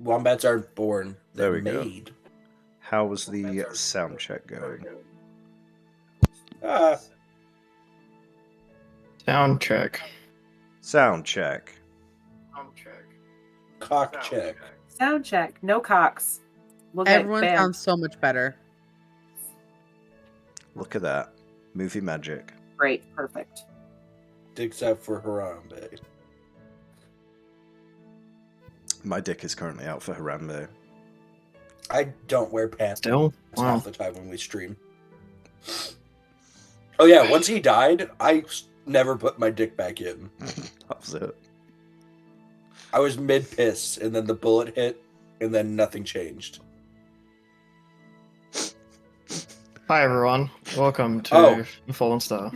Wombats aren't born; There they're we go. made. How was the sound check going? Sound check. Sound check. Cock check. Sound check. No cocks. We'll get Everyone banned. sounds so much better. Look at that. Movie magic. Great. Perfect. Except for Harambe. My dick is currently out for Harambe. I don't wear pants Still? Wow. half the time when we stream. Oh yeah, once he died, I never put my dick back in. That was it. I was mid-piss, and then the bullet hit, and then nothing changed. Hi everyone, welcome to The Fallen Star.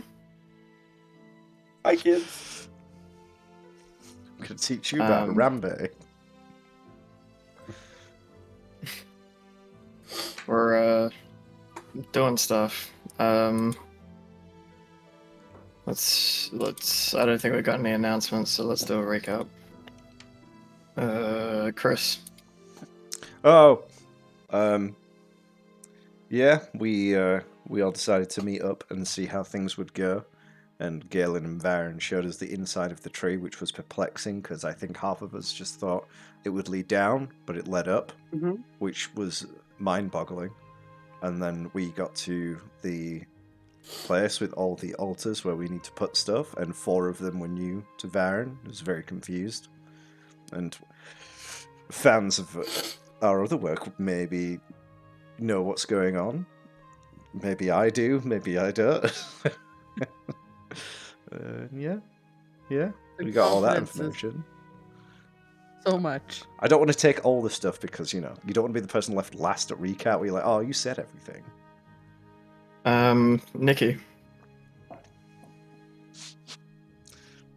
Hi kids. I'm going to teach you about Harambe. We're doing stuff. Let's. I don't think we've got any announcements, so let's do a recap. Chris. Oh, yeah, we all decided to meet up and see how things would go. And Galen and Varen showed us the inside of the tree, which was perplexing because I think half of us just thought it would lead down, but it led up, which was mind-boggling. And then we got to the place with all the altars where we need to put stuff, and 4 of them were new to Varen. I was very confused. And fans of our other work maybe know what's going on. Maybe I do, maybe I don't. Yeah. We got all that information. So much. I don't want to take all the stuff because, you don't want to be the person left last at recap where you're like, oh, you said everything. Nikki.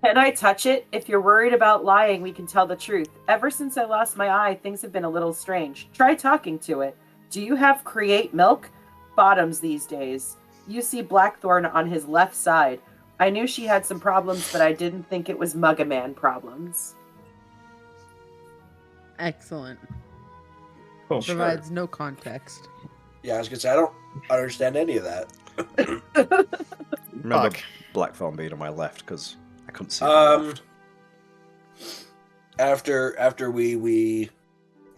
Can I touch it? If you're worried about lying, we can tell the truth. Ever since I lost my eye, things have been a little strange. Try talking to it. Do you have create milk? Bottoms these days. You see Blackthorn on his left side. I knew she had some problems, but I didn't think it was Muggaman problems. Excellent. Cool. Provides no context. Yeah, I was gonna say I don't understand any of that. Remember Fuck. Blackthorn being on my left because I couldn't see on my left. After we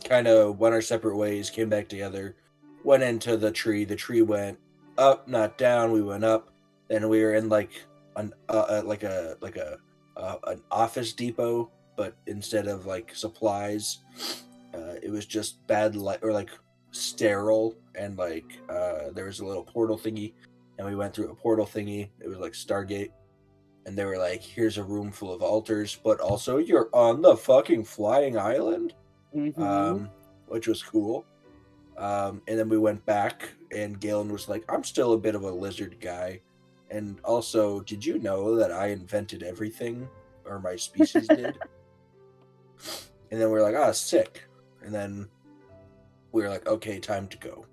kind of went our separate ways, came back together, went into the tree went up, not down. We went up, then we were in like an office depot, but instead of like supplies, it was just bad light or like sterile, and like there was a little portal thingy, and we went through a portal thingy. It was like Stargate, and they were like, "Here's a room full of altars, but also you're on the fucking flying island," which was cool. And then we went back, and Galen was like, "I'm still a bit of a lizard guy, and also, did you know that I invented everything, or my species did?" And then we were like, "Ah, sick." And then we were like, "Okay, time to go."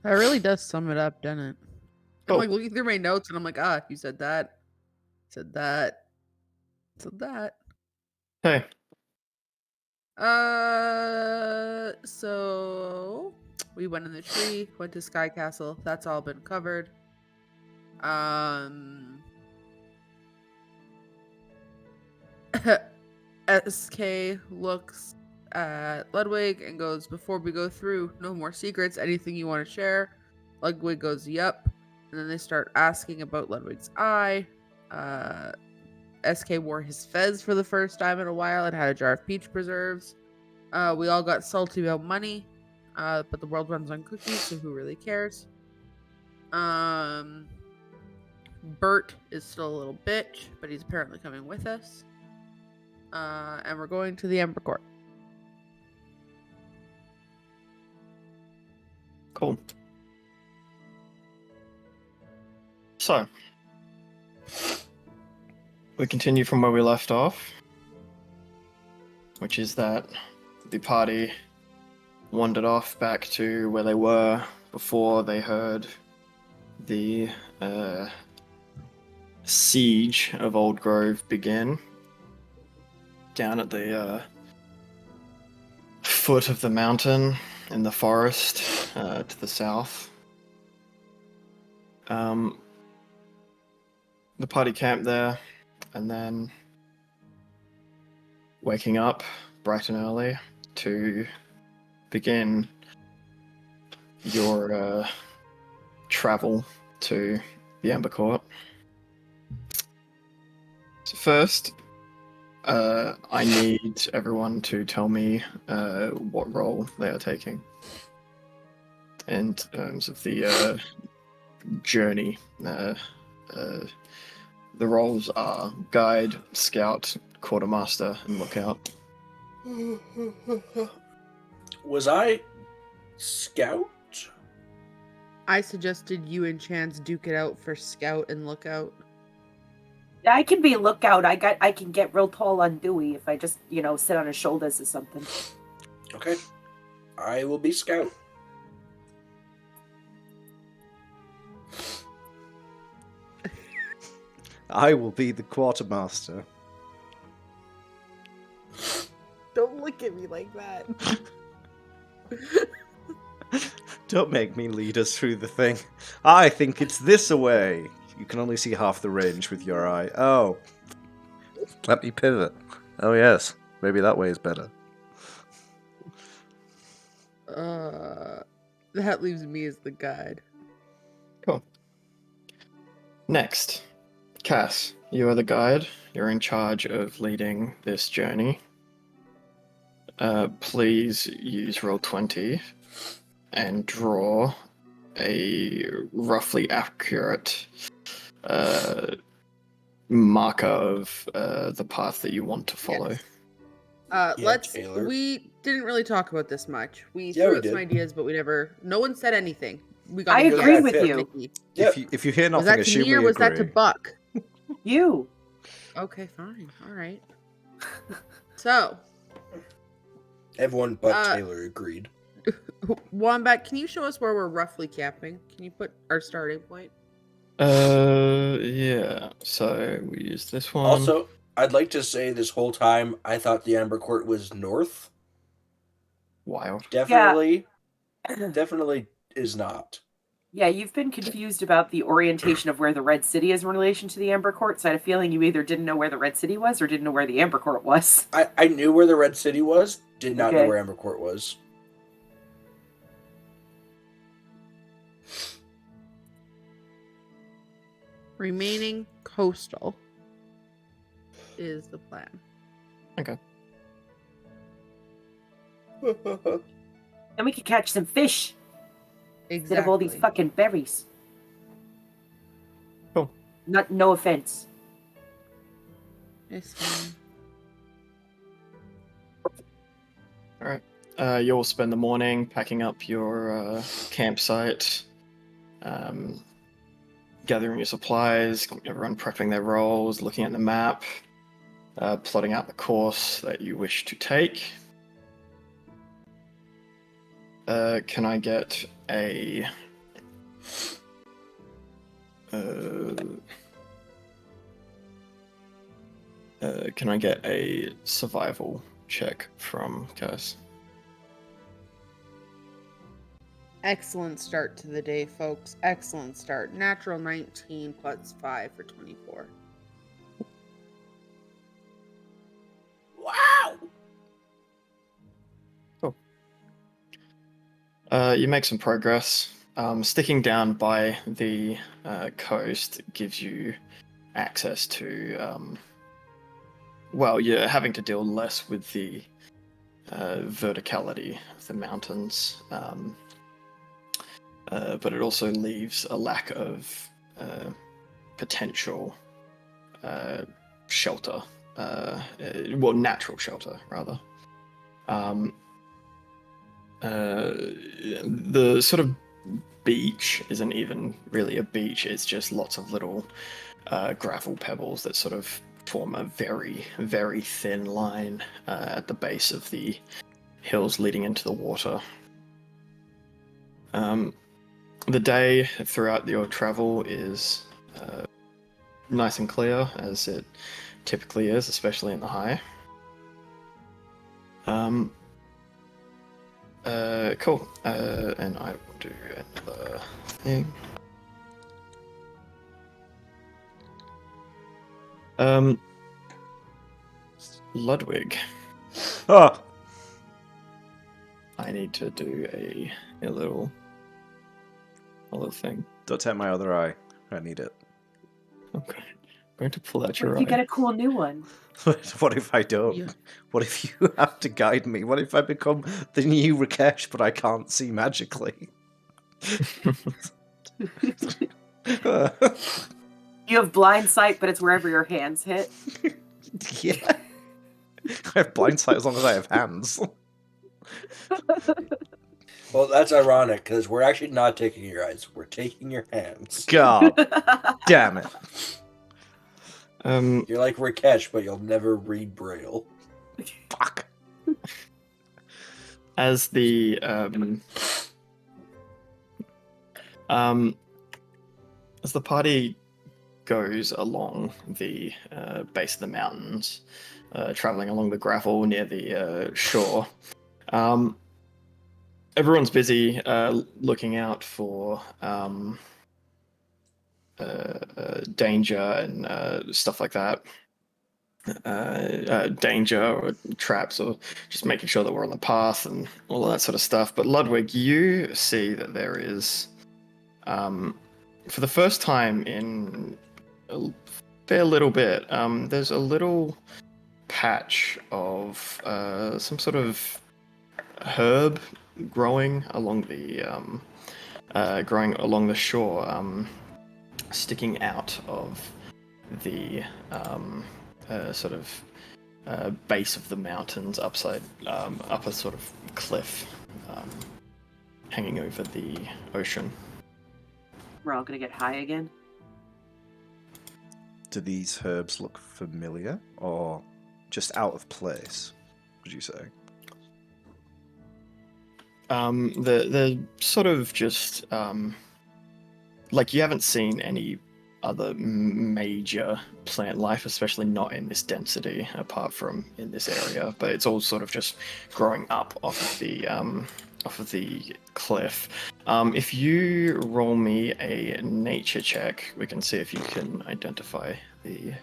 That really does sum it up, doesn't it? Cool. I'm like looking through my notes and I'm like, you said that. Said that. Said that. Hey. So we went in the tree, went to Sky Castle. That's all been covered. SK looks at Ludwig and goes, "Before we go through, no more secrets. Anything you want to share?" Ludwig goes, "Yup." And then they start asking about Ludwig's eye. SK wore his fez for the first time in a while and had a jar of peach preserves. We all got salty about money, but the world runs on cookies, so who really cares? Bert is still a little bitch, but he's apparently coming with us. And we're going to the Ember Court. Cool. So, we continue from where we left off, which is that the party wandered off back to where they were before they heard the siege of Old Grove begin, down at the foot of the mountain in the forest to the south. The party camped there, and then waking up bright and early to begin your travel to the Amber Court. So first, I need everyone to tell me what role they are taking in terms of the journey. The roles are guide, scout, quartermaster, and lookout. Was I scout? I suggested you and Chance duke it out for scout and lookout. I can be lookout. I can get real tall on Dewey if I just, sit on his shoulders or something. Okay. I will be scout. I will be the quartermaster. Don't look at me like that. Don't make me lead us through the thing. I think it's this way. You can only see half the range with your eye. Oh. Let me pivot. Oh yes. Maybe that way is better. That leaves me as the guide. Cool. Next, Cass, you are the guide. You're in charge of leading this journey. Please use Roll20 and draw a roughly accurate marker of the path that you want to follow. Yes. Taylor. We didn't really talk about this much. We Yeah, threw we out some did. ideas, but no one said anything. I agree with you. Yep. If you hear Was nothing, that to assume me or we was that to agree. Buck? You. Okay, fine. All right. So, Everyone but Taylor agreed. Wombat, can you show us where we're roughly camping? Can you put our starting point? Yeah. So we use this one. Also, I'd like to say this whole time I thought the Amber Court was north. Wild. Definitely is not. Yeah, you've been confused about the orientation of where the Red City is in relation to the Amber Court, so I had a feeling you either didn't know where the Red City was or didn't know where the Amber Court was. I knew where the Red City was, did not know Okay. where Amber Court was. Remaining coastal is the plan. Okay. And we could catch some fish instead of all these fucking berries. Cool. No offense. It's fine. All right. You'll spend the morning packing up your campsite, gathering your supplies, everyone prepping their rolls, looking at the map, plotting out the course that you wish to take. Can I get a survival check from Cass? Excellent start to the day, folks. Excellent start. Natural 19 plus 5 for 24. Wow! You make some progress. Sticking down by the coast gives you access to, you're having to deal less with the verticality of the mountains, but it also leaves a lack of potential shelter, natural shelter, rather. The sort of beach isn't even really a beach, it's just lots of little gravel pebbles that sort of form a very, very thin line at the base of the hills leading into the water. The day throughout your travel is nice and clear, as it typically is, especially in the high. Cool. And I will do another thing. Ludwig, Ah, I need to do a little thing. don't take my other eye. I need it. Okay. I'm going to pull out What your if eye. you get a cool new one? What if I don't? Yeah. What if you have to guide me? What if I become the new Rakesh, but I can't see magically? You have blind sight, but it's wherever your hands hit. Yeah. I have blind sight as long as I have hands. Well, that's ironic because we're actually not taking your eyes; we're taking your hands. God damn it. You're like Rakesh, but you'll never read Braille. Fuck. As the party goes along the base of the mountains, traveling along the gravel near the shore, everyone's busy looking out for danger and stuff like that. Danger or traps, or just making sure that we're on the path and all of that sort of stuff. But Ludwig, you see that there is, for the first time in a fair little bit, there's a little patch of some sort of herb growing along the shore, sticking out of the sort of base of the mountains, up a sort of cliff, hanging over the ocean. We're all gonna get high again. Do these herbs look familiar or just out of place, would you say? They're sort of just like you haven't seen any other major plant life, especially not in this density, apart from in this area. But it's all sort of just growing up off of the cliff. If you roll me a nature check, we can see if you can identify the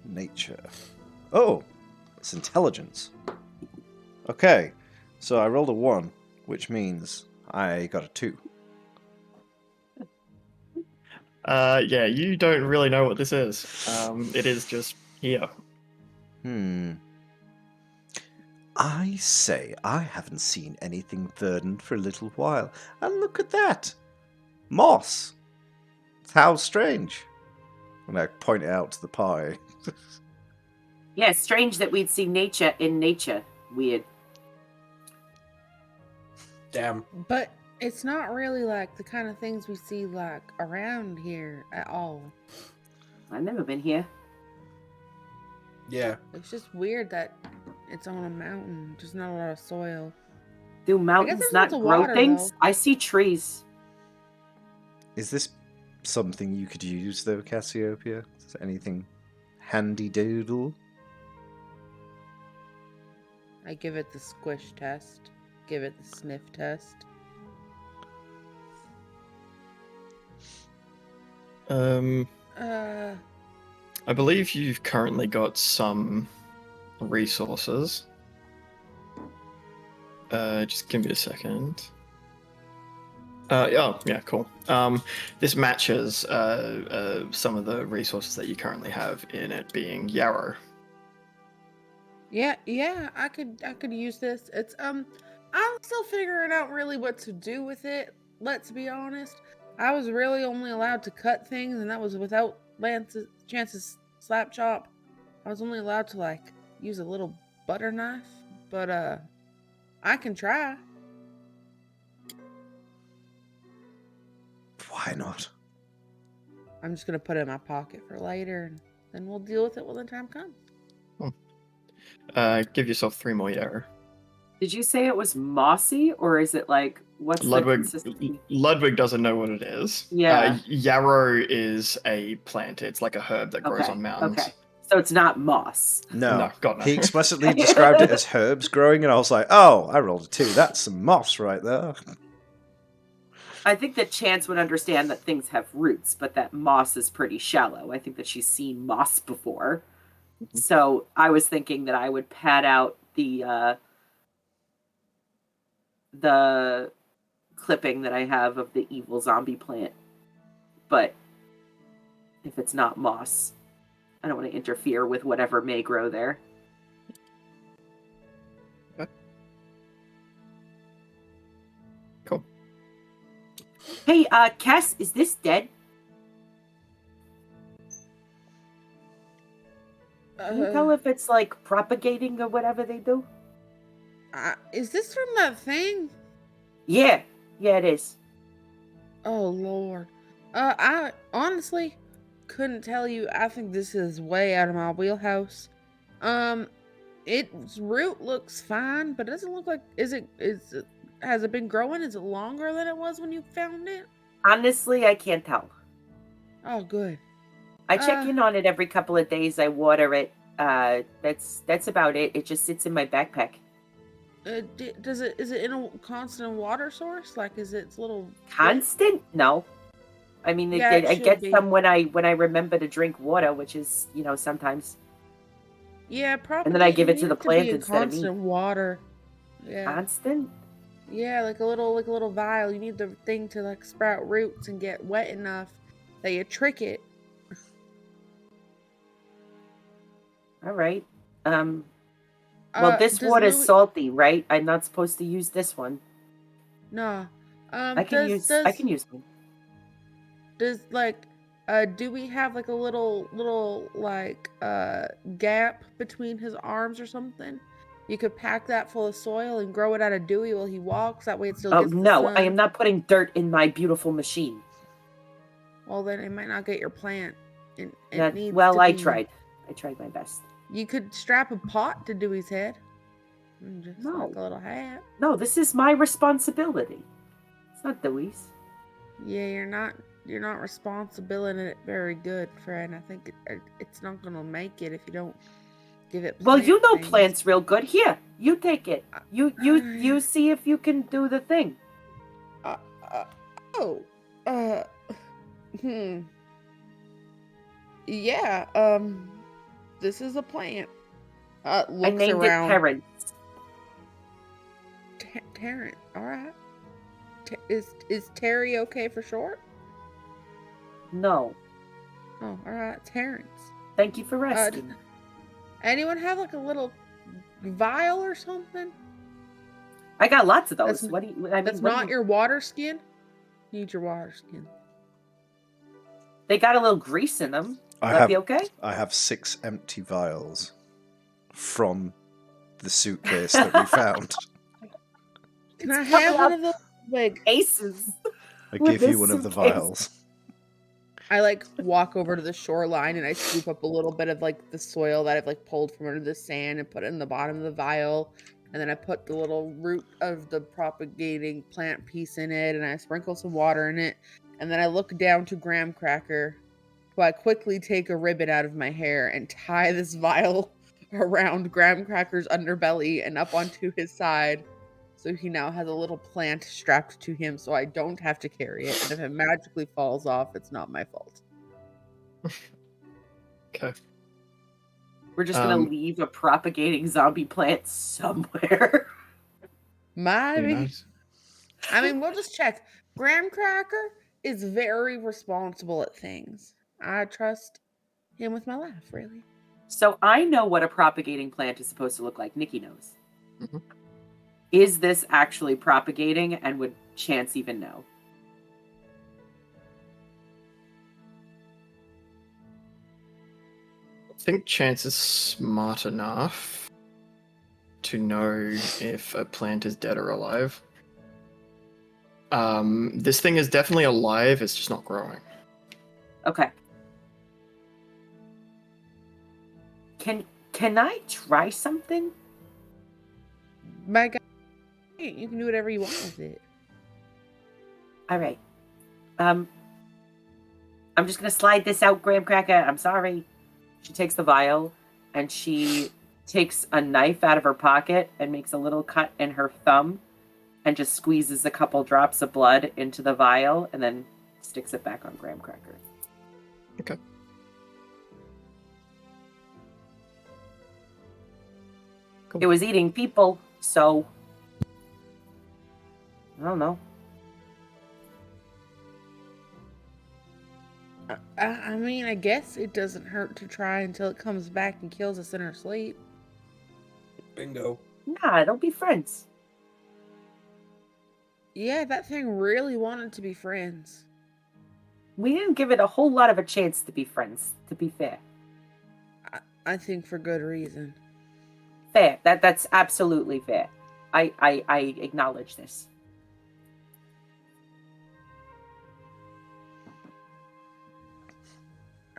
Nature. Oh, it's intelligence. Okay, so I rolled a 1, which means I got a 2. Yeah, you don't really know what this is. It is just here. I say, I haven't seen anything verdant for a little while. And look at that! Moss! How strange. And I point it out to the pie. Yeah, it's strange that we'd see nature in nature. Weird. Damn. But it's not really like the kind of things we see like around here at all. I've never been here. Yeah. It's just weird that it's on a mountain, just not a lot of soil. Do mountains there's not lots of grow water, things? though. I see trees. Is this something you could use, though, Cassiopeia? Is there anything handy-doodle? I give it the squish test, give it the sniff test. I believe you've currently got some resources. Just give me a second. Yeah, cool. This matches some of the resources that you currently have, in it being yarrow. Yeah, I could use this. It's I'm still figuring out really what to do with it. Let's be honest. I was really only allowed to cut things, and that was without Chance's slap chop. I was only allowed to like use a little butter knife, but I can try. Why not? I'm just gonna put it in my pocket for later, and then we'll deal with it when the time comes. Give yourself 3 more yarrow. Did you say it was mossy, or is it like what's the consistency? Ludwig doesn't know what it is. Yeah. Yarrow is a plant. It's like a herb that grows on mountains. Okay. So it's not moss. No, God, no. he explicitly described it as herbs growing, and I was like, oh, I rolled a 2. That's some moss right there. I think that Chance would understand that things have roots, but that moss is pretty shallow. I think that she's seen moss before. So I was thinking that I would pad out the clipping that I have of the evil zombie plant. But if it's not moss, I don't want to interfere with whatever may grow there. Okay. Cool. Hey, Cass, is this dead? Can you tell if it's like propagating or whatever they do? Is this from that thing? Yeah, it is. Oh Lord. I honestly couldn't tell you. I think this is way out of my wheelhouse. Its root looks fine, but it doesn't look like. Has it been growing? Is it longer than it was when you found it? Honestly, I can't tell. Oh, good. I check in on it every couple of days. I water it. That's about it. It just sits in my backpack. Is it in a constant water source? Like, is it little constant? No. I mean, Yeah, I get be. some when I remember to drink water, which is sometimes. Yeah, probably. And then I give it to the be plant in instead of me. constant water. Yeah. Constant? Yeah, like a little vial. You need the thing to like sprout roots and get wet enough that you trick it. All right. Well, this water's salty, right? I'm not supposed to use this one. No. I can use one. Does do we have like a little like gap between his arms or something? You could pack that full of soil and grow it out of Dewey while he walks. That way it still gets the sun. I am not putting dirt in my beautiful machine. Well, then it might not get your plant. I tried. I tried my best. You could strap a pot to Dewey's head. Just No. like a little hat. No, this is my responsibility. It's not Dewey's. Yeah, you're not responsible in it very good, friend. I think it's not gonna make it if you don't give it. Well, you know things. plants real good. Here, you take it. You see if you can do the thing. Yeah. This is a plant. I named it Terrence. Terrence. All right. Is Terry okay for short? No. Oh, all right, Terrence. Thank you for asking. Anyone have like a little vial or something? I got lots of those. That's not your water skin? Need your water skin. They got a little grease in them. That'd be okay? I have 6 empty vials from the suitcase that we found. Can I have one of those big aces? I give you one of the vials. I like walk over to the shoreline and I scoop up a little bit of like the soil that I've like pulled from under the sand and put it in the bottom of the vial. And then I put the little root of the propagating plant piece in it and I sprinkle some water in it. And then I look down to Graham Cracker, who I quickly take a ribbon out of my hair and tie this vial around Graham Cracker's underbelly and up onto his side. So he now has a little plant strapped to him so I don't have to carry it. And if it magically falls off, it's not my fault. Okay. We're just going to leave a propagating zombie plant somewhere. Maybe. I mean, we'll just check. Graham Cracker is very responsible at things. I trust him with my life, really. So I know what a propagating plant is supposed to look like. Nikki knows. Mm-hmm. Is this actually propagating, and would Chance even know? I think Chance is smart enough to know if a plant is dead or alive. This thing is definitely alive, it's just not growing. Okay. Can I try something? My God, you can do whatever you want with it. All right. I'm just gonna slide this out, Graham Cracker. I'm sorry. She takes the vial and she takes a knife out of her pocket and makes a little cut in her thumb and just squeezes a couple drops of blood into the vial and then sticks it back on graham cracker. Okay. Cool. It was eating people, so I don't know. I mean, I guess it doesn't hurt to try until it comes back and kills us in our sleep. Bingo. Nah, don't be friends. Yeah, that thing really wanted to be friends. We didn't give it a whole lot of a chance to be friends, to be fair. I think for good reason. Fair. That's absolutely fair. I acknowledge this.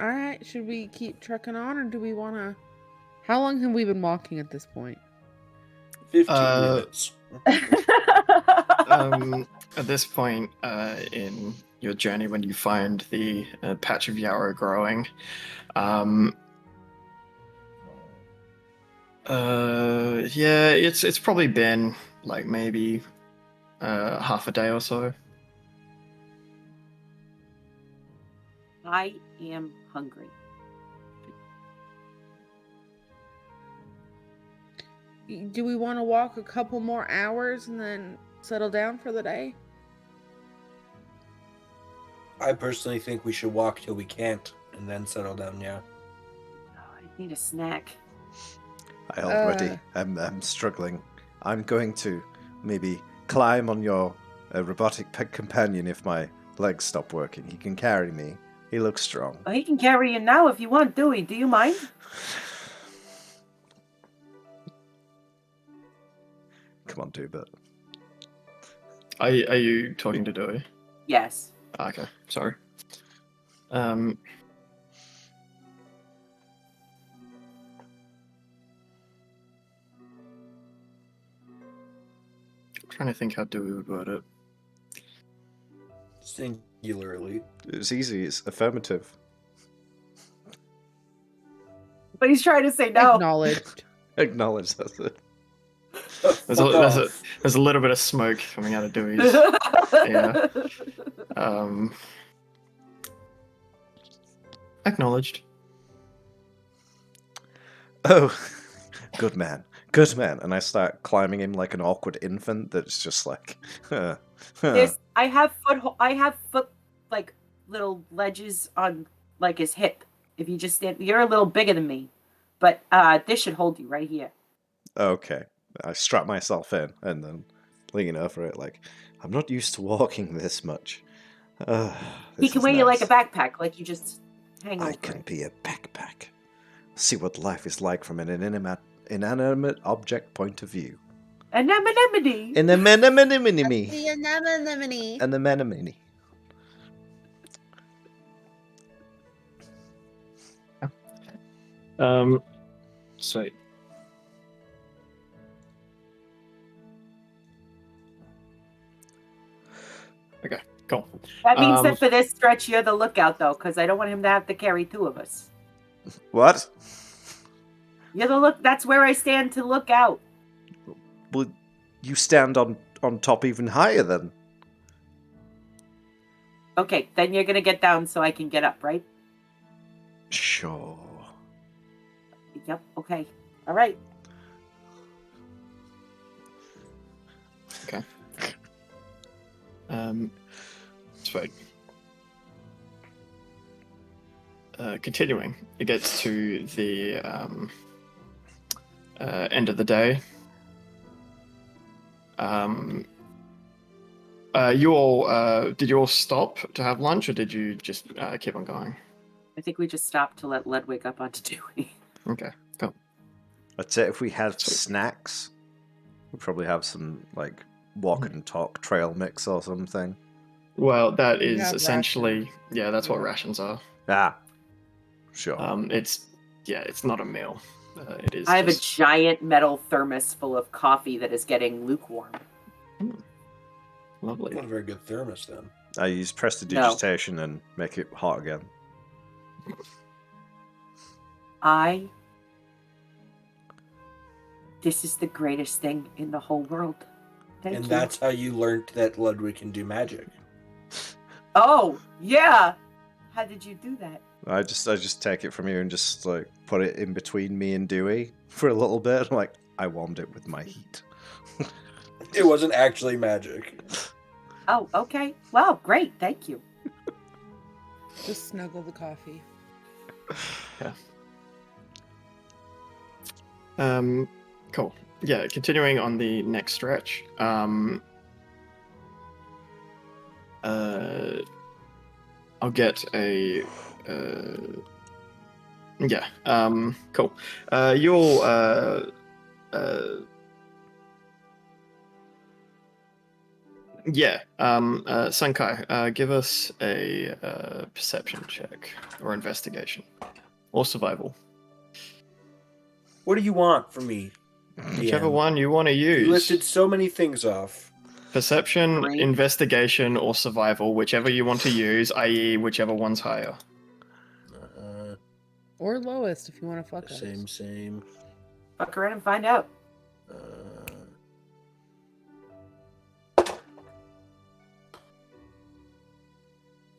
All right, should we keep trucking on, or do we want to... How long have we been walking at this point? 15 minutes. At this point in your journey, when you find the patch of yarrow growing, yeah, it's probably been like maybe half a day or so. I am hungry. Do we want to walk a couple more hours and then settle down for the day? I personally think we should walk till we can't and then settle down, yeah. Oh, I need a snack. I already I'm struggling. I'm going to maybe climb on your robotic pet companion if my legs stop working. He can carry me. He looks strong. Well, he can carry you now if you want, Dewey. Do you mind? Come on, Dubert. Are you talking to Dewey? Yes. Okay, sorry. Trying to think how Dewey would word it. Singularly. It's easy. It's affirmative. But he's trying to say no. Acknowledged. Acknowledge that's it. There's a little bit of smoke coming out of Dewey's. Yeah. Acknowledged. Oh, good man. Good man. And I start climbing him like an awkward infant that's just like, I have foot like little ledges on like his hip. If you just stand, you're a little bigger than me, but this should hold you right here. Okay. I strap myself in and then lean over it like, I'm not used to walking this much. He can weigh you like a backpack, like you just hang over. I can be a backpack. See what life is like from an inanimate object point of view. Anemone. In the anemone. The anemone. And the anemone. Sweet. Okay, cool. That means that for this stretch, you're the lookout, though, because I don't want him to have to carry two of us. What? You're the look. That's where I stand to look out. Well, you stand on top even higher then. Okay, then you're gonna get down so I can get up, right? Sure. Yep. Okay. All right. Okay. Sweet. Continuing, it gets to the end of the day. You all did you all stop to have lunch, or did you just keep on going? I think we just stopped to let Ludwig up onto Dewey. Okay, cool. I'd say if we had snacks, we'd probably have some like walk and talk trail mix or something. Well, that We is have essentially rations. yeah, that's what rations are. Ah, sure. It's not a meal. It is. I have a just... giant metal thermos full of coffee that is getting lukewarm. Lovely. Not a very good thermos then. I use prestidigitation and make it hot again. This is the greatest thing in the whole world. Thank And you. that's how you learned that Ludwig can do magic. Oh, yeah. How did you do that? I just take it from you and just like put it in between me and Dewey for a little bit. Like I warmed it with my heat. It wasn't actually magic. Oh, okay. Well, great. Thank you. Just snuggle the coffee. Cool. Yeah, continuing on the next stretch. I'll get a. Yeah. Cool. You'll. Yeah. Sankai, give us a perception check or investigation or survival, What do you want from me? whichever DM? one you want to use. You listed so many things off. Perception, Great. investigation, or survival, whichever you want to use, i.e., whichever one's higher. Or lowest if you want to fuck us. Same. Fuck around and find out.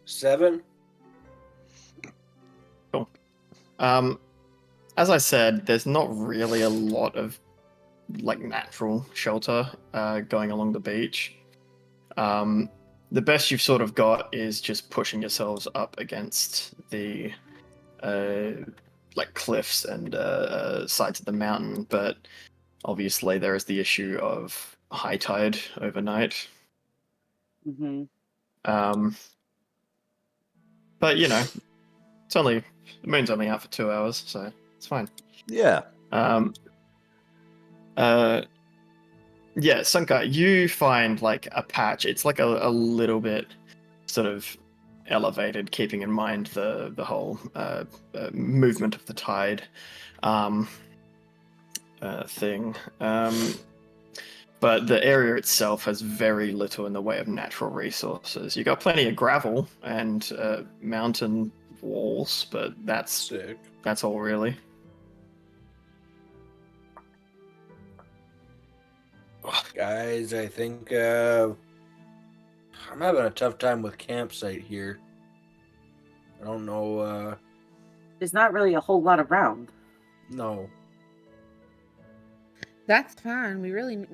7. Cool. As I said, there's not really a lot of like natural shelter going along the beach. The best you've sort of got is just pushing yourselves up against the like cliffs and sides of the mountain, but obviously there is the issue of high tide overnight. Mm-hmm. But you know, the moon's only out for 2 hours, so it's fine. Yeah. Yeah, Sunka, you find like a patch. It's like a little bit sort of elevated, keeping in mind the whole movement of the tide thing. But the area itself has very little in the way of natural resources. You got plenty of gravel and mountain walls, but that's all really. Guys, I think I'm having a tough time with campsite here. I don't know. There's not really a whole lot around. No. That's fine. We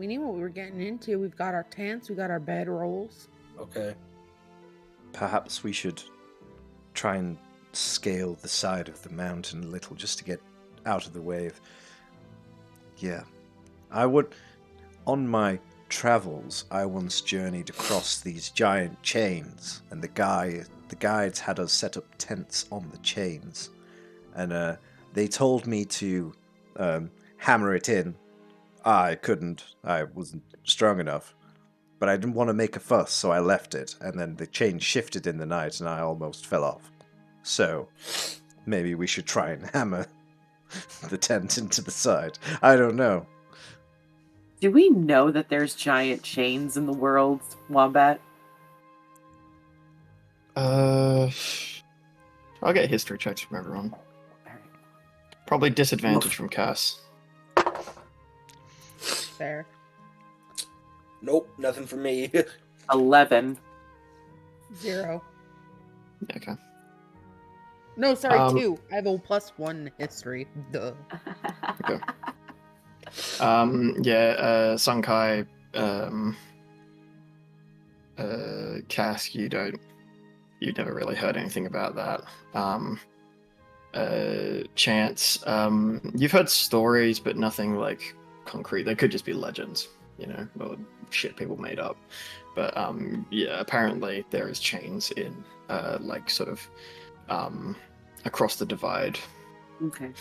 knew what we were getting into. We've got our tents, we got our bed rolls. Okay. Perhaps we should try and scale the side of the mountain a little just to get out of the way. Yeah. I would... On my travels, I once journeyed across these giant chains, and the guides had us set up tents on the chains, and they told me to hammer it in. I couldn't. I wasn't strong enough, but I didn't want to make a fuss, so I left it, and then the chain shifted in the night, and I almost fell off. So maybe we should try and hammer the tent into the side. I don't know. Do we know that there's giant chains in the world, Wombat? I'll get history checks from everyone. Probably disadvantage from Cass. Fair. Nope, nothing for me. 11. 0. Yeah, okay. No, sorry, 2. I have a +1 history. Duh. Okay. Sunkai, Cass, you never really heard anything about that. Chance, you've heard stories, but nothing like concrete. They could just be legends, or shit people made up. But apparently there is chains in across the divide. Okay.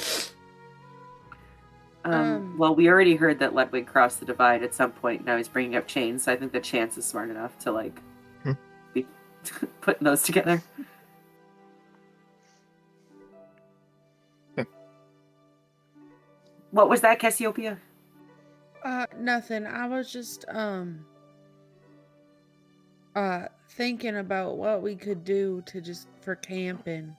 Well, we already heard that Ludwig crossed the divide at some point. Now he's bringing up chains, so I think the Chance is smart enough to be putting those together. What was that, Cassiopeia? Nothing. I was just thinking about what we could do for camping.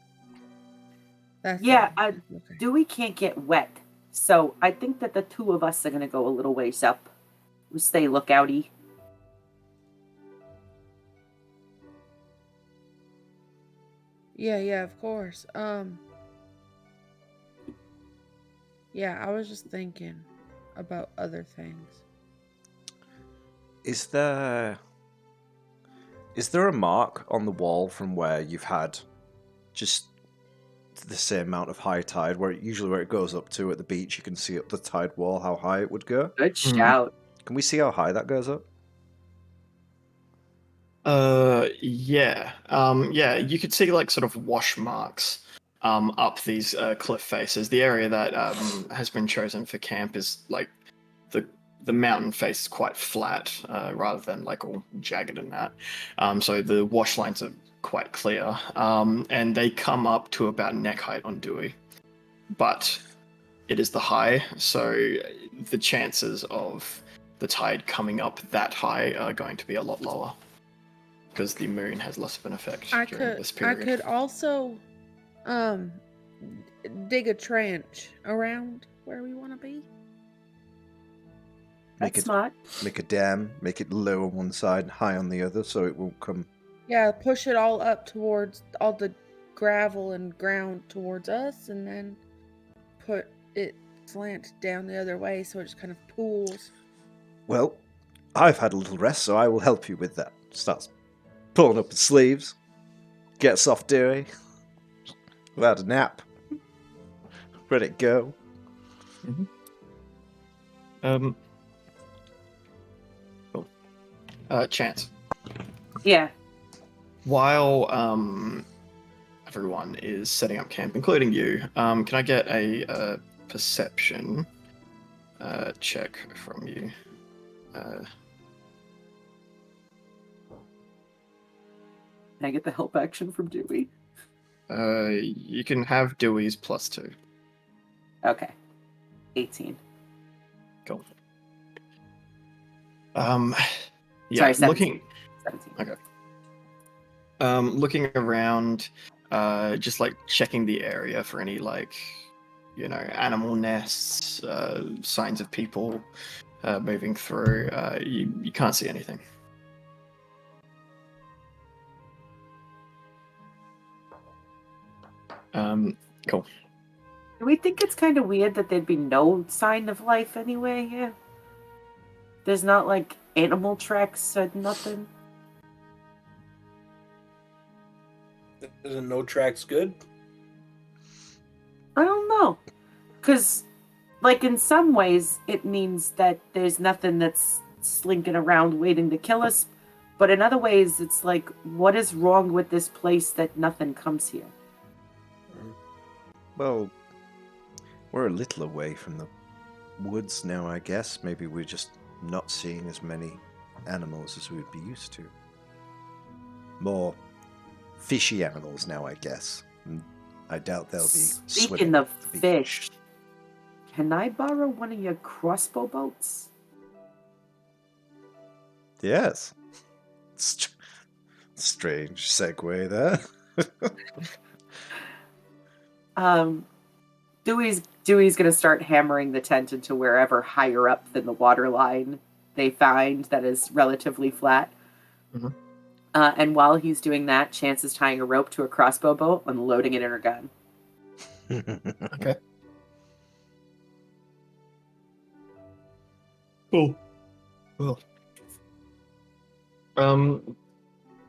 That's Yeah, okay. Dewey can't get wet, so I think that the two of us are gonna go a little ways up. We'll stay lookouty. Yeah, of course. Yeah, I was just thinking about other things. Is there a mark on the wall from where you've had just the same amount of high tide, where it goes up to at the beach? You can see up the tide wall how high it would go. Good shout. Can we see how high that goes up? Yeah. Yeah, you could see like sort of wash marks up these cliff faces. The area that has been chosen for camp is like the mountain face is quite flat rather than like all jagged and that. So the wash lines are quite clear, and they come up to about neck height on Dewey. But it is the high, so the chances of the tide coming up that high are going to be a lot lower because the moon has less of an effect during this period. I could also dig a trench around where we want to be. That's smart. Make a dam, make it low on one side and high on the other, so it won't come. Yeah, push it all up towards all the gravel and ground towards us, and then put it slant down the other way so it just kind of pools. Well, I've had a little rest, so I will help you with that. Starts pulling up his sleeves, gets off Dewey, without a nap, let it go. Cool. Chance. Yeah. While everyone is setting up camp, including you, can I get a perception check from you? Can I get the help action from Dewey? You can have Dewey's +2. Okay. 18. Cool. Sorry, Yeah, 17. 17. Okay. Looking around, just like checking the area for any like, animal nests, signs of people moving through. You can't see anything. Cool. Do we think it's kind of weird that there'd be no sign of life anyway here? There's not like animal tracks or nothing? Isn't no tracks good? I don't know. Because, like, in some ways, it means that there's nothing that's slinking around waiting to kill us. But in other ways, it's like, what is wrong with this place that nothing comes here? Well, we're a little away from the woods now, I guess. Maybe we're just not seeing as many animals as we'd be used to. More fishy animals now, I guess. And I doubt they'll be Speaking swimming of at the beach. fish, can I borrow one of your crossbow boats? Yes. Strange segue there. Dewey's gonna start hammering the tent into wherever higher up than the water line they find that is relatively flat. Mm-hmm. And while he's doing that, Chance is tying a rope to a crossbow bolt and loading it in her gun. Okay. Cool. Well.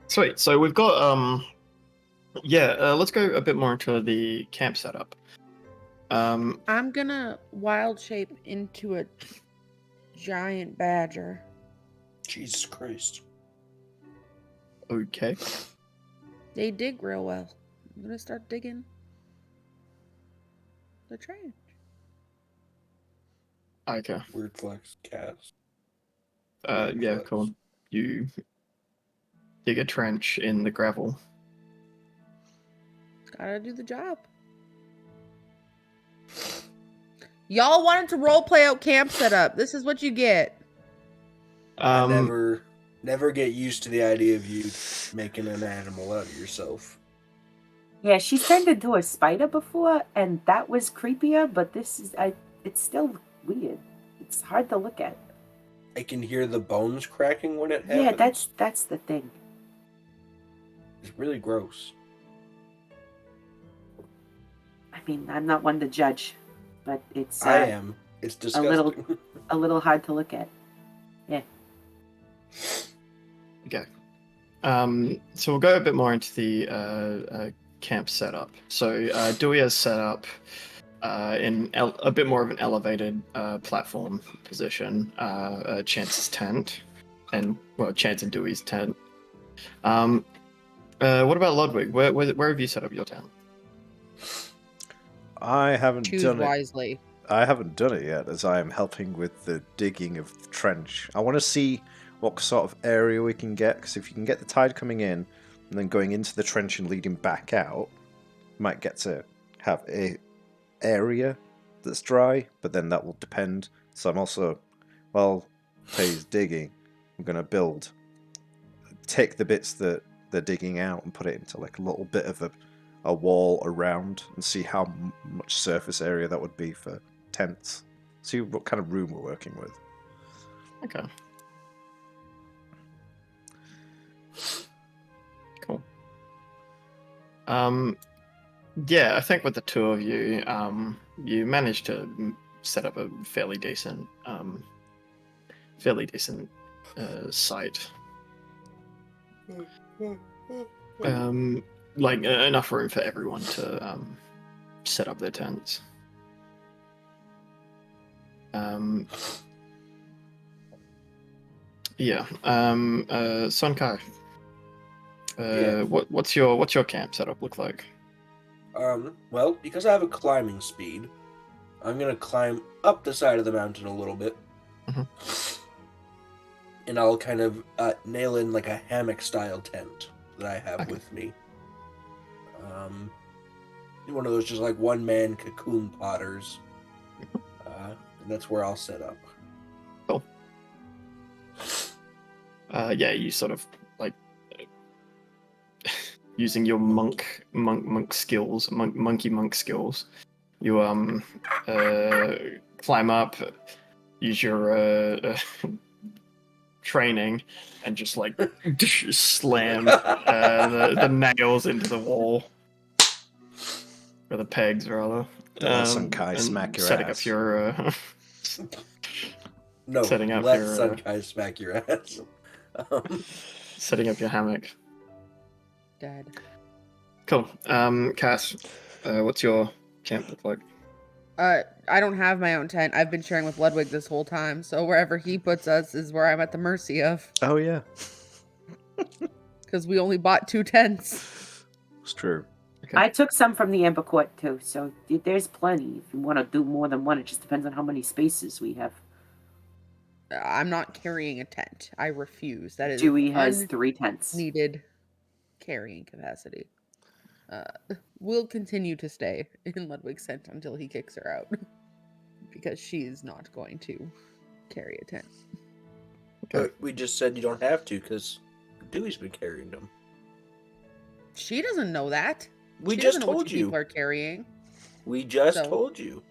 Sweet. So we've got let's go a bit more into the camp setup. I'm gonna wild shape into a giant badger. Jesus Christ. Okay. They dig real well. I'm gonna start digging the trench. Okay. Weird flex cast. Yeah, cool. You dig a trench in the gravel. Gotta do the job. Y'all wanted to roleplay out camp setup. This is what you get. I never get used to the idea of you making an animal out of yourself. Yeah, she's turned into a spider before, and that was creepier. But this is, it's still weird. It's hard to look at. I can hear the bones cracking when it happens. Yeah, that's the thing. It's really gross. I mean, I'm not one to judge, but it's I am. It's disgusting. a little hard to look at. Yeah. Okay. So we'll go a bit more into the camp setup. So Dewey has set up in a bit more of an elevated platform position, Chance's tent, and Chance and Dewey's tent. What about Ludwig? Where have you set up your tent? I haven't Choose done it. wisely. I haven't done it yet, as I am helping with the digging of the trench. I want to see what sort of area we can get, because if you can get the tide coming in and then going into the trench and leading back out, you might get to have a area that's dry, but then that will depend. So I'm also, while Tay's digging, I'm going to take the bits that they're digging out and put it into like a little bit of a wall around and see how much surface area that would be for tents. See what kind of room we're working with. Okay. Cool. Yeah, I think with the two of you, you managed to set up a fairly decent site. Like enough room for everyone to set up their tents. Yeah. Sun Kai. Yeah. What's your camp setup look like? Well, because I have a climbing speed, I'm gonna climb up the side of the mountain a little bit, and I'll kind of nail in like a hammock-style tent that I have with me. One of those just like one-man cocoon potters, and that's where I'll set up. Cool. Yeah, you sort of like using your monkey monk skills. You climb up, use your training, and just like slam the nails into the wall, or the pegs rather. Sun Kai smack your setting ass. up your No, setting up let your Sun Kai smack your ass. setting up your hammock. Dead. Cool. Cass, what's your camp look like? I don't have my own tent. I've been sharing with Ludwig this whole time, so wherever he puts us is where I'm at the mercy of. Oh yeah, because we only bought 2 tents. It's true. Okay. I took some from the Amber Court too, so there's plenty. If you want to do more than one, it just depends on how many spaces we have. I'm not carrying a tent. I refuse. That is Dewey has 3 tents. Needed carrying capacity. We'll continue to stay in Ludwig's tent until he kicks her out, because she's not going to carry a tent. But we just said you don't have to because Dewey's been carrying them. She doesn't know that. We She just doesn't know what told you you. people are carrying. We just So- told you.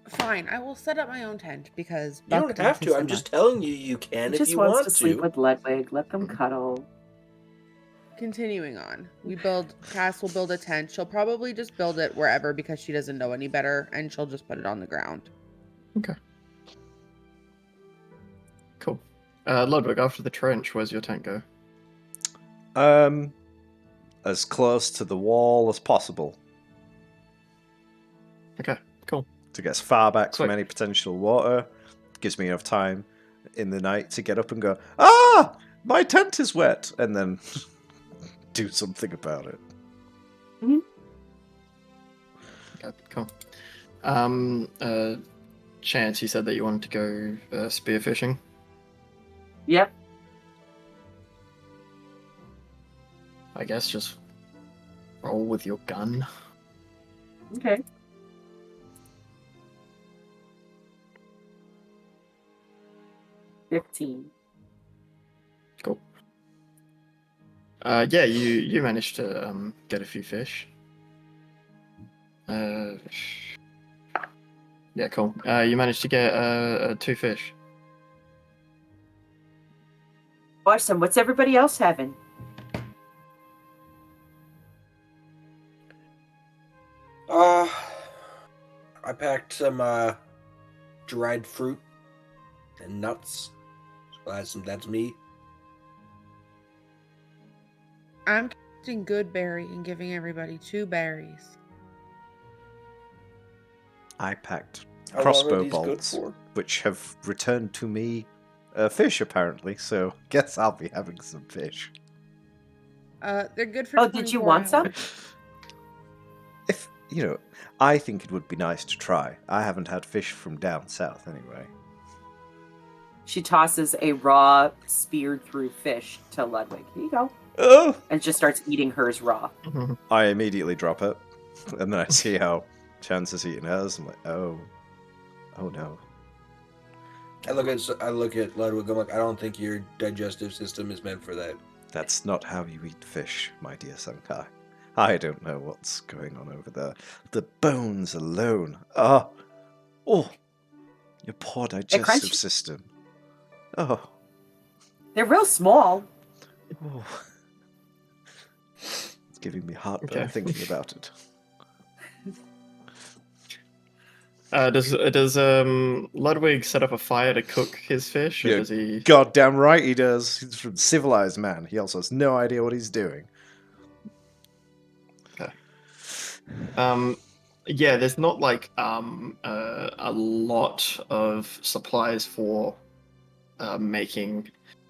Fine, I will set up my own tent because You don't have to. I'm just telling you you can He if just you wants want to sleep with Ludwig. Let them cuddle. Continuing on, Cass will build a tent. She'll probably just build it wherever because she doesn't know any better, and she'll just put it on the ground. Okay. Cool. Ludwig, after the trench, where's your tent go? As close to the wall as possible Okay, cool. to get as far back Sweet. from any potential water. Gives me enough time in the night to get up and go, ah, my tent is wet, and then do something about it. Okay, cool. Chance, you said that you wanted to go spearfishing. Yep. I guess just roll with your gun. Okay. $15. Cool. Yeah, you managed to get a few fish. Yeah, cool. You managed to get 2 fish. Awesome. What's everybody else having? I packed some dried fruit and nuts. So that's me. I'm casting good berry and giving everybody 2 berries. I packed How long are crossbow these good bolts, for? which have returned to me fish apparently. So guess I'll be having some fish. They're good for Oh, did you 24 want some? hours. If I think it would be nice to try. I haven't had fish from down south anyway. She tosses a raw, speared through fish to Ludwig. Here you go. Oh! And just starts eating hers raw. I immediately drop it, and then I see how Chance is eating hers. I'm like, oh no. I look at Ludwig. I'm like, I don't think your digestive system is meant for that. That's not how you eat fish, my dear Sankai. I don't know what's going on over there. The bones alone. Oh, your poor digestive crunchy. system. Oh. They're real small. Oh. It's giving me heartburn Okay. thinking about it. Does Ludwig set up a fire to cook his fish, or Yeah, does he? Goddamn right he does. He's from civilized man. He also has no idea what he's doing. Okay. Yeah, there's not like a lot of supplies for making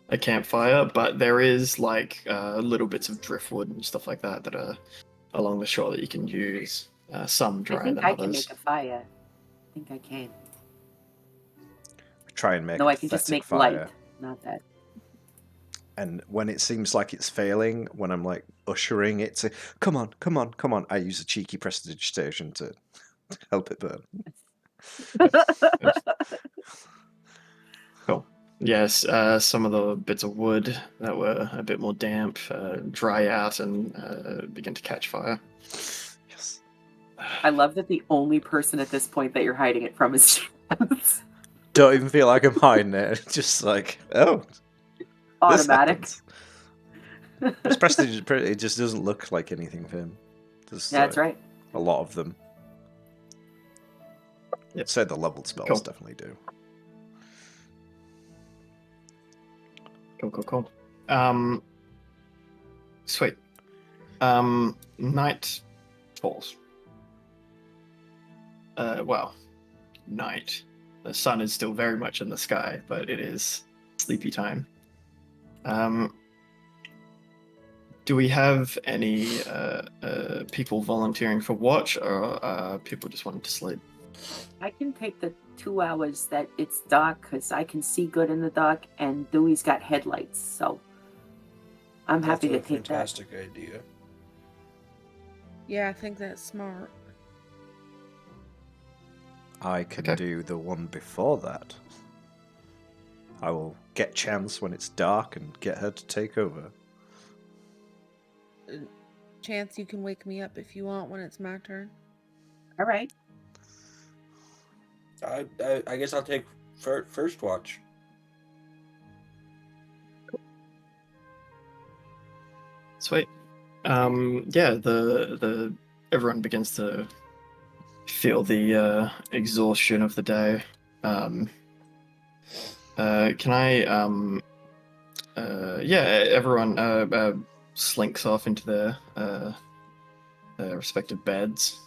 a campfire, but there is like little bits of driftwood and stuff like that that are along the shore that you can use. Some I drier think than I can others. make a fire. I think I can. Try and make No, a I can just pathetic make fire. light. Not that. And when it seems like it's failing, when I'm like ushering it to, come on, I use a cheeky prestidigitation to help it burn. Cool. Yes, some of the bits of wood that were a bit more damp dry out and begin to catch fire. Yes. I love that the only person at this point that you're hiding it from is Chance. Don't even feel like I'm hiding it. Just like, oh, Automatic. This happens. This prestige, it just doesn't look like anything for him. There's, Yeah, that's right. a lot of them. Yep. I'd say the leveled spells Cool. definitely do. Cool. Sweet. Night falls. Well, night. The sun is still very much in the sky, but it is sleepy time. Do we have any people volunteering for watch, or people just wanting to sleep? I can take the 2 hours that it's dark because I can see good in the dark, and Dewey's got headlights, so I'm happy to That's a take that. fantastic idea. Yeah, I think that's smart. I can Okay. do the one before that. I will get Chance when it's dark and get her to take over. Chance, you can wake me up if you want when it's my turn. All right. I guess I'll take first watch. Sweet. Yeah, the everyone begins to feel the exhaustion of the day. Can I yeah, everyone slinks off into their respective beds.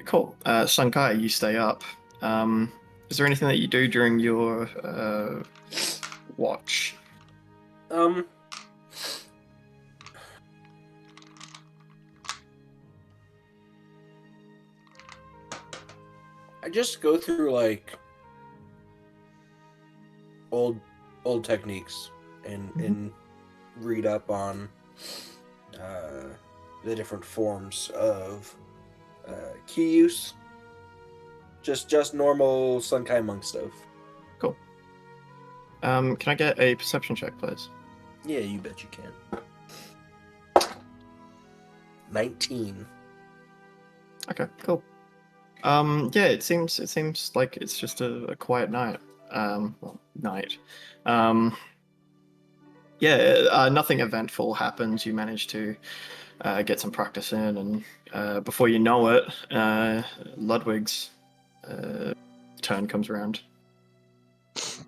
Cool. Sankai, you stay up. Is there anything that you do during your watch? I just go through like old techniques and read up on the different forms of key use. Just normal Sunkai monk stuff. Cool. Can I get a perception check, please? Yeah, you bet you can. 19. Okay, cool. Yeah, it seems like it's just a quiet night. Night. Yeah, nothing eventful happens. You manage to get some practice in, and before you know it, Ludwig's turn comes around.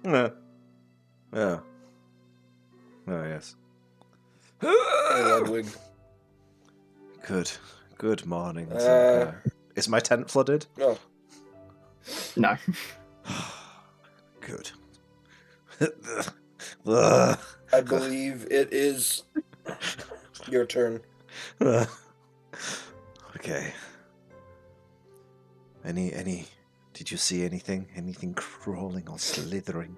Yeah. Yeah. Oh, yes. Hey, Ludwig. Good morning. Senpai. Is my tent flooded? No. No. Good. I believe it is your turn. Okay. Any did you see anything? Anything crawling or slithering?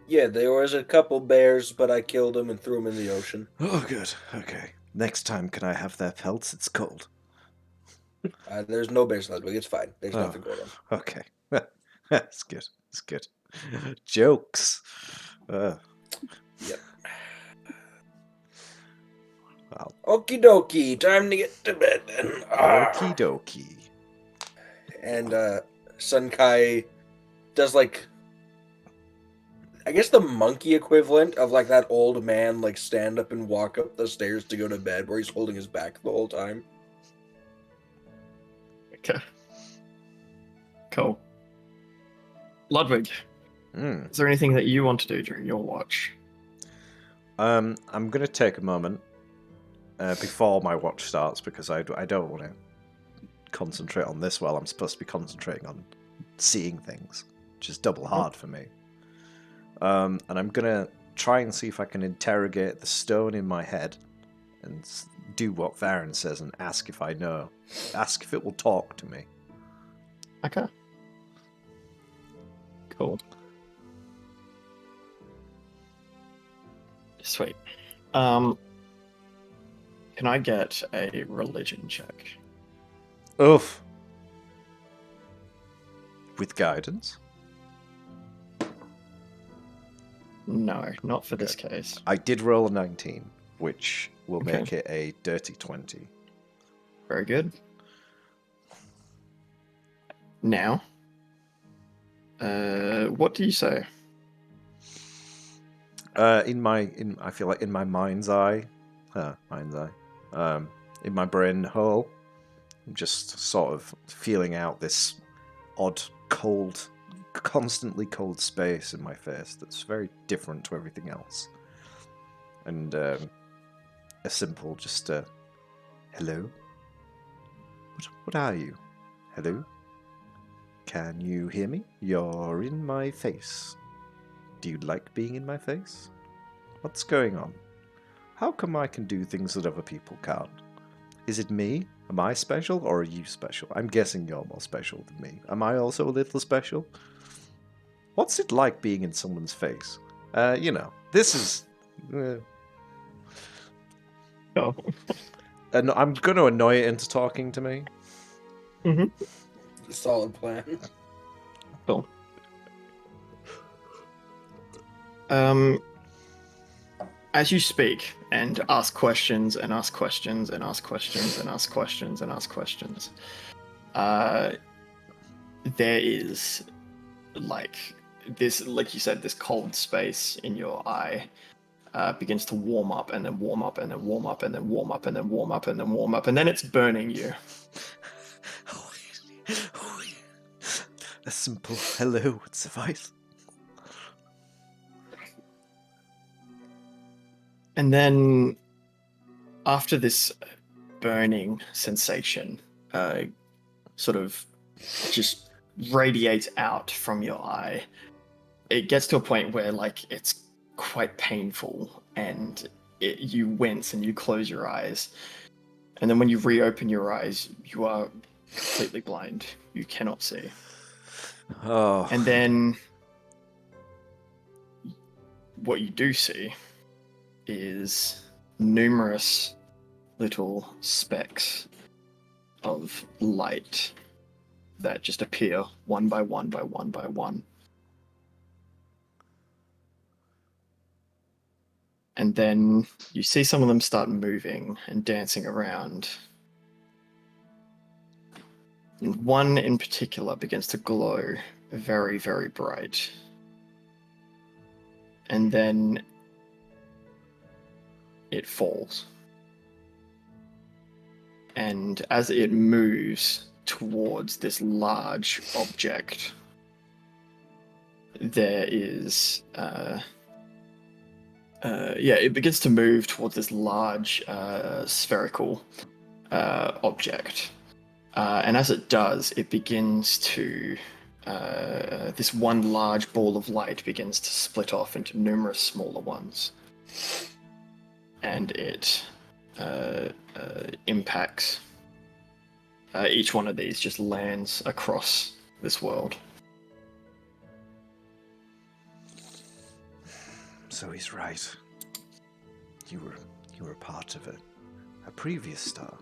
Yeah, there was a couple bears, but I killed them and threw them in the ocean. Oh, good. Okay. Next time, can I have their pelts? It's cold. There's no bears, Ludwig. It's fine. There's Oh, nothing going on. okay. That's good. That's good. Jokes. Yep. Well, Okie dokie. Time to get to bed then. okie dokie. And Sunkai does like, I guess the monkey equivalent of like that old man like stand up and walk up the stairs to go to bed where he's holding his back the whole time. Okay. Cool. Ludwig, is there anything that you want to do during your watch? I'm gonna take a moment before my watch starts because I don't want to concentrate on this while I'm supposed to be concentrating on seeing things, which is double hard for me. And I'm gonna try and see if I can interrogate the stone in my head and do what Varen says and ask if I know. Ask if it will talk to me. Okay. Cool. Sweet. Can I get a religion check? Oof. With guidance? No, not for this case. I did roll a 19, which will Okay. make it a dirty 20. Very good. Now, what do you say? I feel like in my mind's eye, in my brain hole, I'm just sort of feeling out this odd, cold, constantly cold space in my face that's very different to everything else. And a simple, just hello? What are you? Hello? Can you hear me? You're in my face. Do you like being in my face? What's going on? How come I can do things that other people can't? Is it me? Am I special, or are you special? I'm guessing you're more special than me. Am I also a little special? What's it like being in someone's face? This is... Oh. And I'm going to annoy it into talking to me. Mm-hmm. Solid plan. Cool. As you speak and ask questions and ask questions and ask questions and ask questions and ask questions, there is like this, like you said, this cold space in your eye begins to warm up and then warm up and then warm up and then warm up and then warm up and then warm up and then it's burning you. A simple hello would suffice. And then after this burning sensation sort of just radiates out from your eye, it gets to a point where like it's quite painful and you wince and you close your eyes. And then when you reopen your eyes, you are completely blind. You cannot see. Oh. And then what you do see is numerous little specks of light that just appear one by one by one by one. And then you see some of them start moving and dancing around. And one in particular begins to glow very, very bright. And then it falls. And as it moves towards this large object, there is it begins to move towards this large spherical object, and as it does, it begins to this one large ball of light begins to split off into numerous smaller ones, and it impacts. Each one of these just lands across this world. So he's right. You were part of a previous star.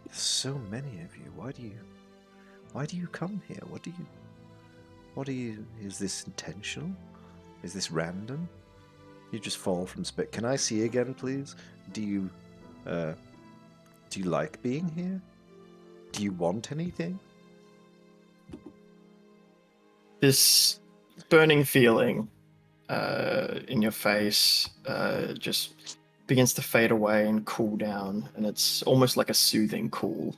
There's so many of you. Why do you come here? Is this intentional? Is this random? You just fall from space. Can I see again, please? Do you like being here? Do you want anything? This burning feeling in your face just begins to fade away and cool down, and it's almost like a soothing cool,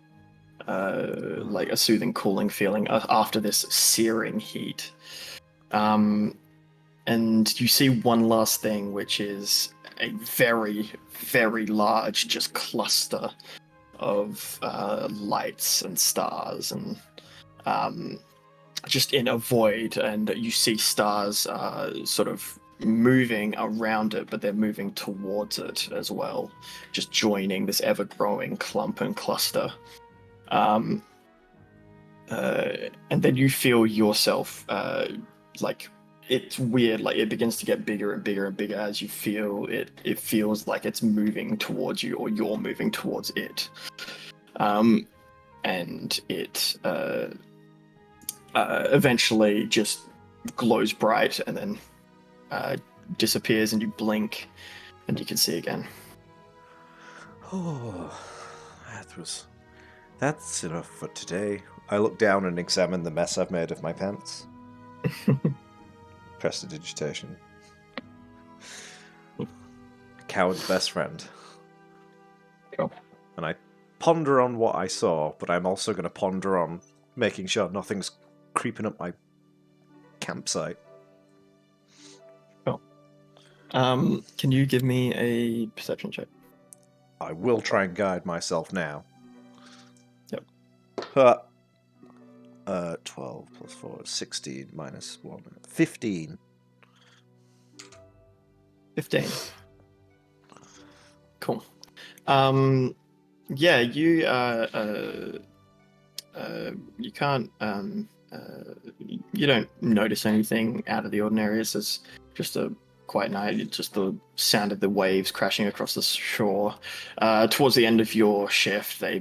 like a soothing cooling feeling after this searing heat. And you see one last thing, which is a very, very large just cluster of lights and stars, and just in a void, and you see stars sort of moving around it, but they're moving towards it as well, just joining this ever-growing clump and cluster. And then you feel yourself, like, it's weird, like it begins to get bigger and bigger and bigger as you feel it. It feels like it's moving towards you, or you're moving towards it. And it eventually just glows bright and then disappears, and you blink and you can see again. Oh, that's enough for today. I look down and examine the mess I've made of my pants. Prestidigitation. Coward's best friend. Cool. And I ponder on what I saw, but I'm also going to ponder on making sure nothing's creeping up my campsite. Cool. Can you give me a perception check? I will try and guide myself now. Yep. 12 plus 4 is 16 minus 1. 15. 15. Cool. Yeah, you can't you don't notice anything out of the ordinary. It's just a quiet night. It's just the sound of the waves crashing across the shore. Towards the end of your shift, they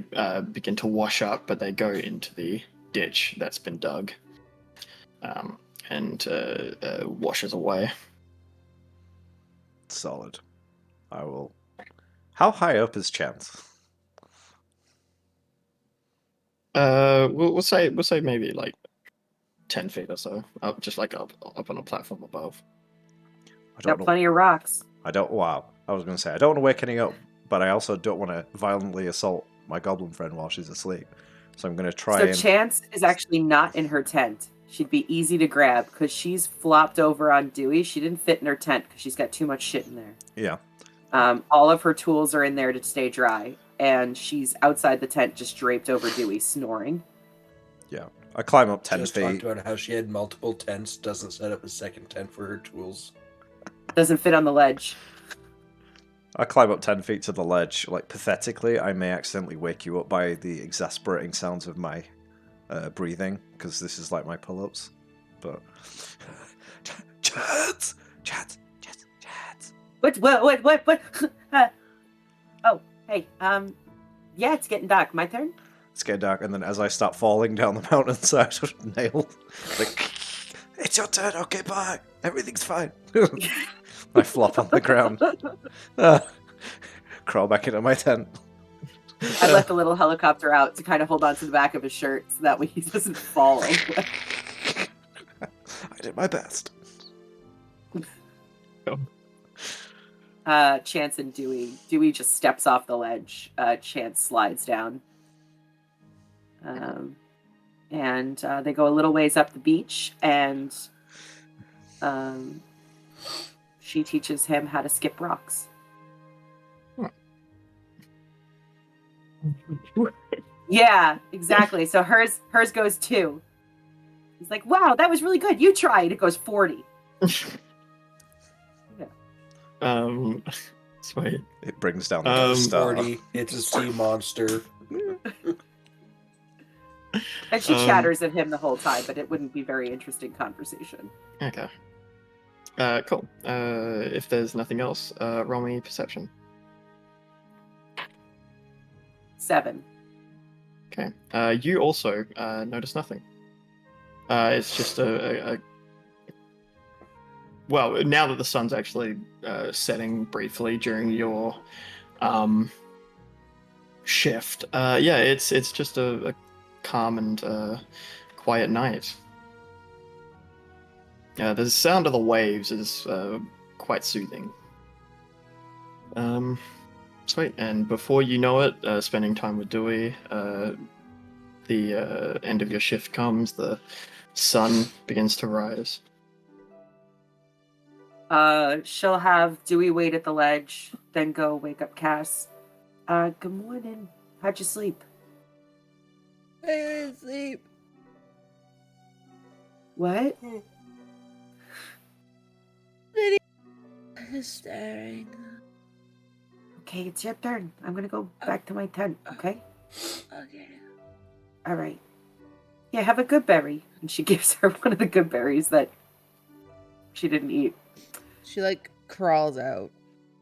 begin to wash up, but they go into the ditch that's been dug, and washes away. Solid. I will. How high up is Chance? We'll say maybe like 10 feet or so, up, just like up on a platform above. I Got plenty of rocks. Wow. I was going to say, I don't want to wake any up, but I also don't want to violently assault my goblin friend while she's asleep. So I'm going to try So Chance is actually not in her tent. She'd be easy to grab because she's flopped over on Dewey. She didn't fit in her tent because she's got too much shit in there. Yeah. All of her tools are in there to stay dry, and she's outside the tent just draped over Dewey, snoring. Yeah. I climb up 10 Just feet. talked about how she had multiple tents, doesn't set up a second tent for her tools. Doesn't fit on the ledge. I climb up 10 feet to the ledge. Like, pathetically, I may accidentally wake you up by the exasperating sounds of my breathing, because this is like my pull-ups. But... Chats! What? Oh, hey, yeah, it's getting dark. My turn? It's getting dark, and then as I start falling down the mountainside of nail, like, it's your turn, okay, bye. Everything's fine. I flop on the ground. Ah, crawl back into my tent. I let the little helicopter out to kind of hold on to the back of his shirt so that way he doesn't fall away. I did my best. Chance and Dewey. Dewey just steps off the ledge. Chance slides down. And they go a little ways up the beach, and she teaches him how to skip rocks. Yeah, exactly. So hers goes 2. He's like, wow, that was really good. You try. And it goes 40. Sweet. It brings down the star. 40. It's a sea monster. And she chatters at him the whole time, but it wouldn't be very interesting conversation. Okay. Cool. If there's nothing else, roll me perception. 7. Okay. You also notice nothing. It's just well, now that the sun's actually setting briefly during your shift, yeah, it's just a calm and quiet night. The sound of the waves is quite soothing. Sweet. And before you know it, spending time with Dewey, the end of your shift comes, the sun begins to rise. She'll have Dewey wait at the ledge, then go wake up Cass. Good morning. How'd you sleep? I didn't sleep. What? Just staring. Okay, it's your turn. I'm gonna go back to my tent, okay? Okay. All right. Yeah, have a good berry. And she gives her one of the good berries that she didn't eat. She crawls out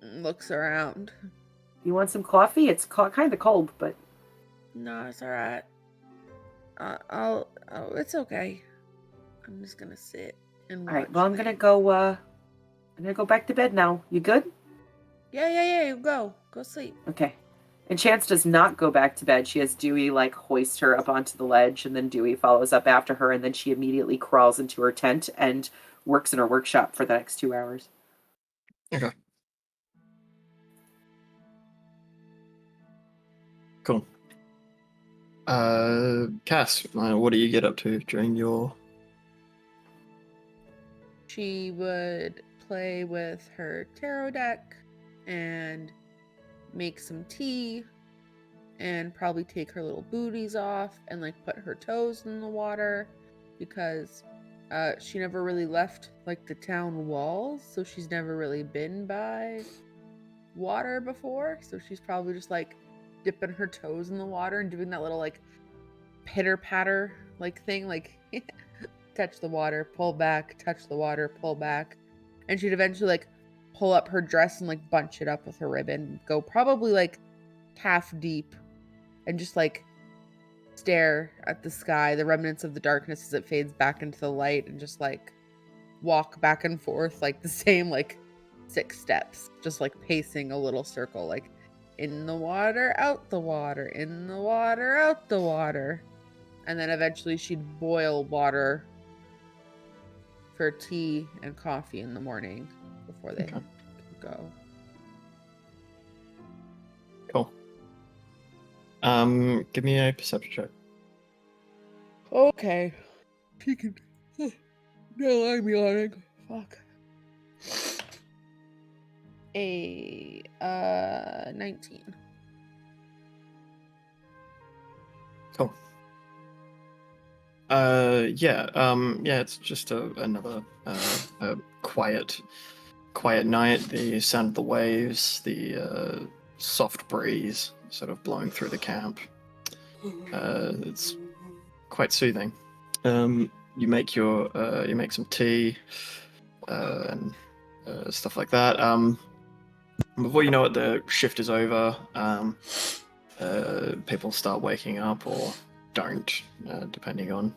and looks around. You want some coffee? It's kind of cold, but No, it's alright. It's okay. I'm just gonna sit and watch. all right. Well, I'm gonna go back to bed now. You good? Yeah. You go sleep. Okay. And Chance does not go back to bed. She has Dewey hoist her up onto the ledge, and then Dewey follows up after her, and then she immediately crawls into her tent and works in her workshop for the next 2 hours. Okay. Cool. Cass, what do you get up to during your... She would play with her tarot deck and make some tea and probably take her little booties off and put her toes in the water because she never really left the town walls, so she's never really been by water before, so she's probably just dipping her toes in the water and doing that little pitter patter thing, touch the water, pull back, touch the water, pull back. And she'd eventually pull up her dress and bunch it up with her ribbon, go probably half deep and just stare at the sky, the remnants of the darkness as it fades back into the light, and just walk back and forth the same 6 steps, just pacing a little circle, in the water, out the water, in the water, out the water. And then eventually she'd boil water for tea and coffee in the morning before they go. Cool. Give me a perception check. Okay. She can... No, I'm yawning. Fuck. A 19. Cool. Yeah, it's just another quiet night. The sound of the waves, the soft breeze sort of blowing through the camp. It's quite soothing. You make some tea and stuff like that. Before you know it, the shift is over. People start waking up or don't, depending on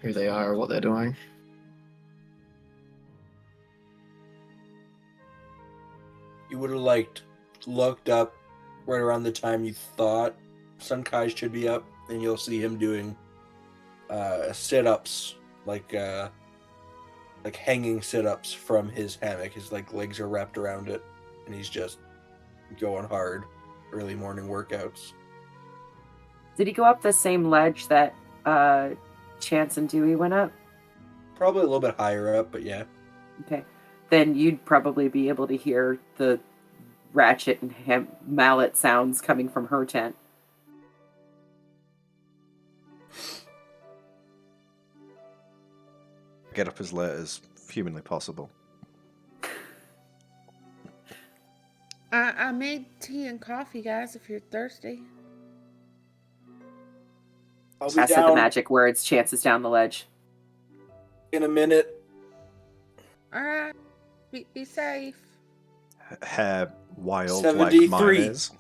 who they are or what they're doing. you would have looked up right around the time you thought Sunkai should be up, and you'll see him doing sit-ups, like hanging sit-ups from his hammock. His legs are wrapped around it, and he's just going hard. Early morning workouts. Did he go up the same ledge that Chance and Dewey went up? Probably a little bit higher up, but yeah. Okay. Then you'd probably be able to hear the ratchet and mallet sounds coming from her tent. Get up as late as humanly possible. I made tea and coffee, guys, if you're thirsty. I'll be I said the down magic words. Chance is down the ledge. in a minute. Alright. Be safe. Hair wild 73. like mine is.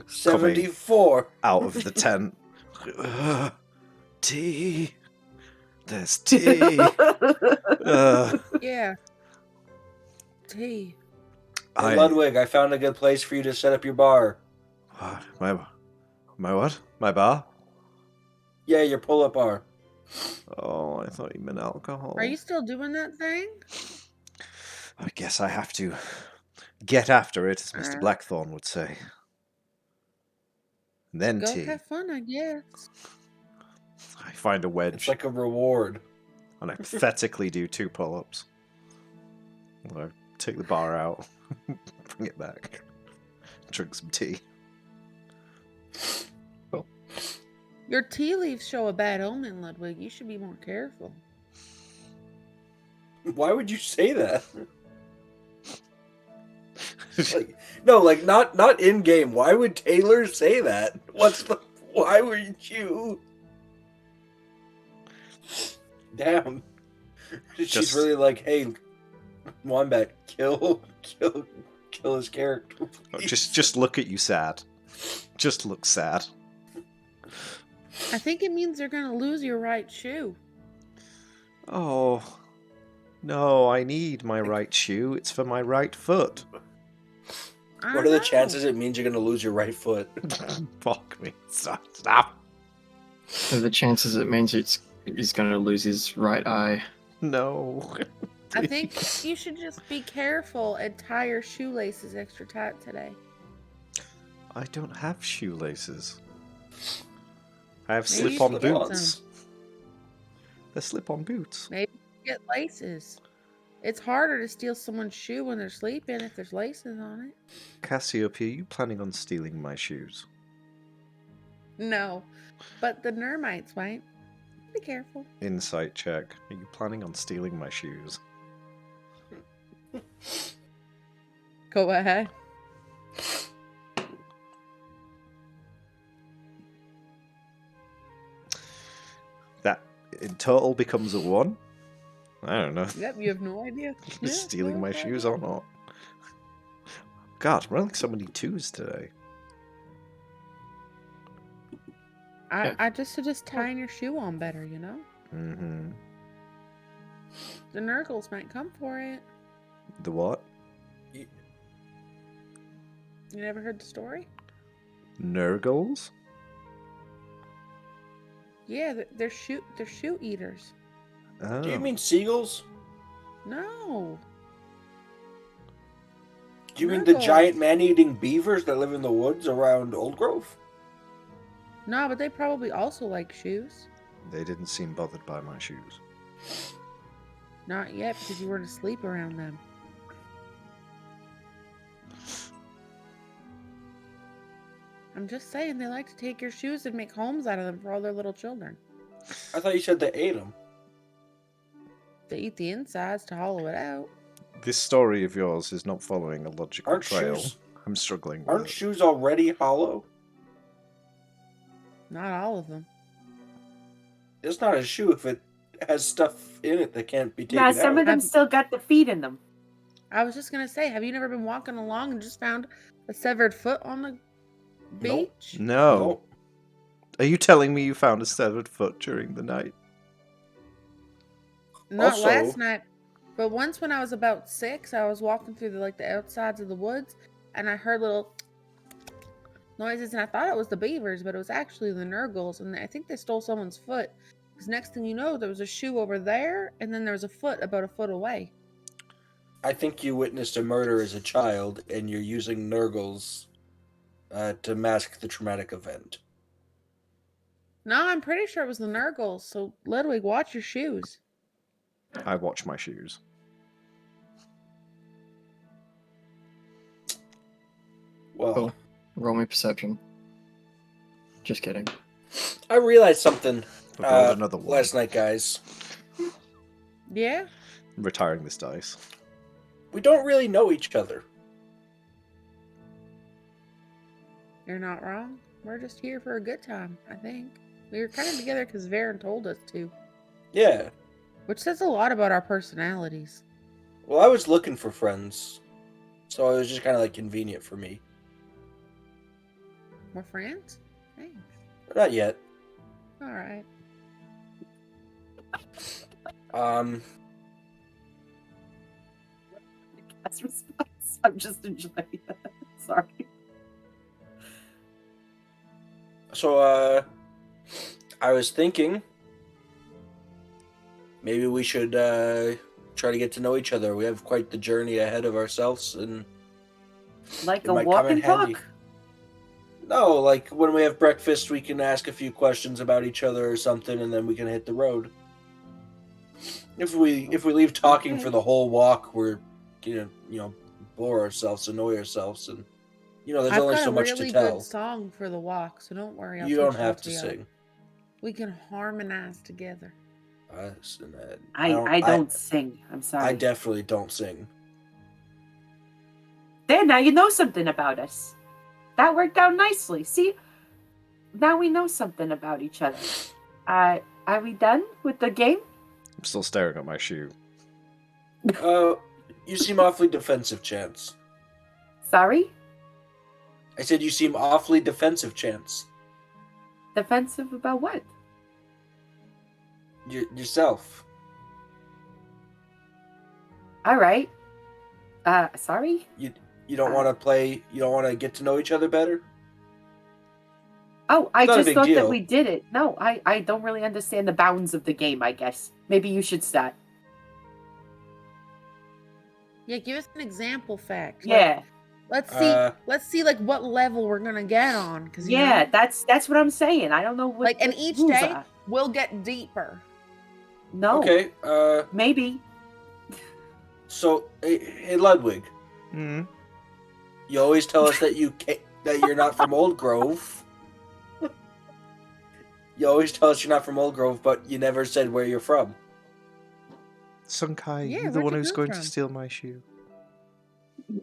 74. Out of the tent. Tea. There's tea. Yeah. Tea. Hey, Ludwig, I found a good place for you to set up your bar. What? My what? My bar? Yeah, your pull-up bar. Oh, I thought you meant alcohol. Are you still doing that thing? I guess I have to get after it, as Mr. Blackthorn would say. And then Go tea. have fun, I guess. I find a wedge. It's like a reward. And I pathetically do 2 pull-ups. I take the bar out, bring it back, drink some tea. Your tea leaves show a bad omen, Ludwig. You should be more careful. Why would you say that? Not in game. Why would Taylor say that? Why would you? Damn. She's really like, hey, Wombat, kill his character. Just look at you sad. Just look sad. I think it means you're gonna lose your right shoe. Oh, no, I need my right shoe. It's for my right foot. What are the chances it means you're going to lose your right foot? Fuck me. Stop. So the chances it means he's going to lose his right eye. No. I think you should just be careful and tie your shoelaces extra tight today. I don't have shoelaces. I have Maybe you slip-on should get boots. some. They're slip-on boots. Maybe get laces. It's harder to steal someone's shoe when they're sleeping if there's laces on it. Cassiopeia, are you planning on stealing my shoes? No, but the Nermites might. Be careful. Insight check. Are you planning on stealing my shoes? Go ahead. That in total becomes a 1? I don't know. Yep, you have no idea. Yeah, Stealing go my ahead. shoes or not. God, we're rolling so many 2s today. I just tying your shoe on better, you know? Mm-hmm. The Nurgles might come for it. The what? You never heard the story? Nurgles? Yeah, they're shoe eaters. Oh. Do you mean seagulls? No. Do you mean the Nurgle. giant man-eating beavers that live in the woods around Old Grove? No, but they probably also like shoes. They didn't seem bothered by my shoes. Not yet, because you weren't asleep around them. I'm just saying, they like to take your shoes and make homes out of them for all their little children. I thought you said they ate them. They eat the insides to hollow it out. This story of yours is not following a logical Aren't trail. shoes- I'm struggling with Aren't it. shoes already hollow? Not all of them. It's not a shoe if it has stuff in it that can't be taken Yeah, out. some of them still got the feet in them. I was just gonna say, have you never been walking along and just found a severed foot on the Nope. beach? No. No. Are you telling me you found a severed foot during the night? Not Also- last night. But once when I was about 6, I was walking through the outsides of the woods, and I heard little noises, and I thought it was the beavers, but it was actually the Nurgles, and I think they stole someone's foot. Because next thing you know, there was a shoe over there, and then there was a foot about a foot away. I think you witnessed a murder as a child, and you're using Nurgles to mask the traumatic event. No, I'm pretty sure it was the Nurgles, so Ludwig, watch your shoes. I watch my shoes. Well, Cool. Roll me perception. Just kidding. I realized something I've rolled another one. last night, guys. Yeah? Retiring this dice. We don't really know each other. You're not wrong. We're just here for a good time, I think. We were kind of together because Varen told us to. Yeah. Which says a lot about our personalities. Well, I was looking for friends, so it was just kind of convenient for me. More friends? Thanks. But not yet. Alright. That's response. I'm just enjoying it. Sorry. So, I was thinking maybe we should try to get to know each other. We have quite the journey ahead of ourselves, and Like it a might walk come in and handy. talk. No, like when we have breakfast, we can ask a few questions about each other or something, and then we can hit the road. If we leave talking for the whole walk, we're bore ourselves, annoy ourselves, and there's I've only got so a much really to tell. good song for the walk, so don't worry. I'll You teach don't it have to to you. sing. We can harmonize together. I don't sing. I'm sorry. I definitely don't sing. There, now you know something about us. That worked out nicely. See, now we know something about each other. Are we done with the game? I'm still staring at my shoe. You seem awfully defensive, Chance. Sorry? I said you seem awfully defensive, Chance. Defensive about what? Yourself. All right. Sorry? You don't want to play. You don't want to get to know each other better. Oh, I Not a just big thought deal. that we did it. No, I don't really understand the bounds of the game, I guess. Maybe you should start. Yeah, give us an example fact. Yeah. Let's see like what level we're gonna get on. Cause Yeah, that's what I'm saying. I don't know what and what each rules day are. we'll get deeper. No. Okay. Maybe. So, hey Ludwig, Hmm. you always tell us that that you're not from Old Grove. You always tell us you're not from Old Grove, but you never said where you're from. Sunkai, Yeah, you're the where'd one you who's come going from? to steal my shoe.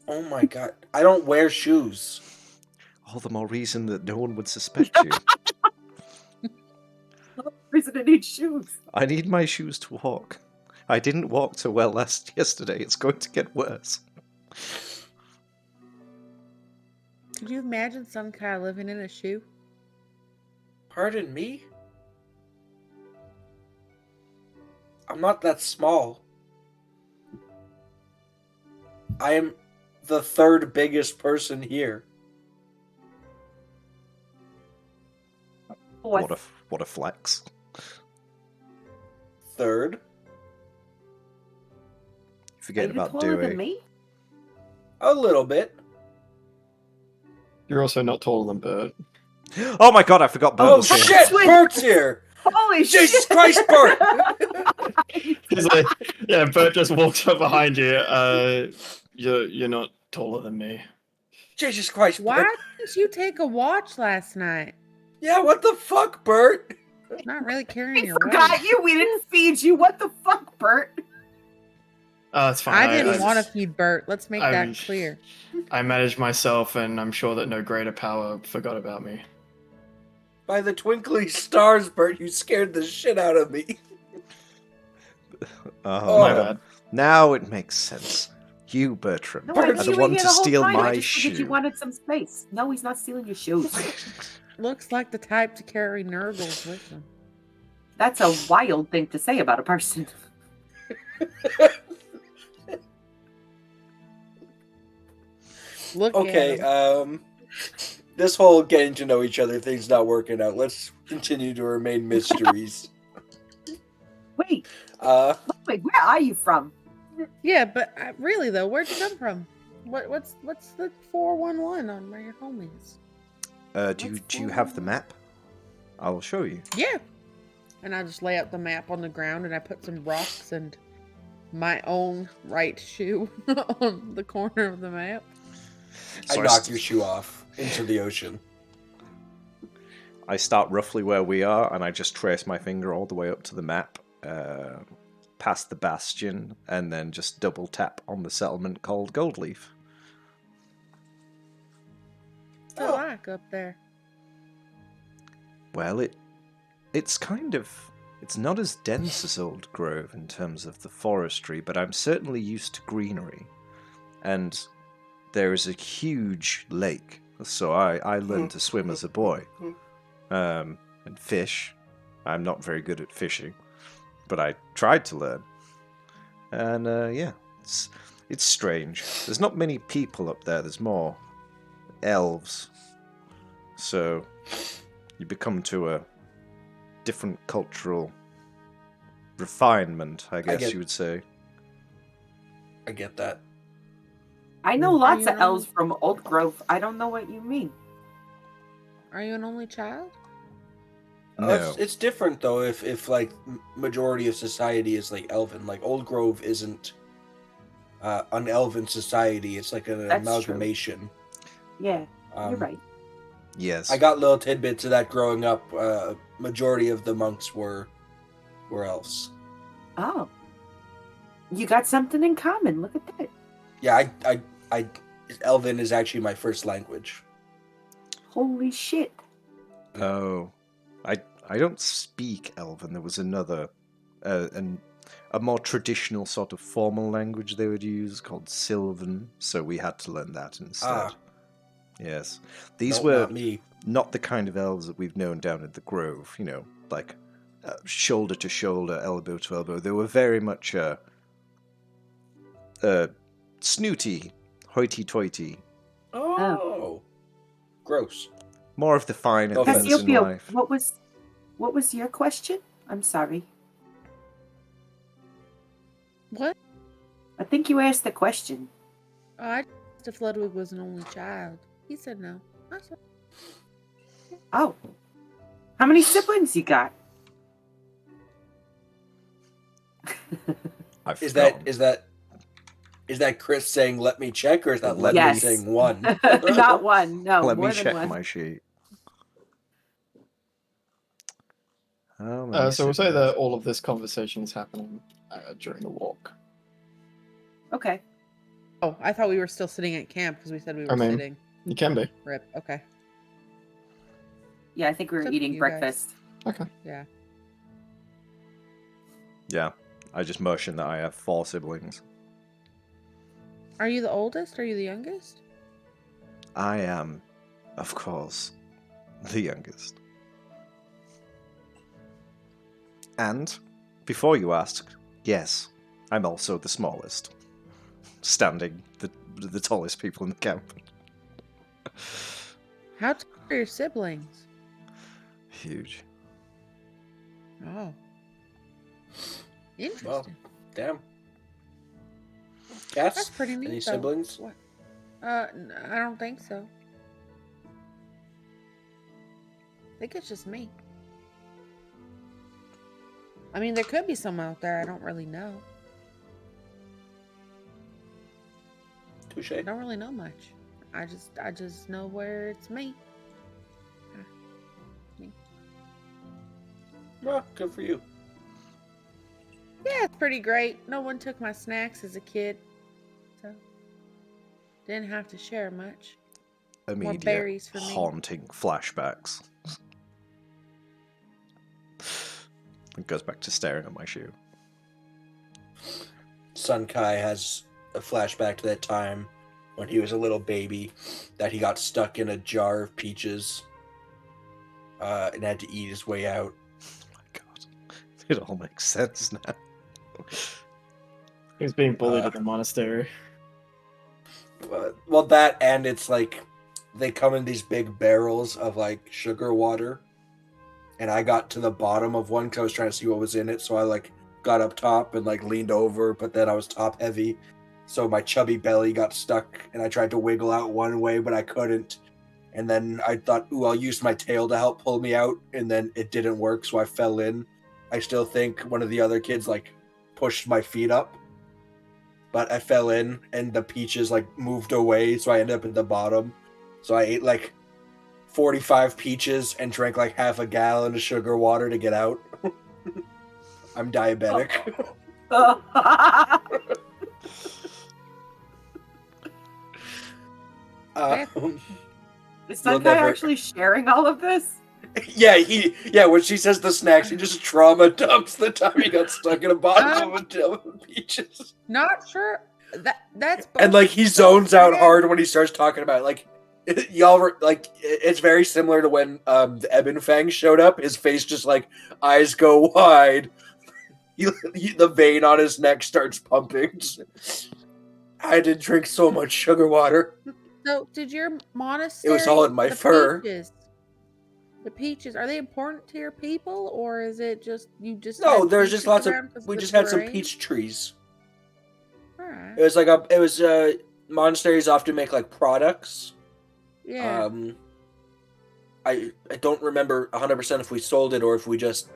Oh my god. I don't wear shoes. All the more reason that no one would suspect you. Reason to need shoes. I need my shoes to walk. I didn't walk so well yesterday. It's going to get worse. Could you imagine some guy living in a shoe? Pardon me? I'm not that small. I am the third biggest person here. What a flex. Third? Forget Are you about taller than Dewey. me? A little bit. You're also not taller than Bert. Oh my god, I forgot Bert Oh was here. shit! Bert's here! Holy Jesus shit! Christ, Bert! He's like, yeah, Bert just walks up behind you. You're not taller than me. Jesus Christ, Why Bert! didn't you take a watch last night? Yeah, what the fuck, Bert? Not really carrying We your forgot weight. you. We didn't feed you. What the fuck, Bert? That's fine. I didn't want to just- feed Bert. Let's make I that was- clear. I managed myself, and I'm sure that no greater power forgot about me. By the twinkling stars, Bert, you scared the shit out of me. Oh, My Oh. bad. now it makes sense. You, Bertram, No, Bert, I are knew the you were one here to the whole steal time. I my just figured you shoe. wanted some space. No, he's not stealing your shoes. Looks like the type to carry Nurgles with him. That's a wild thing to say about a person. Look Okay, at him. this whole getting to know each other thing's not working out. Let's continue to remain mysteries. Wait, Uh, wait, where are you from? Yeah, but really though, where'd you come from? What's the 411 on where your home is? Do you have the map? I'll show you. Yeah. And I just lay out the map on the ground and I put some rocks and my own right shoe on the corner of the map. I So knock your shoe off into the ocean. I start roughly where we are, and I just trace my finger all the way up to the map, past the bastion, and then just double tap on the settlement called Goldleaf. What's it like up there? Well, it's kind of... It's not as dense as Old Grove in terms of the forestry, but I'm certainly used to greenery. And there is a huge lake, so I learned to swim as a boy. And fish. I'm not very good at fishing, but I tried to learn. And yeah, it's strange. There's not many people up there. There's more elves. So you become to a different cultural refinement, I guess you would say. I get that. I know lots of know- elves from Old Grove. I don't know what you mean. Are you an only child? No. It's different though. If like majority of society is like elven, like Old Grove isn't an elven society. It's like an That's true. amalgamation. Yeah, you're right. Yes. I got little tidbits of that growing up. Majority of the monks were elves. Oh, you got something in common. Look at that. Yeah, I Elven is actually my first language. Holy shit. Oh, I don't speak Elven. There was another, a more traditional sort of formal language they would use called Sylvan, so we had to learn that instead. Ah. Yes, these Nope, were not me. not the kind of elves that we've known down at the Grove. You know, like shoulder to shoulder, elbow to elbow. They were very much snooty, hoity-toity. Oh, gross. More of the finer Okay. things in Cassiopeia, life. what was your question? I'm sorry. What? I think you asked the question. Oh, I asked if Ludwig was an only child. He said no. I said, Oh. How many siblings you got? I've Is forgotten. that Chris saying "Let me check" or is that Let Let me- me saying one? Not one. No, Let more me than check one. my sheet. So we'll say that all of this conversation is happening during the walk. Okay. oh, I thought we were still sitting at camp because we said we were I mean- sitting. You can be. Rip. Okay. Yeah, I think we were It's up to eating you guys. breakfast. Okay. Yeah. Yeah, I just mentioned that I have 4 siblings. Are you the oldest? Are you the youngest? I am, of course, the youngest. And, before you ask, yes, I'm also the smallest. Standing the tallest people in the camp. How tall are your siblings? Huge. Oh. Interesting. Well, damn. Cats? That's pretty neat. Any though. siblings? What? I don't think so. I think it's just me. I mean, there could be some out there. I don't really know. Touche. I don't really know much. I just know where it's me. Well, good for you. Yeah, it's pretty great. No one took my snacks as a kid, so didn't have to share much. Immediate berries for me. haunting flashbacks. It goes back to staring at my shoe. Sun Kai has a flashback to that time when he was a little baby that he got stuck in a jar of peaches and had to eat his way out. Oh my god. It all makes sense now. He was being bullied at the monastery. Well, that and it's like they come in these big barrels of like sugar water, and I got to the bottom of one because I was trying to see what was in it. So I like got up top and like leaned over, but then I was top heavy, so my chubby belly got stuck, and I tried to wiggle out one way, but I couldn't. And then I thought, ooh, I'll use my tail to help pull me out, and then it didn't work, so I fell in. I still think one of the other kids like pushed my feet up, but I fell in, and the peaches like moved away, so I ended up at the bottom. So I ate like 45 peaches and drank like half a gallon of sugar water to get out. I'm diabetic. Is that guy actually sharing all of this? Yeah, when she says the snacks, he just trauma dumps the time he got stuck in a bottom of a tub of peaches. Not sure. That's And like he zones out hard when he starts talking about it. Like y'all were like, it's very similar to when the Ebon Fang showed up. His face just like eyes go wide. The vein on his neck starts pumping. I did drink so much sugar water. So, did your monastery? It was all in my fur. The peaches, are they important to your people, or is it just you just? No, there's just lots of. We just had some peach trees. All right. It was like monasteries often make like products. Yeah. I don't remember 100% if we sold it or if we just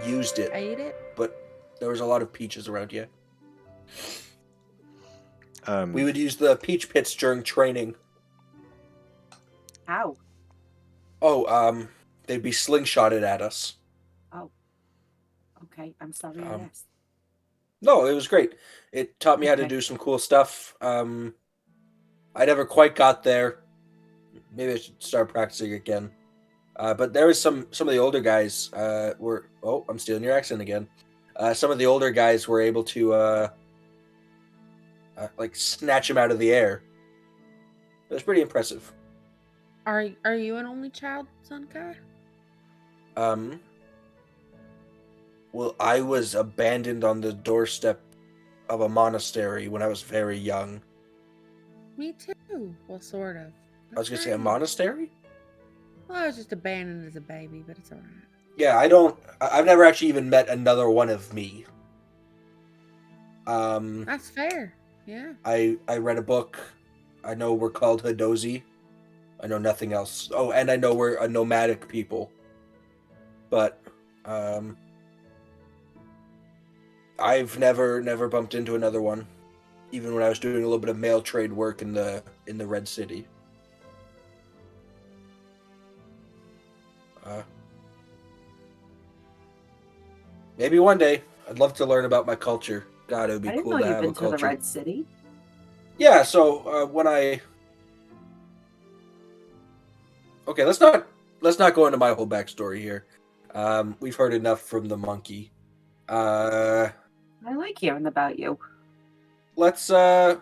used it. Ate it. But there was a lot of peaches around here. We would use the peach pits during training. How? Oh, they'd be slingshotted at us. Oh. Okay, I'm sorry I asked. No, it was great. It taught me how to do some cool stuff. I never quite got there. Maybe I should start practicing again. But there was some of the older guys were. Oh, I'm stealing your accent again. Some of the older guys were able to like snatch him out of the air. It was pretty impressive. Are you an only child, Sunkai? Well, I was abandoned on the doorstep of a monastery when I was very young. Me too. Well, sort of. I was gonna say a monastery? Well, I was just abandoned as a baby, but it's alright. Yeah, I've never actually even met another one of me. That's fair. Yeah. I read a book. I know we're called Hadozi. I know nothing else. Oh, and I know we're a nomadic people. But I've never bumped into another one, even when I was doing a little bit of mail trade work in the Red City. Maybe one day. I'd love to learn about my culture. God, it would be cool to have a culture. I didn't know you've been to the Red City. Yeah, so when I... Okay, let's not go into my whole backstory here. We've heard enough from the monkey. I like hearing about you. Let's boot,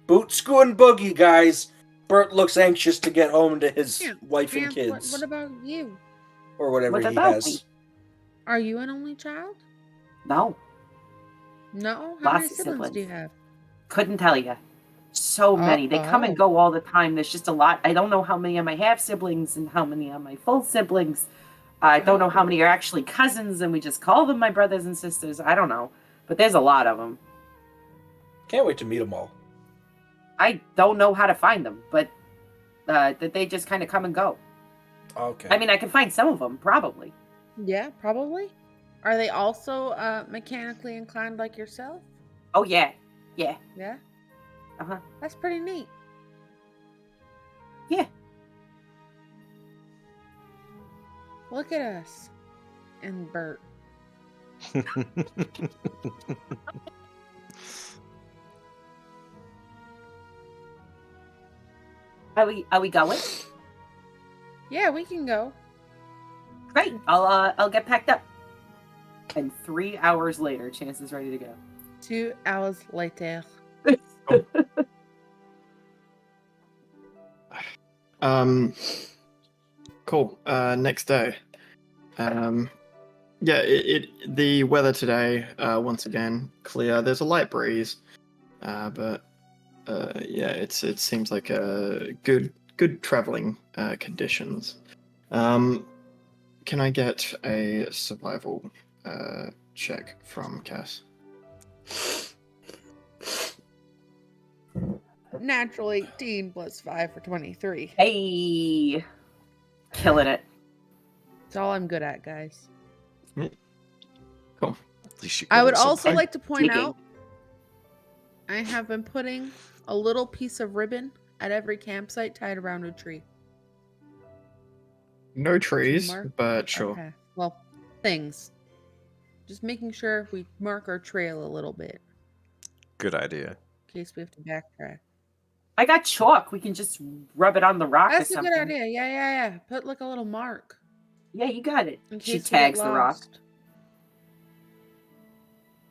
scoo, and boogie, guys. Bert looks anxious to get home to his wife and kids. What about you? Or whatever he has. Me? Are you an only child? No. No? How many siblings do you have? Couldn't tell you. So many. They come and go all the time. There's just a lot. I don't know how many of my half siblings and how many of my full siblings. I don't know how many are actually cousins and we just call them my brothers and sisters. I don't know. But there's a lot of them. Can't wait to meet them all. I don't know how to find them, but that they just kind of come and go. Okay. I mean, I can find some of them, probably. Yeah, probably. Are they also mechanically inclined like yourself? Oh, yeah. Yeah. Yeah? Uh-huh. That's pretty neat. Yeah. Look at us. And Bert. Are we going? Yeah, we can go. Great. I'll get packed up. And 3 hours later, Chance is ready to go. 2 hours later. Cool. Next day. Yeah, the weather today, once again, clear. There's a light breeze, but yeah, it seems like good traveling conditions. Can I get a survival check from Cass? Natural 18 plus 5 for 23. Hey, killing it. That's all I'm good at, guys. Cool. At least you I give would it some also hope. like to point Digging. out I have been putting a little piece of ribbon at every campsite tied around a tree. No trees, mark but sure. Okay. Well, things. Just making sure we mark our trail a little bit Good idea. in case we have to backtrack. I got chalk. We can just rub it on the rock That's or a something. good idea. Yeah. Put like a little mark Yeah, you got it. in She case we get tags the rock. lost.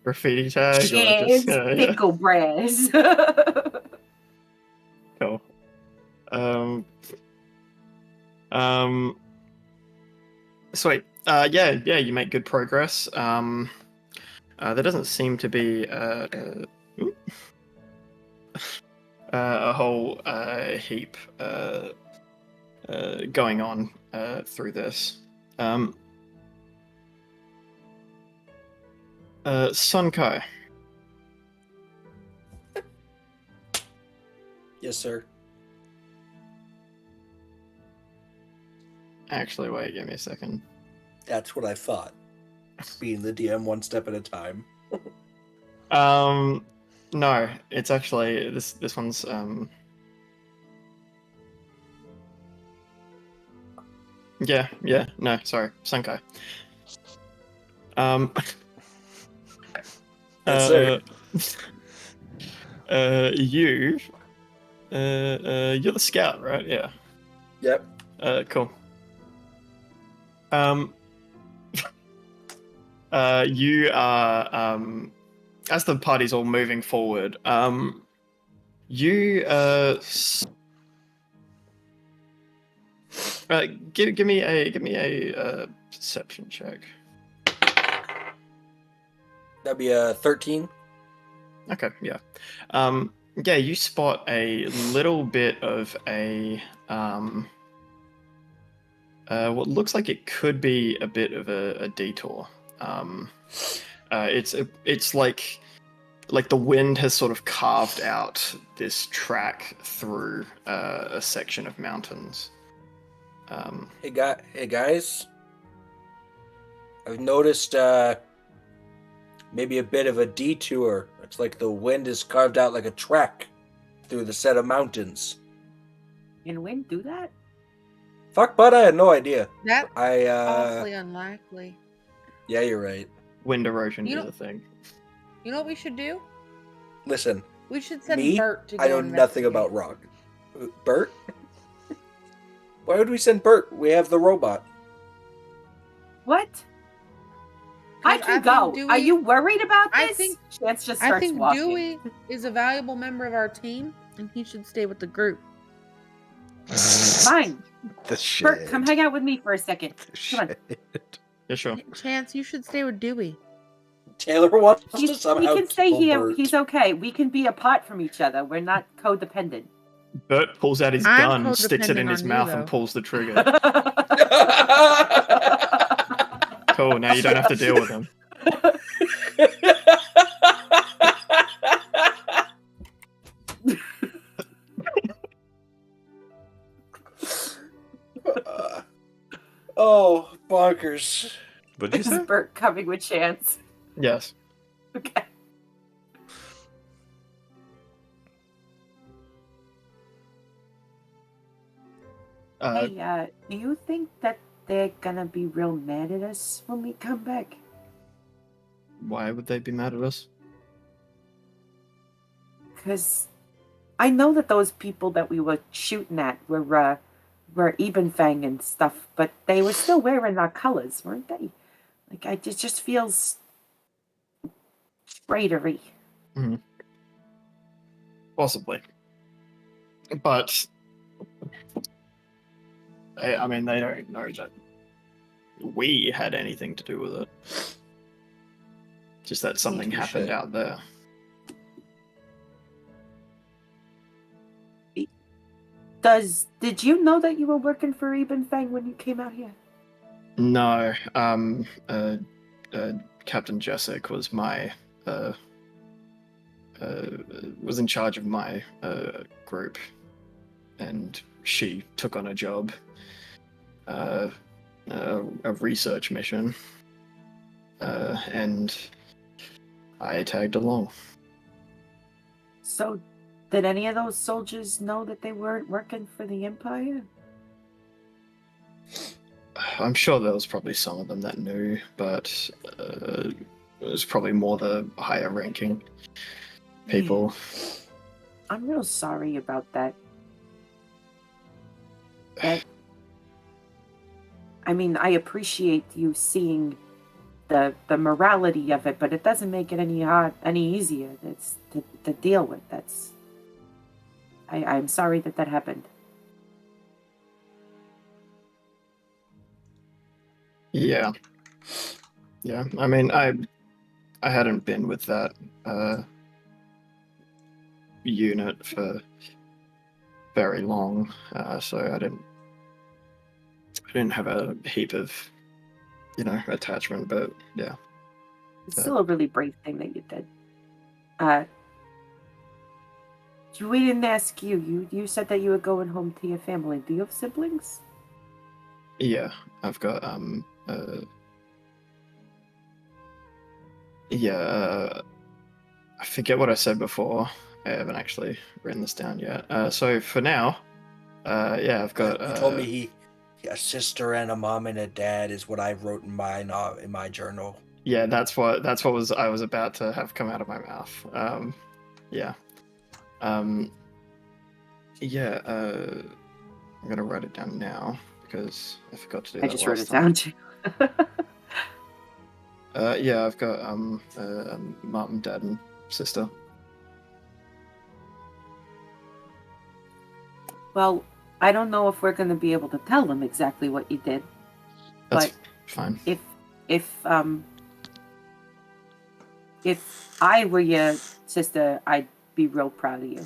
Graffiti tag or Cheers, just yeah. pickle brass. Cool. Sweet. Yeah, you make good progress. There doesn't seem to be a whole heap going on through this. Sunkai. Yes, sir. Actually, wait, give me a second. That's what I thought. Being the DM one step at a time. No, it's actually this one's Yeah, no, sorry, Sunkai. Yes, sir. You're the scout, right? Yeah. Yep. Cool. You are as the party's all moving forward. You give me a perception check. That'd be a 13. Okay, yeah. Yeah, you spot a little bit of a what looks like it could be a bit of a detour. It's like the wind has sort of carved out this track through a section of mountains. Hey guys. I've noticed maybe a bit of a detour. It's like the wind is carved out like a track through the set of mountains. Can wind do that? Fuck, but I had no idea. That's I awfully unlikely. Yeah, you're right. Wind erosion You is know- a thing. You know what we should do? Listen, We should send me, Bert to go I know nothing investigate. about rock. Bert? Why would we send Bert? We have the robot. What? I 'Cause can think go. Dewey- Are you worried about I this? think- Chance just I starts think walking. Dewey is a valuable member of our team, and he should stay with the group. Fine. The shit. Bert, come hang out with me for a second. Come on. Yeah, sure. Chance, you should stay with Dewey. Taylor wants to He somehow can stay kill here. Bert. He's okay. We can be apart from each other. We're not codependent. Bert pulls out his I'm gun, sticks it in codependent his on you, mouth, and though. pulls the trigger. Cool, now you don't have to deal with him. Oh, bonkers. What did you Is say? Bert coming with Chance? Yes. Okay. Hey, do you think that they're gonna be real mad at us when we come back? Why would they be mad at us? Because I know that those people that we were shooting at were Ebenfang and stuff, but they were still wearing our colors, weren't they? Like, it just feels traitor-y. Mm-hmm. Possibly. But I mean, they don't know that we had anything to do with it. Just that something happened out there. Did you know that you were working for Ibn Fang when you came out here? No, Captain Jessic was my was in charge of my group, and she took on a job, a research mission, and I tagged along. So, did any of those soldiers know that they weren't working for the Empire? I'm sure there was probably some of them that knew, but it was probably more the higher ranking people. I'm real sorry about that. I mean, I appreciate you seeing the morality of it, but it doesn't make it any easier. It's to deal with. I'm sorry that happened. Yeah. I mean, I hadn't been with that unit for very long, so I didn't have a heap of, attachment. But yeah, It's still a really brave thing that you did. We didn't ask you. You said that you were going home to your family. Do you have siblings? yeah, I've got I forget what I said before. I haven't actually written this down yet. So for now, I've got. You told me a sister and a mom and a dad is what I wrote in my journal. Yeah, that's what I was about to have come out of my mouth. I'm gonna write it down now because I forgot to do that. I just wrote it down too. I've got mom, dad, and sister. Well, I don't know if we're going to be able to tell them exactly what you did. That's but fine. If I were your sister, I'd be real proud of you.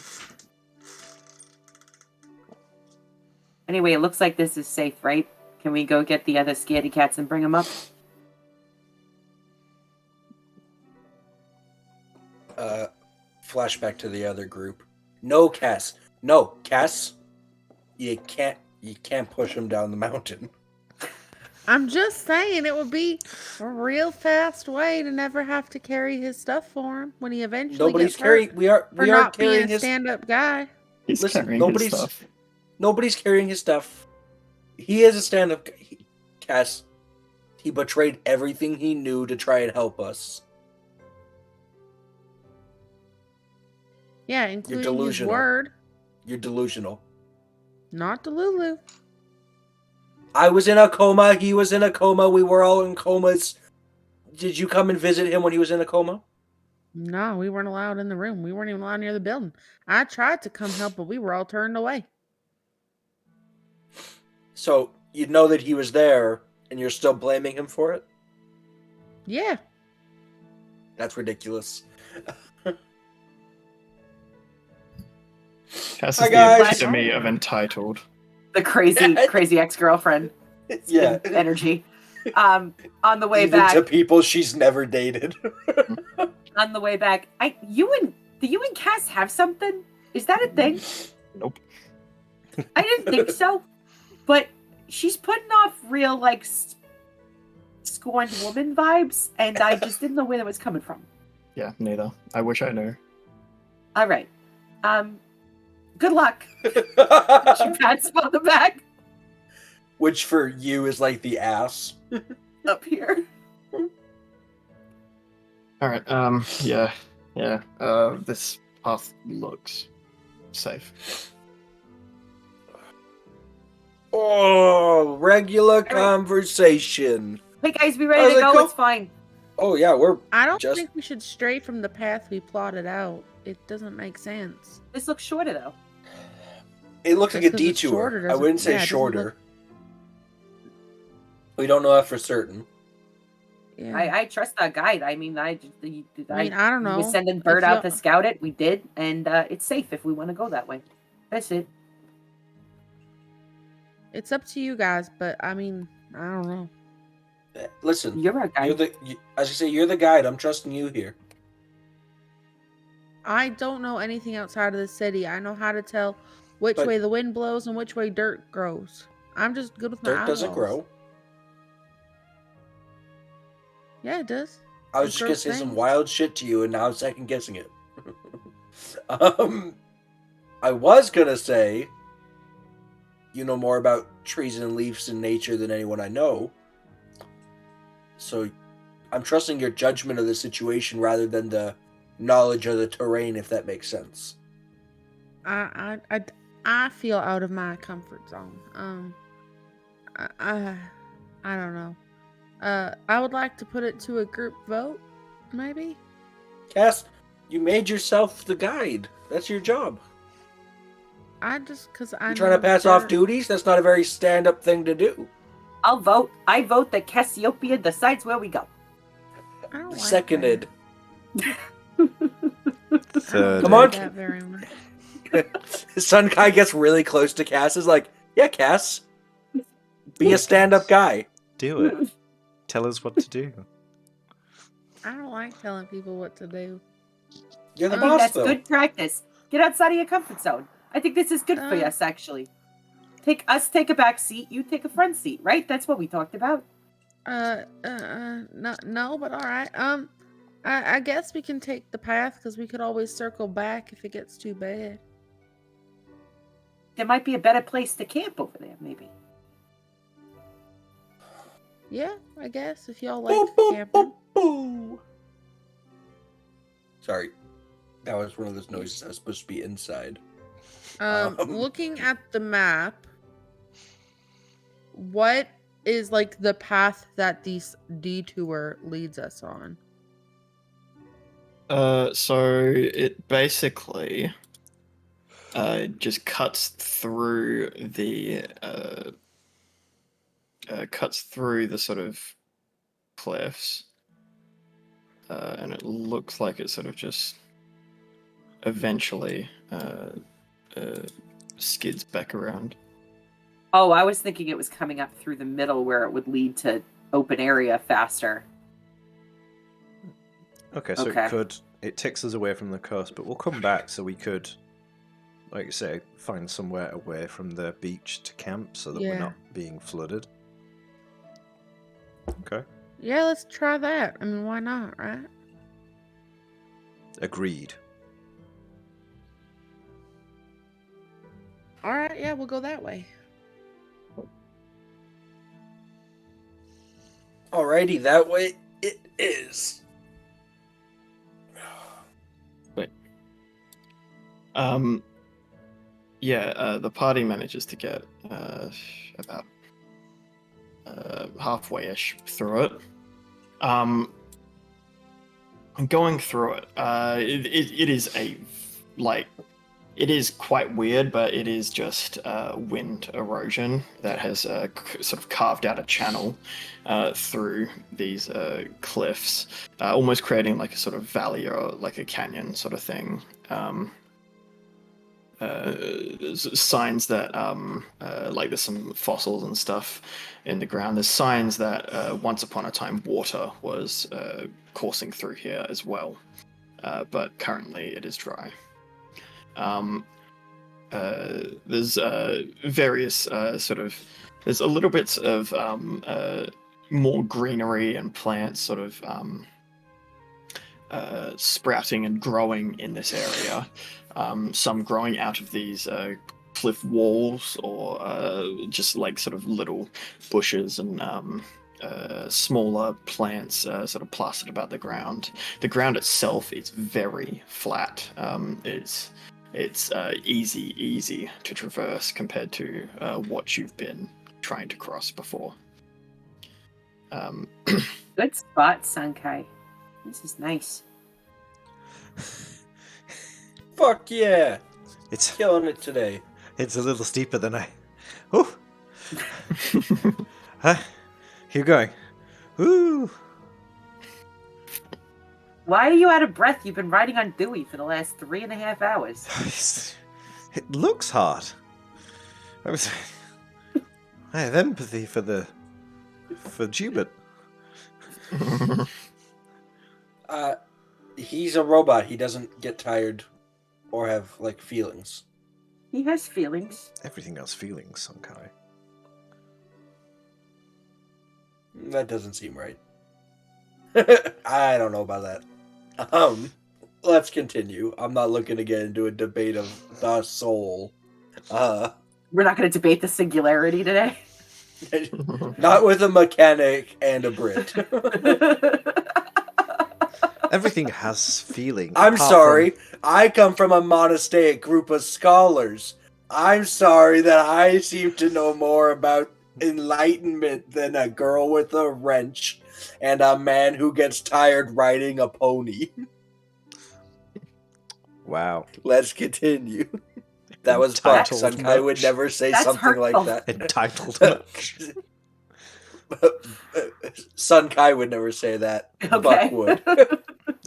Anyway, it looks like this is safe, right? Can we go get the other scaredy cats and bring them up? Flashback to the other group. No, Cass. You can't push him down the mountain. I'm just saying it would be a real fast way to never have to carry his stuff for him when he eventually gets hurt. We are not carrying being a his stand-up guy. He's carrying his stuff. Nobody's carrying his stuff. He is a stand-up guy. Cass, he betrayed everything he knew to try and help us. Yeah, including his delusional. word. You're delusional. Not Delulu. I was in a coma. He was in a coma. We were all in comas. Did you come and visit him when he was in a coma? No, we weren't allowed in the room. We weren't even allowed near the building. I tried to come help, but we were all turned away. So you know that he was there, and you're still blaming him for it? Yeah. That's ridiculous. Cass Hi, is the guys. epitome of entitled. The crazy ex-girlfriend. Yeah. Energy. On the way Even back. to people she's never dated. On the way back, do you and Cass have something? Is that a thing? Nope. I didn't think so, but she's putting off real scorned woman vibes, and I just didn't know where that was coming from. Yeah, neither. I wish I knew. All right. Good luck. She pats him on the back. Which for you is like the ass. Up here. All right. This path looks safe. Oh, regular conversation. Hey guys, we ready to go? It's fine. Oh yeah, I don't think we should stray from the path we plotted out. It doesn't make sense. This looks shorter though. It looks like a Just 'cause it's shorter detour. I doesn't- wouldn't say yeah, it doesn't shorter. We don't know that for certain. Yeah. I trust that guide. I mean, I don't know. We were sending Bird If out you- to scout it. We did, and it's safe if we want to go that way. That's it. It's up to you guys, but I mean, I don't know. Listen, You're a guy. as I say, you're the guide. I'm trusting you here. I don't know anything outside of the city. I know how to tell which But- way the wind blows and which way dirt grows. I'm just good with my Dirt doesn't eyeballs. grow. Yeah, it does. I was It just gonna grows say some things. wild shit to you, and now I'm second guessing it. I was gonna say, you know more about trees and leaves in nature than anyone I know. So, I'm trusting your judgment of the situation rather than the knowledge of the terrain, if that makes sense. I feel out of my comfort zone. I don't know. I would like to put it to a group vote, maybe. Cass, you made yourself the guide. That's your job. Cause You trying to pass off duties? That's not a very stand-up thing to do. I'll vote. I vote that Cassiopeia decides where we go. I don't like Seconded. Third. Come on. That very much. Sun Kai gets really close to Cass. Is like, yeah, Cass, be a stand-up guy. Do it. Tell us what to do. I don't like telling people what to do. You're the I think boss, that's though. good practice. Get outside of your comfort zone. I think this is good for us, actually. Take a back seat. You take a front seat, right? That's what we talked about. No, but all right. I guess we can take the path because we could always circle back if it gets too bad. There might be a better place to camp over there, maybe. Yeah, I guess if y'all like camping. Boo. Sorry, that was one of those noises that was supposed to be inside. Looking at the map, what is like the path that this detour leads us on? So it basically just cuts through the sort of cliffs, and it looks like it sort of just eventually skids back around. Oh, I was thinking it was coming up through the middle where it would lead to open area faster. Okay, so Okay. it takes us away from the coast, but we'll come back so we could, like you say, find somewhere away from the beach to camp so that we're Yeah. not being flooded. Okay. Yeah, let's try that. I mean, why not, right? Agreed. All right, yeah, we'll go that way. Alrighty, that way it is. Wait. The party manages to get about halfway-ish through it. Going through it, it is it is quite weird, but it is just wind erosion that has sort of carved out a channel through these cliffs, almost creating like a sort of valley or like a canyon sort of thing. Signs that like there's some fossils and stuff in the ground. There's signs that once upon a time water was coursing through here as well, but currently it is dry. There's various sort of there's a little bits of more greenery and plants sort of sprouting and growing in this area. Some growing out of these cliff walls, or just like sort of little bushes and smaller plants sort of plastered about the ground. The ground itself is very flat. It's easy to traverse compared to what you've been trying to cross before. Good spot, Sankai. This is nice. Fuck yeah! It's Killing it today. it's a little steeper than I. Oh. Huh? Keep going. Woo. Why are you out of breath? You've been riding on Dewey for the last 3.5 hours. It looks hard. I was. I have empathy for Jubert. He's a robot. He doesn't get tired or have like feelings. He has feelings. Everything has feelings, Sunkai. That doesn't seem right. I don't know about that. Let's continue. I'm not looking to get into a debate of the soul. We're not going to debate the singularity today. Not with a mechanic and a Brit. Everything has feeling. I'm apart sorry. from- I come from a monastic group of scholars. I'm sorry that I seem to know more about enlightenment than a girl with a wrench and a man who gets tired riding a pony. Wow. Let's continue. That was Buck. Entitled Sunkai would much. never say That's something hurtful. like that. Entitled much. Sunkai would never say that. Okay. Buck would.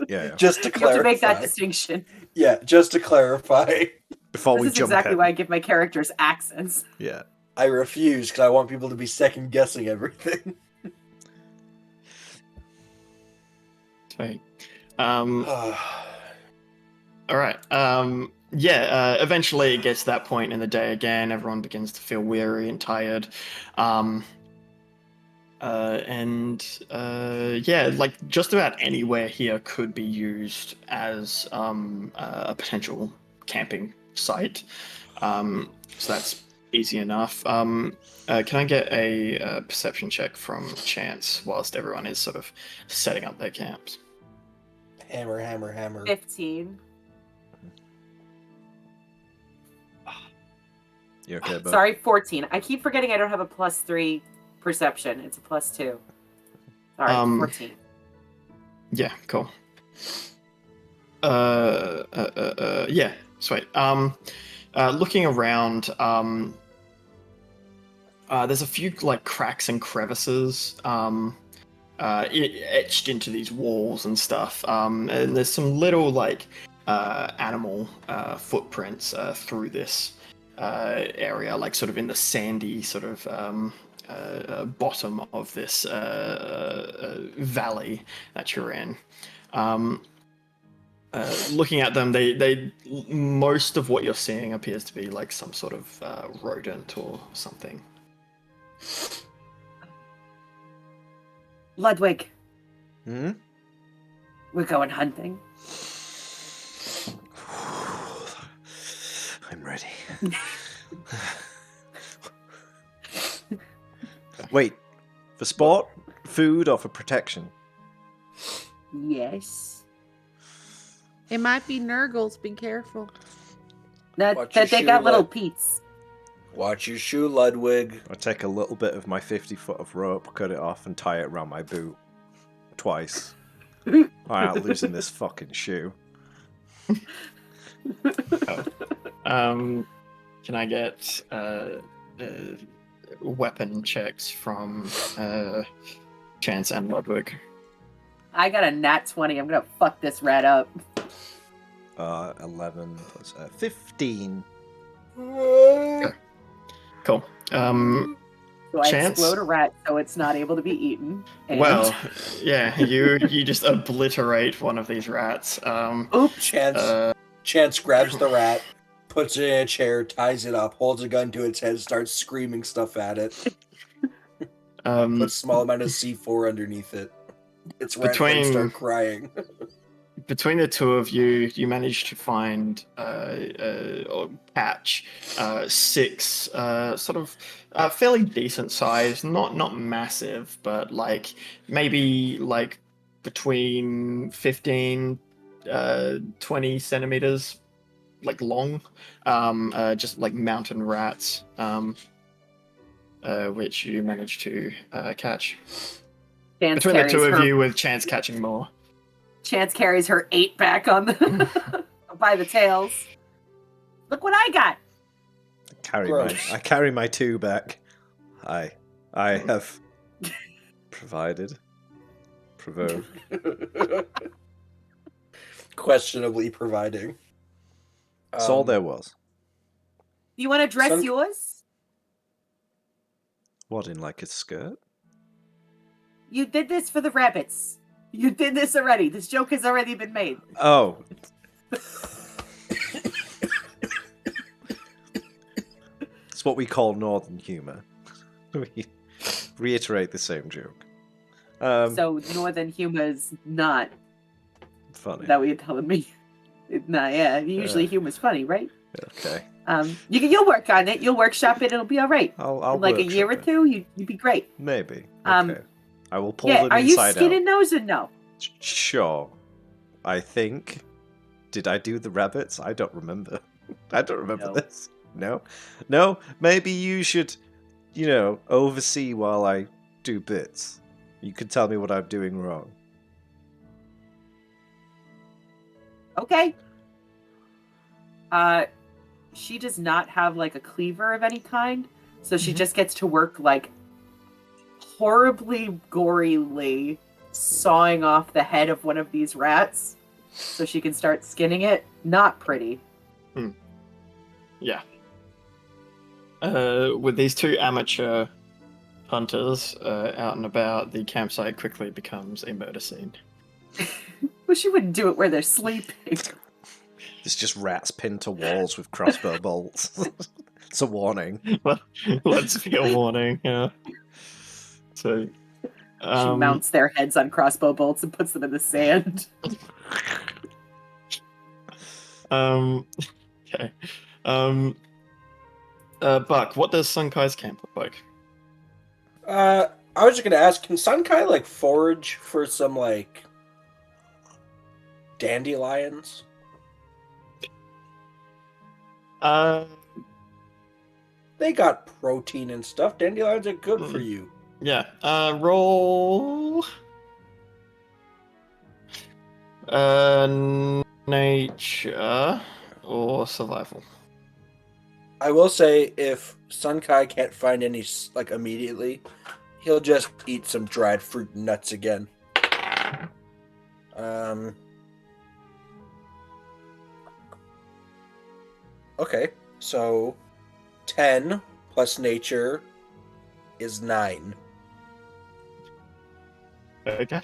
Yeah. Just to You have clarify. to make that distinction. Yeah, just to clarify. Before we This is jump exactly in. why I give my characters accents. Yeah. I refuse because I want people to be second guessing everything. Sweet. All right. Eventually it gets to that point in the day again. Everyone begins to feel weary and tired. Like just about anywhere here could be used as a potential camping site. So that's easy enough. Can I get a perception check from Chance whilst everyone is sort of setting up their camps? Hammer, hammer, hammer. 15. You okay, bud? Sorry, 14. I keep forgetting I don't have a +3 perception. It's a +2. Sorry, 14. Yeah, cool. Yeah, sweet. Looking around, there's a few like cracks and crevices etched into these walls and stuff. And there's some little like animal footprints through this area, like sort of in the sandy sort of bottom of this valley that you're in. Looking at them, they most of what you're seeing appears to be like some sort of rodent or something. Ludwig, Hmm? we're going hunting. I'm ready. Wait, for sport, food, or for protection? Yes. It might be Nurgles. Be careful. Watch your That they shoe, got little Lud. Pete's. Watch your shoe, Ludwig. I take a little bit of my 50 foot of rope, cut it off, and tie it around my boot. Twice. I'm not losing this fucking shoe. Can I get weapon checks from Chance and Ludwig? I got a nat 20. I'm gonna fuck this rat up. 11 plus 15. Cool. So I Chance? explode a rat so it's not able to be eaten. And... Well, yeah, you just obliterate one of these rats. Oops. Chance grabs the rat, puts it in a chair, ties it up, holds a gun to its head, starts screaming stuff at it. Puts a small amount of C4 underneath it. Its rat legs start crying. Between the two of you, you manage to find or catch 6 sort of fairly decent size, not massive, but like maybe like between 15, 20 centimeters, like long, just like mountain rats, which you managed to catch. Chance Between the two of her, you, with Chance catching more. Chance carries her 8 back on the by the tails. Look what I got. I carry my 2 back. I have provoked. Questionably providing. That's all there was. You want to dress Sun- yours? What, in like a skirt? You did this for the rabbits. You did this already. This joke has already been made. Oh. It's what we call northern humor. We reiterate the same joke. So northern humor is not Funny. that what you're telling me. Nah, yeah. Usually humor's funny, right? Okay. You'll work on it. You'll workshop it. It'll be all right. I'll In like a year or workshop it. two, you'd be great. Maybe. Okay. I will pull Yeah. them Are you inside skinning out. those or no? Sure. I think. Did I do the rabbits? I don't remember. I don't remember No. this. No? No? Maybe you should, oversee while I do bits. You could tell me what I'm doing wrong. Okay. She does not have like a cleaver of any kind, so she just gets to work like horribly gorily sawing off the head of one of these rats so she can start skinning it. Not pretty. Yeah. With these two amateur hunters out and about, the campsite quickly becomes a murder scene. Well, she wouldn't do it where they're sleeping. It's just rats pinned to walls with crossbow bolts. It's a warning. Well, let's be a warning, yeah. So, She mounts their heads on crossbow bolts and puts them in the sand. Okay. Buck, what does Sunkai's camp look like? I was just gonna ask, can Sunkai like forage for some like dandelions? They got protein and stuff. Dandelions are good for you. Yeah. Roll. Nature or survival. I will say, if Sunkai can't find any like immediately, he'll just eat some dried fruit and nuts again. Okay, so 10 plus nature is 9. Okay.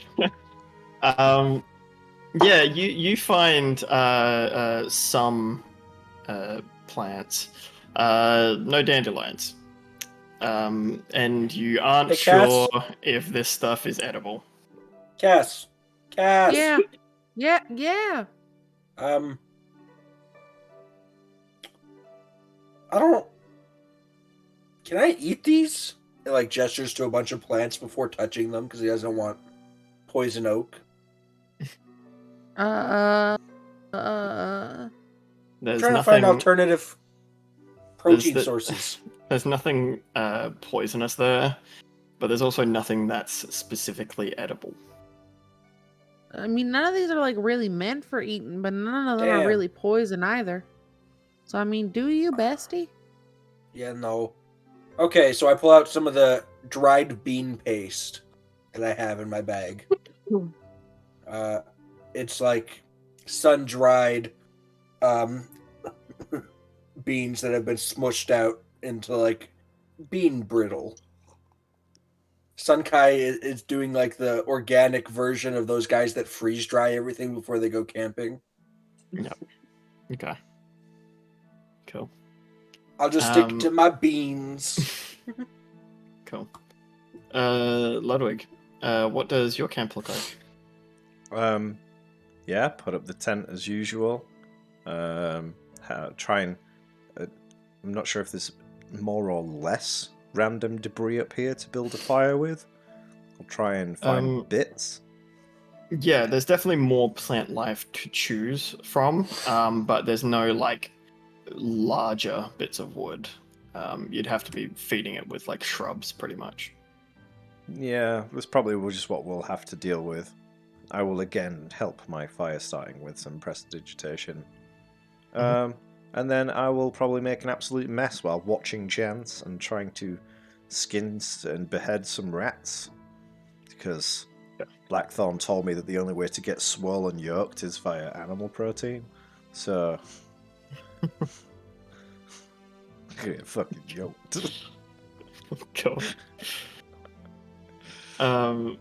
Yeah, you find some plants, no dandelions, and you aren't Hey, Cass? sure if this stuff is edible. Cass. Yeah. Yeah. I don't. Can I eat these? He like gestures to a bunch of plants before touching them because he doesn't want poison oak. There's Trying to nothing. find alternative protein the- sources. There's nothing poisonous there, but there's also nothing that's specifically edible. I mean, none of these are like really meant for eating, but none of them are Damn. really poison either. So I mean, do you, bestie? Yeah, no. Okay, so I pull out some of the dried bean paste that I have in my bag. It's like sun-dried beans that have been smushed out into like bean brittle. Sunkai is doing like the organic version of those guys that freeze dry everything before they go camping. Yep. Okay. Cool. I'll just stick to my beans. Cool. Ludwig, what does your camp look like? Yeah, put up the tent as usual. Try and... I'm not sure if there's more or less random debris up here to build a fire with. I'll try and find bits. Yeah, there's definitely more plant life to choose from, but there's no, like, larger bits of wood. You'd have to be feeding it with, like, shrubs, pretty much. Yeah, that's probably just what we'll have to deal with. I will again help my fire starting with some prestidigitation. And then I will probably make an absolute mess while watching chance and trying to skin and behead some rats. Because Blackthorn told me that the only way to get swollen yoked is via animal protein. So... get fucking yoked. Cool.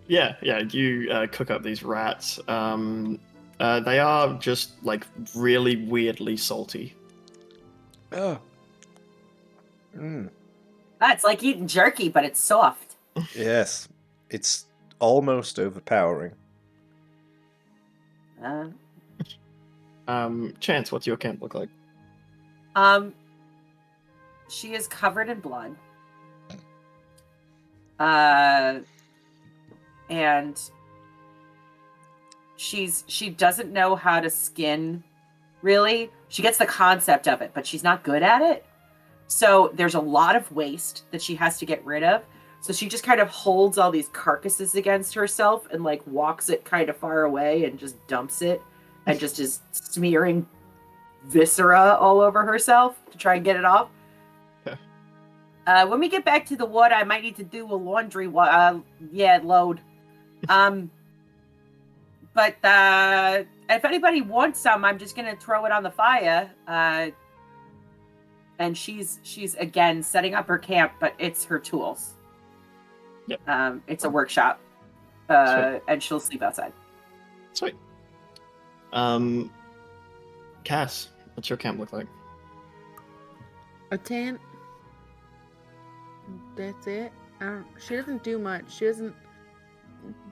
Yeah. You cook up these rats. They are just like really weirdly salty. Oh. Mm. It's like eating jerky, but it's soft. Yes. It's almost overpowering. Chance, what's your camp look like? She is covered in blood. And she doesn't know how to skin, really. She gets the concept of it, but she's not good at it. So there's a lot of waste that she has to get rid of. So she just kind of holds all these carcasses against herself and like walks it kind of far away and just dumps it and just is smearing viscera all over herself to try and get it off. When we get back to the wood, I might need to do a laundry load. But if anybody wants some, I'm just gonna throw it on the fire. And she's again setting up her camp, but it's her tools. Yep. It's a workshop. And she'll sleep outside. Sweet. Cass, what's your camp look like? A tent. That's it. She doesn't do much. She doesn't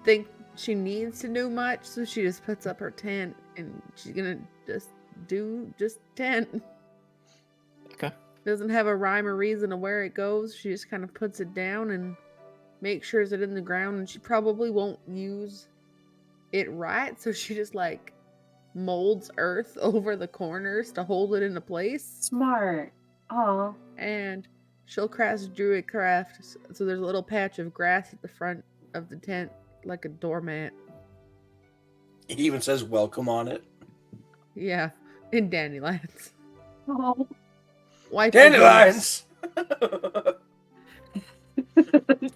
think she needs to do much, so she just puts up her tent and she's gonna just do tent. Okay. Doesn't have a rhyme or reason of where it goes. She just kind of puts it down and makes sure it's in the ground, and she probably won't use it right, so she just like molds earth over the corners to hold it into place. Smart. Oh. And she'll craft druid craft, so there's a little patch of grass at the front of the tent, like a doormat. It even says welcome on it. Yeah, in dandelions. Oh. Dandelions!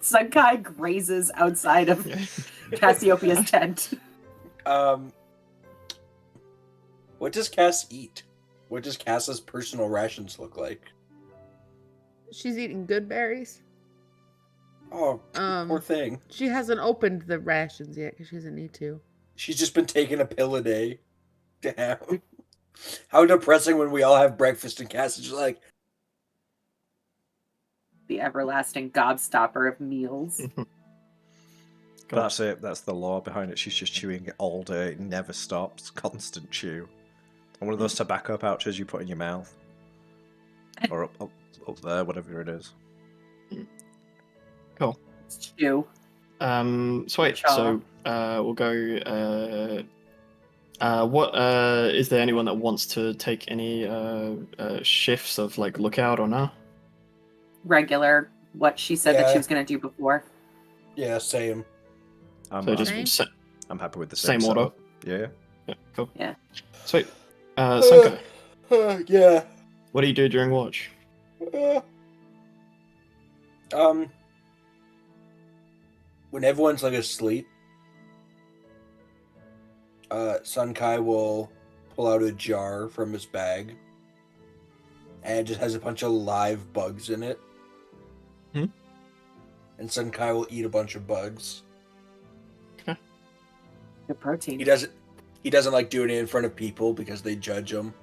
Sunkai grazes outside of Cassiopeia's tent. What does Cass eat? What does Cass's personal rations look like? She's eating good berries. Oh, poor thing. She hasn't opened the rations yet because she doesn't need to. She's just been taking a pill a day. Damn. How depressing when we all have breakfast and Cass is just like... The everlasting gobstopper of meals. That's it. That's the law behind it. She's just chewing it all day. It never stops. Constant chew. And one of those tobacco pouches you put in your mouth. Or up there, whatever it is. Cool. It's chew. Sweet. So we'll go. What is there anyone that wants to take any shifts of like lookout or no? Regular, what she said that she was going to do before. Yeah, same. I'm happy with the same order. setup. Yeah. Yeah. Cool. Yeah. Sweet. Sunko, Yeah. what do you do during watch? When everyone's like asleep, Sunkai will pull out a jar from his bag, and it just has a bunch of live bugs in it. And Sunkai will eat a bunch of bugs. Okay. Good protein. He doesn't like doing it in front of people because they judge him.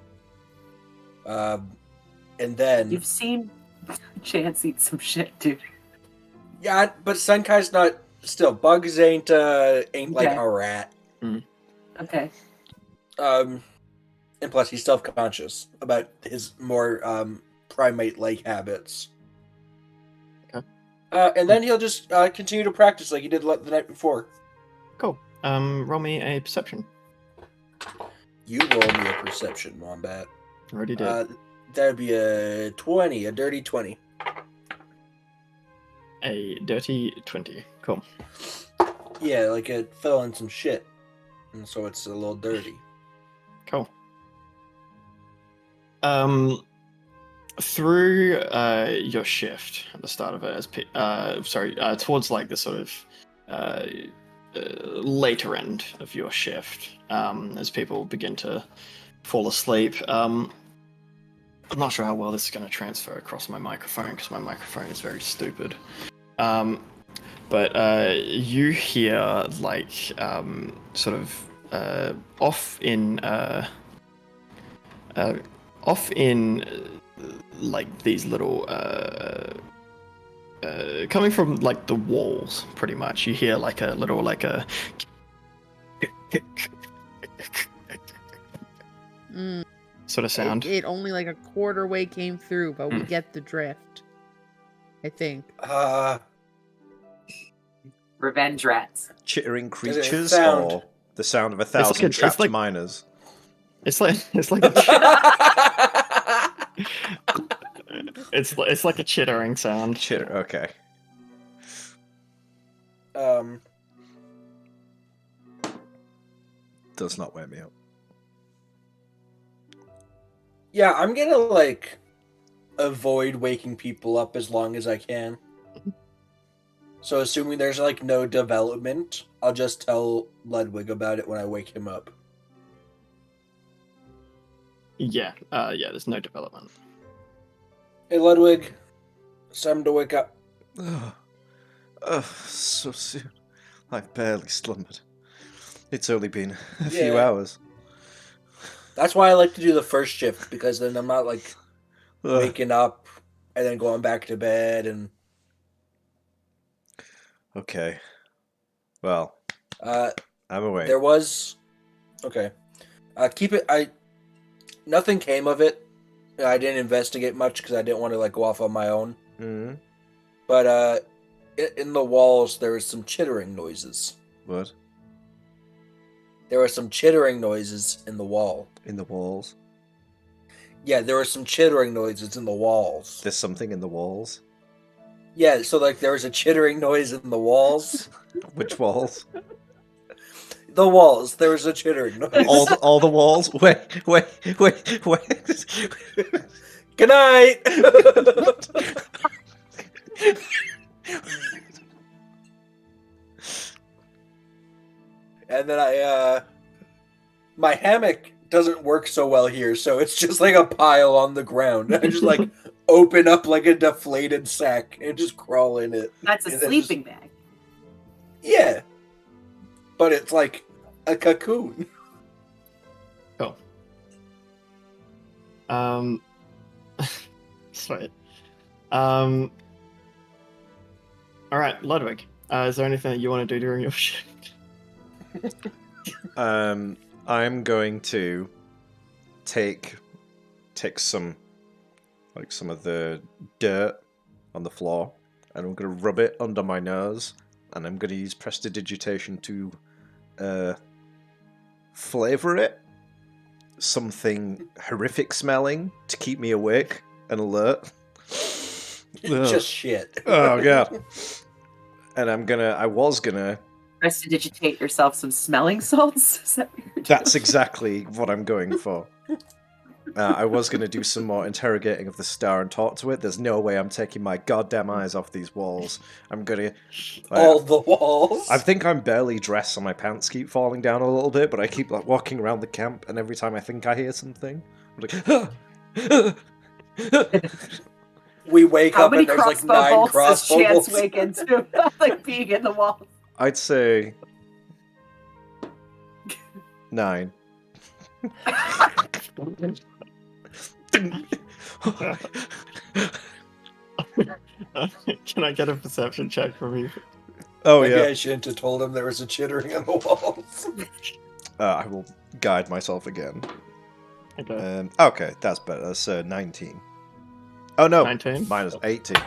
And then You've seen Chance eat some shit, dude. yeah, but Sunkai's not. Still, bugs ain't like Okay. a rat. Okay. And plus, he's self-conscious about his more primate-like habits. Okay. And then he'll just continue to practice like he did the night before. Cool. Roll me a perception. You roll me a perception, Wombat. Already did. That'd be a 20, a dirty 20. A dirty 20. Cool. Yeah, like it fell in some shit, and so it's a little dirty. Cool. Through your shift at the start of it, towards like the sort of later end of your shift, as people begin to fall asleep, I'm not sure how well this is going to transfer across my microphone because my microphone is very stupid. But you hear like sort of off in like these little coming from like the walls, pretty much. You hear like a little like a sort of sound. It only like a quarter way came through, but we get the drift. I think. Revenge rats. Chittering it creatures sound? or the sound of 1,000 it's trapped like- miners? It's like a it's like a chittering sound. Chitter. Okay. Does not wake me up. Yeah, I'm gonna like avoid waking people up as long as I can. So assuming there's like no development, I'll just tell Ludwig about it when I wake him up. Yeah, there's no development. Hey Ludwig, it's time to wake up. So soon. I've barely slumbered. It's only been a few Yeah. hours. That's why I like to do the first shift, because then I'm not like Ugh. waking up and then going back to bed and Okay. Well, I'm awake. there was okay. Keep it. Nothing came of it. I didn't investigate much because I didn't want to like go off on my own. Mm-hmm. But in the walls there was some chittering noises. What? There were some chittering noises in the wall. In the walls? Yeah, there were some chittering noises in the walls. There's something in the walls? Yeah, so like there was a chittering noise in the walls. Which walls? The walls. There was a chittering noise. all the walls? Wait. Good night. And then my hammock doesn't work so well here, so it's just like a pile on the ground. I just like open up like a deflated sack and just crawl in it. That's a And then sleeping bag. Yeah. But it's like a cocoon. Cool. Sweet. All right, Ludwig. Is there anything that you want to do during your shift? I'm going to take some of the dirt on the floor, and I'm going to rub it under my nose, and I'm going to use prestidigitation to flavor it something horrific smelling to keep me awake and alert. Ugh. Just shit. Oh god. And I was gonna Prestidigitate yourself some smelling salts. Is that what you're doing? That's exactly what I'm going for. I was going to do some more interrogating of the star and talk to it. There's no way I'm taking my goddamn eyes off these walls. I'm going to... All the walls. I think I'm barely dressed, so my pants keep falling down a little bit, but I keep like walking around the camp, and every time I think I hear something, I'm like... We wake How up many and there's like crossbow 9 bolts does crossbow Chance bolts. wake into? Like being in the wall. I'd say... 9. Can I get a perception check from you? Oh, Maybe yeah. I shouldn't have told him there was a chittering on the walls. I will guide myself again. Okay. Okay, that's better. That's 19. Oh, no. 19? Minus 18.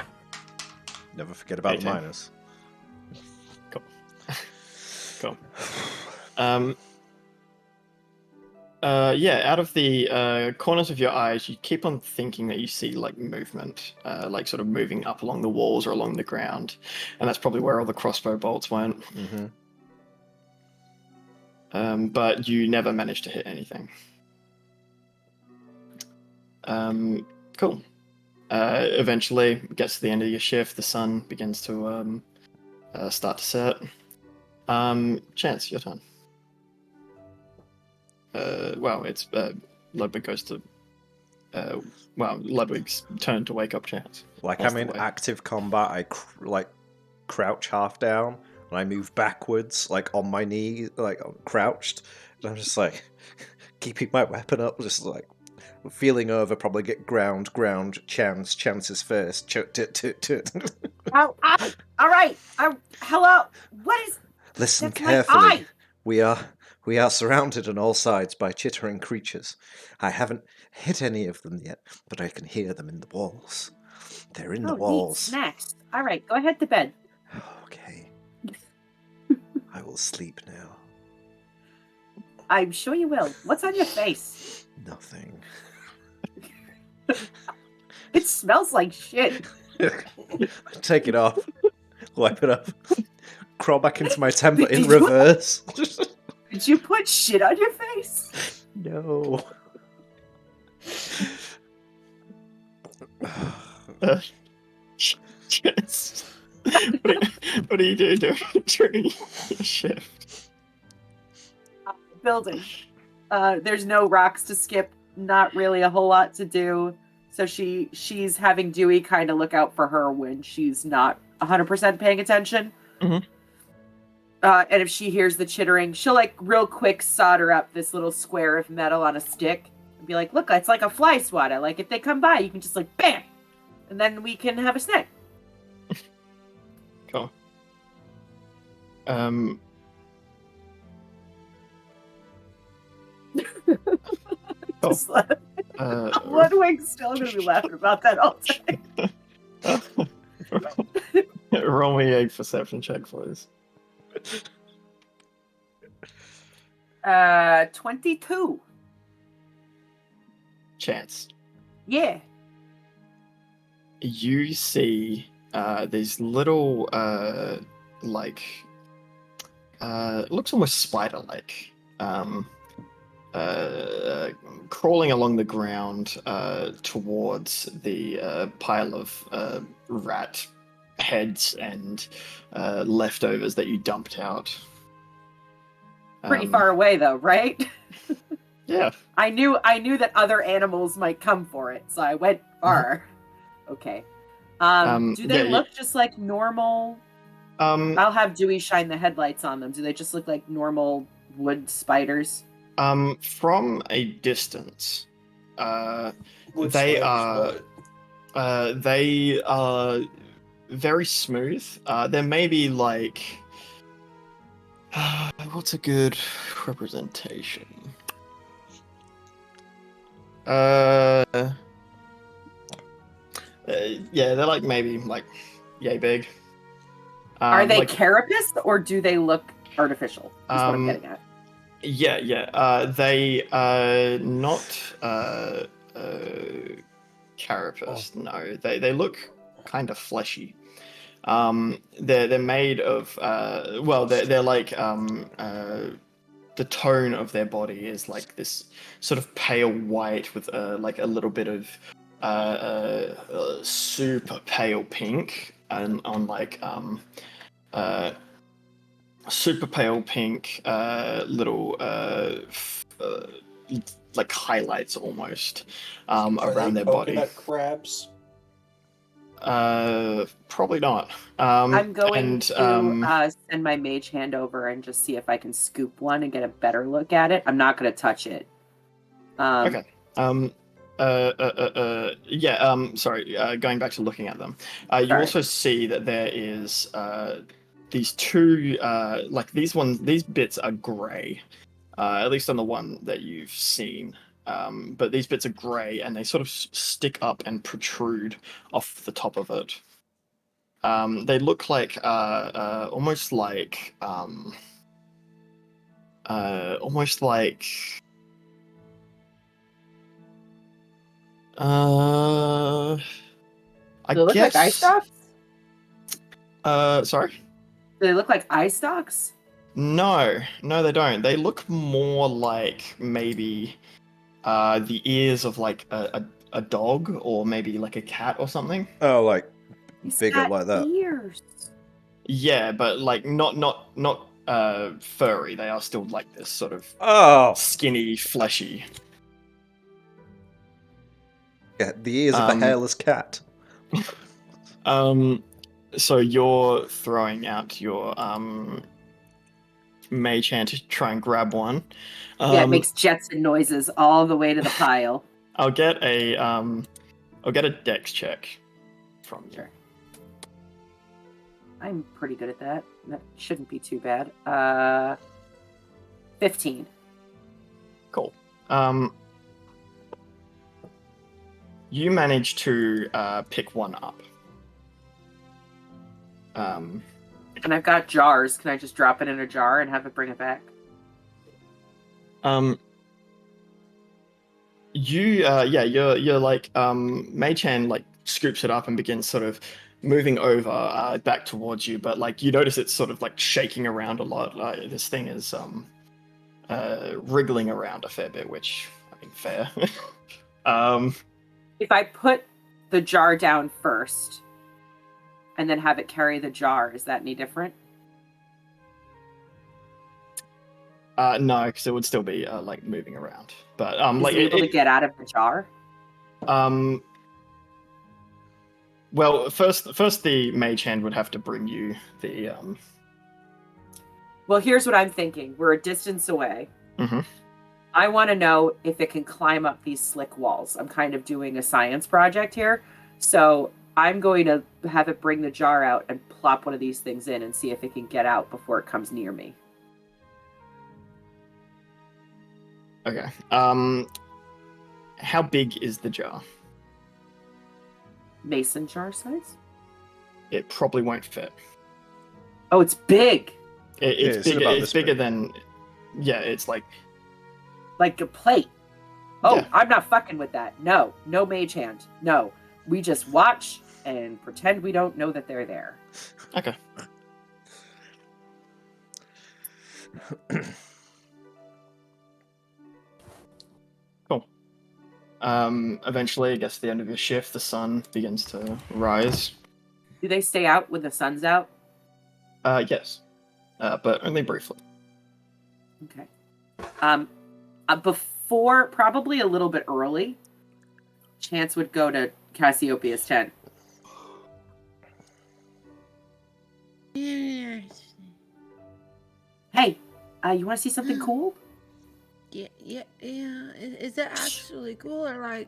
Never forget about 18. the minus. Cool. Yeah, out of the corners of your eyes, you keep on thinking that you see like movement, like sort of moving up along the walls or along the ground, and that's probably where all the crossbow bolts went. Mm-hmm. But you never managed to hit anything. Cool. Eventually, it gets to the end of your shift, the sun begins to start to set. Chance, your turn. Well, it's Ludwig goes to Ludwig's turn to wake up Chance. Like That's I'm in the way. active combat, I crouch half down, and I move backwards, like on my knee, like crouched, and I'm just like keeping my weapon up, just like feeling over. Probably get ground. Chances first. Ow, ow. All right. Hello. What is? Listen That's my carefully. eye. We are surrounded on all sides by chittering creatures. I haven't hit any of them yet, but I can hear them in the walls. They're in the Neat. walls. Snacks. All right. Go ahead to bed. Okay. I will sleep now. I'm sure you will. What's on your face? Nothing. It smells like shit. Take it off. Wipe it up. Crawl back into my temper in Did you- reverse. Did you put shit on your face? No. Chance. What do you do during your shift? Building. There's no rocks to skip. Not really a whole lot to do. So she's having Dewey kind of look out for her when she's not 100% paying attention. Mhm. And if she hears the chittering, she'll like real quick solder up this little square of metal on a stick and be like, "Look, it's like a fly swatter. Like if they come by, you can just like bam, and then we can have a snack." Cool. Just Ludwig's still gonna be laughing about that all day. Roll me a perception check, please. 22. Chance. Yeah. You see these little looks almost spider-like, crawling along the ground towards the pile of rat heads and leftovers that you dumped out. Pretty far away though, right? Yeah. I knew that other animals might come for it, so I went far. Okay. Do they look just like normal? I'll have Dewey shine the headlights on them. Do they just look like normal wood spiders? From a distance, Wood they spiders, are they are very smooth. There may be like what's a good representation? Yeah, they're like maybe like yay big. Are they like, carapace or do they look artificial? That's what I'm getting at. Yeah. They are not carapace. Oh. No, they look kind of fleshy. They're made of they're like the tone of their body is like this sort of pale white with like a little bit of super pale pink and on like super pale pink little like highlights almost around their body. Coconut crabs. Probably not. I'm going to and, send my mage hand over and just see if I can scoop one and get a better look at it. I'm not going to touch it. Okay. Sorry. Going back to looking at them, you Sorry. also see that there is these two like these bits are grey, at least on the one that you've seen. But these bits are grey and they sort of stick up and protrude off the top of it. They look like almost like I Do they look guess. like eye stalks? Sorry? Do they look like eye stalks? No, they don't. They look more like maybe the ears of like a dog or maybe like a cat or something. Oh, like He's bigger got like that. ears. Yeah, but like not furry. They are still like this sort of Oh, skinny, fleshy. Yeah, the ears of the hairless cat. So you're throwing out your mage hand to try and grab one. Yeah, it makes Jetson noises all the way to the pile. I'll get a dex check from you. Sure. I'm pretty good at that. That shouldn't be too bad. 15. Cool. You manage to pick one up. And I've got jars. Can I just drop it in a jar and have it bring it back? You're like Mage Hand like scoops it up and begins sort of moving over back towards you, but like you notice it's sort of like shaking around a lot. This thing is wriggling around a fair bit, which I mean fair. If I put the jar down first and then have it carry the jar, is that any different? No, because it would still be like moving around. But Is like it able to get out of the jar? Well, first the mage hand would have to bring you the Well, here's what I'm thinking. We're a distance away. Mhm. I want to know if it can climb up these slick walls. I'm kind of doing a science project here. So I'm going to have it bring the jar out and plop one of these things in and see if it can get out before it comes near me. Okay. How big is the jar? Mason jar size? It probably won't fit. Oh, it's big. It's it's bigger. about It's this bigger big. than. Yeah, it's like. Like a plate. Oh, Yeah. I'm not fucking with that. No mage hand. No. We just watch and pretend we don't know that they're there. Okay. Cool. Eventually, I guess at the end of your shift, the sun begins to rise. Do they stay out when the sun's out? Yes. But only briefly. Okay. Before, probably a little bit early, Chance would go to Cassiopeia's tent. Yes. Hey, you want to see something cool? Yeah. Is it actually cool or like,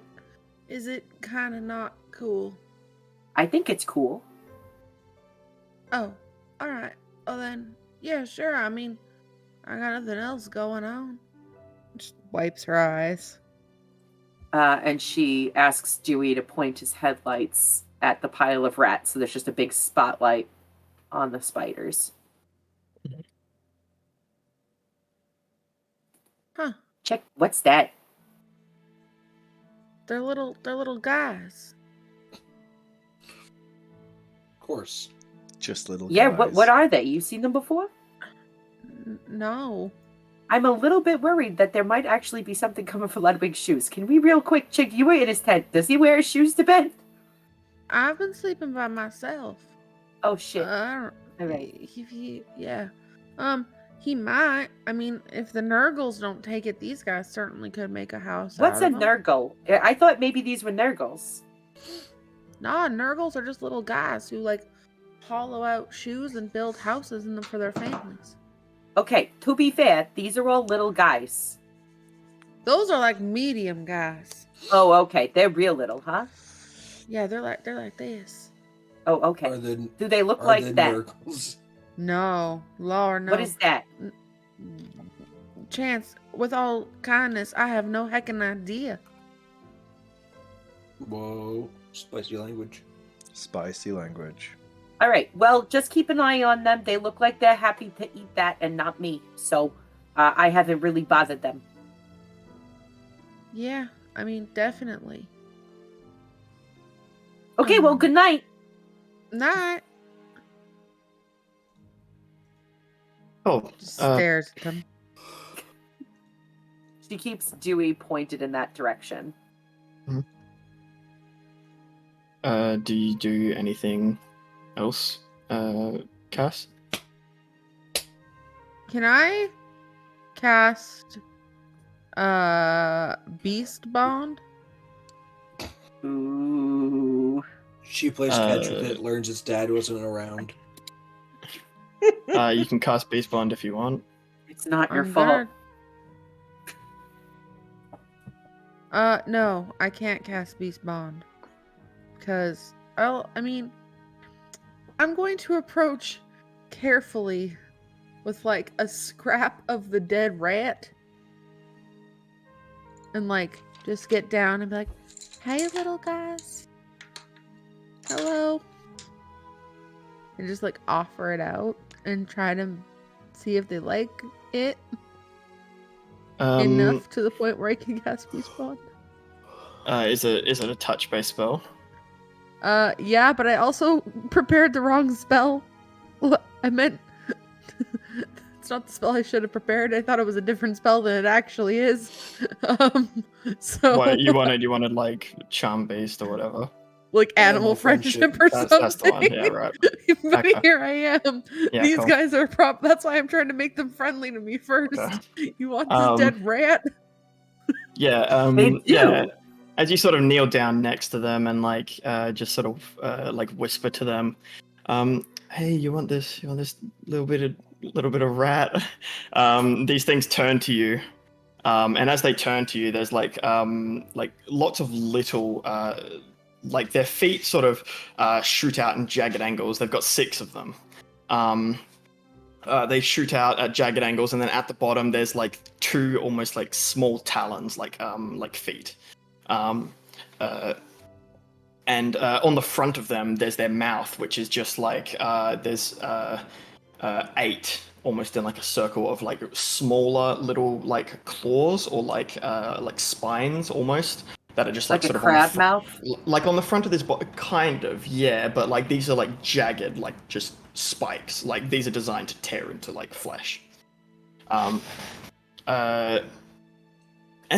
is it kind of not cool? I think it's cool. Oh, all right. Well then, yeah, sure. I mean, I got nothing else going on. Just wipes her eyes. And she asks Dewey to point his headlights at the pile of rats. So there's just a big spotlight on the spiders. Huh? Check. What's that? They're little guys. Of course. Just little Yeah. guys. What are they? You've seen them before? No. I'm a little bit worried that there might actually be something coming for Ludwig's shoes. Can we real quick check? You were in his tent. Does he wear his shoes to bed? I've been sleeping by myself. Oh shit. All right. Yeah. He might. I mean, if the Nurgles don't take it, these guys certainly could make a house What's a out of 'em. Nurgle? I thought maybe these were Nurgles. Nah, Nurgles are just little guys who like hollow out shoes and build houses in them for their families. Okay, to be fair, these are all little guys. Those are like medium guys. Oh, okay. They're real little, huh? Yeah, they're like this. Oh, okay. Are the Do they look are like the that? Nurgles? No, Lord, no. What is that? Chance, with all kindness, I have no heckin' idea. Whoa, spicy language. Spicy language. All right. Well, just keep an eye on them. They look like they're happy to eat that and not me. So I haven't really bothered them. Yeah, I mean, definitely. Okay, well, good night. Night. Oh, Just stares at them. She keeps Dewey pointed in that direction. do you do anything else, Cass? Can I cast Beast Bond? Ooh. She plays catch with it, learns its dad wasn't around. You can cast Beast Bond if you want. It's not your I'm fault. No, I can't cast Beast Bond. Because, I'm going to approach carefully with, like, a scrap of the dead rat. And, like, just get down and be like, hey, little guys. Hello. And just, like, offer it out and try to see if they like it enough to the point where I can cast Beast Bond. Is it a touch-based spell? Yeah, but I also prepared the wrong spell. I meant it's not the spell I should have prepared. I thought it was a different spell than it actually is. So What you wanted like charm-based or whatever. like animal friendship or something. That's the one. Yeah, right. But Okay. here I am. Yeah, These cool. guys are that's why I'm trying to make them friendly to me first. Okay. You want this dead rat? Yeah. They do. Yeah. As you sort of kneel down next to them and like just sort of like whisper to them, hey, you want this little bit of rat? These things turn to you, and as they turn to you, there's like lots of little like their feet sort of shoot out in jagged angles. They've got 6 of them. They shoot out at jagged angles, and then at the bottom there's like 2 almost like small talons, like feet. And on the front of them, there's their mouth, which is just like there's 8, almost in like a circle of like smaller little like claws or like spines almost that are just like Like a sort of crab mouth? like on the front of this body, kind of, yeah, but like these are like jagged, like just spikes. Like these are designed to tear into like flesh. And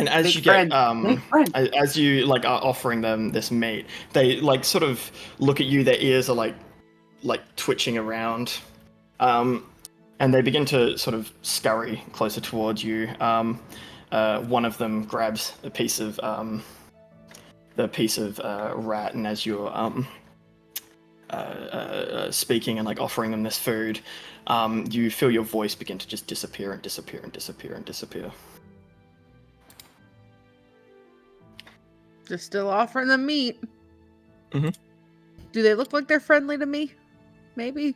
as Big you friend. get, Big friend. as you like are offering them this meat, they like sort of look at you. Their ears are like twitching around, and they begin to sort of scurry closer towards you. One of them grabs a piece of rat, and as you're speaking and like offering them this food, you feel your voice begin to just disappear and disappear and disappear and disappear. Just still offering them meat. Mm-hmm. Do they look like they're friendly to me? Maybe.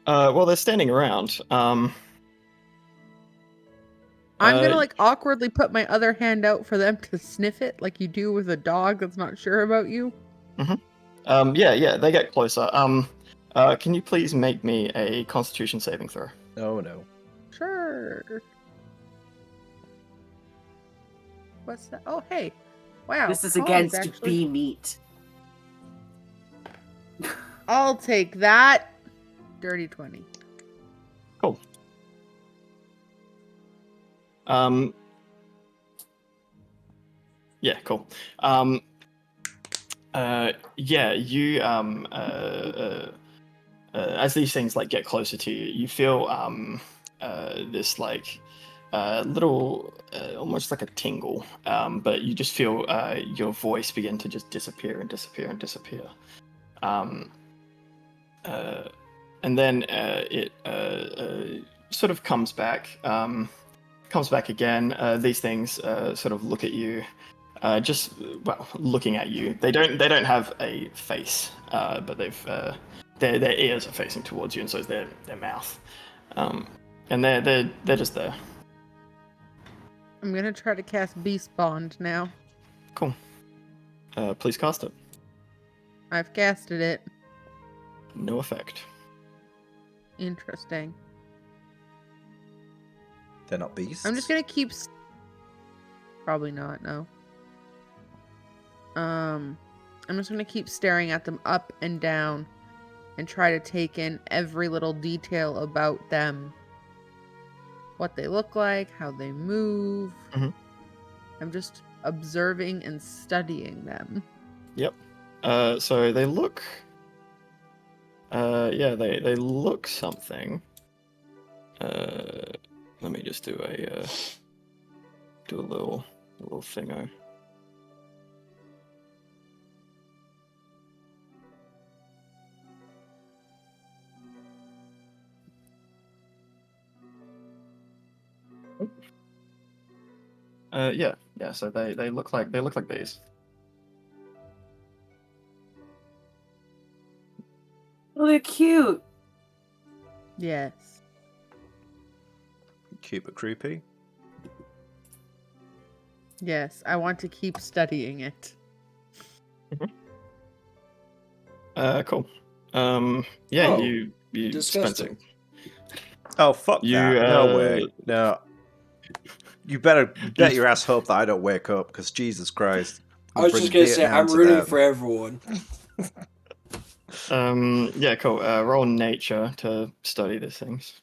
Well, they're standing around. I'm gonna like awkwardly put my other hand out for them to sniff it, like you do with a dog that's not sure about you. Mm-hmm. Yeah, they get closer. Can you please make me a Constitution saving throw? Oh no. Sure. What's that? Oh, hey. Wow. This is Collins against actually... bee meat. I'll take that. Dirty 20. Cool. Yeah, cool. Yeah, you as these things like get closer to you, you feel this like little almost like a tingle, but you just feel your voice begin to just disappear and disappear and disappear. And then it sort of comes back again. These things sort of look at you, just looking at you. They don't have a face, but they've their ears are facing towards you, and so is their mouth. And they're just there. I'm gonna try to cast Beast Bond now. Cool. Please cast it. I've casted it. No effect. Interesting. They're not beasts. I'm just gonna keep. Probably not. No. I'm just gonna keep staring at them up and down, and try to take in every little detail about them. What they look like, how they move. Mm-hmm. I'm just observing and studying them. Yep. So they look. They look something. Let me just do a little thingo. Yeah. So they look like these. Oh, they're cute. Yes. Cute but creepy. Yes, I want to keep studying it. Cool. Yeah, Oh, you disgusting. Spencer. Oh, fuck You, that. No way. No. You bet your ass hope that I don't wake up, because Jesus Christ. I was Bring just gonna say Vietnam I'm to rooting them. for everyone. Yeah, cool. Roll nature to study these things.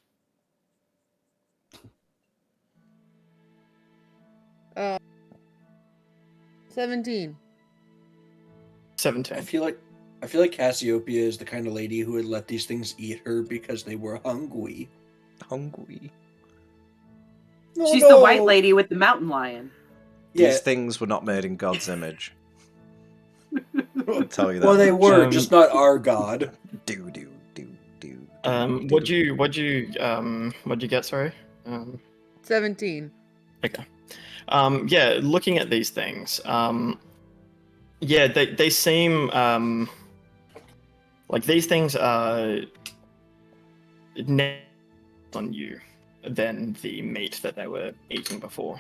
17. 17. I feel like Cassiopeia is the kind of lady who would let these things eat her because they were hungry. Hungry. Oh, She's no. the white lady with the mountain lion. Yeah. These things were not made in God's image. I'll tell you that. Well, they much. were, just not our god. Do. What'd you get? Sorry. 17. Okay. Yeah, looking at these things, yeah, they seem like these things are on you than the meat that they were eating before.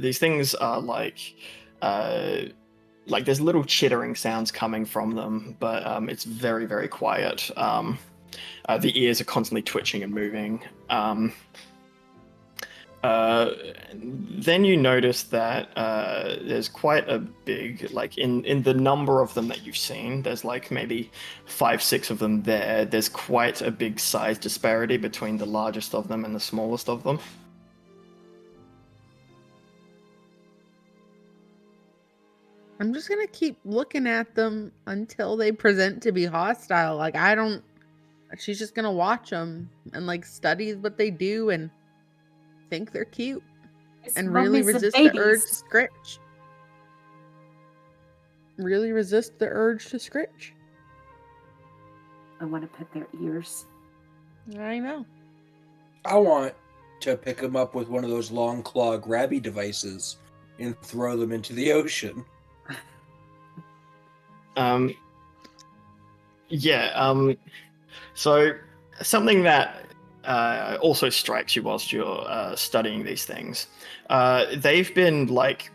These things are like there's little chittering sounds coming from them, but it's very, very quiet. The ears are constantly twitching and moving. Then you notice that there's quite a big, like in the number of them that you've seen, there's like maybe 5, 6 of them there. There's quite a big size disparity between the largest of them and the smallest of them. I'm just gonna keep looking at them until they present to be hostile. Like, she's just gonna watch them and like study what they do and think they're cute and really resist the urge to scritch. Really resist the urge to scritch. I want to pet their ears. I know. I want to pick them up with one of those long claw grabby devices and throw them into the ocean. So something that also strikes you whilst you're studying these things, they've been like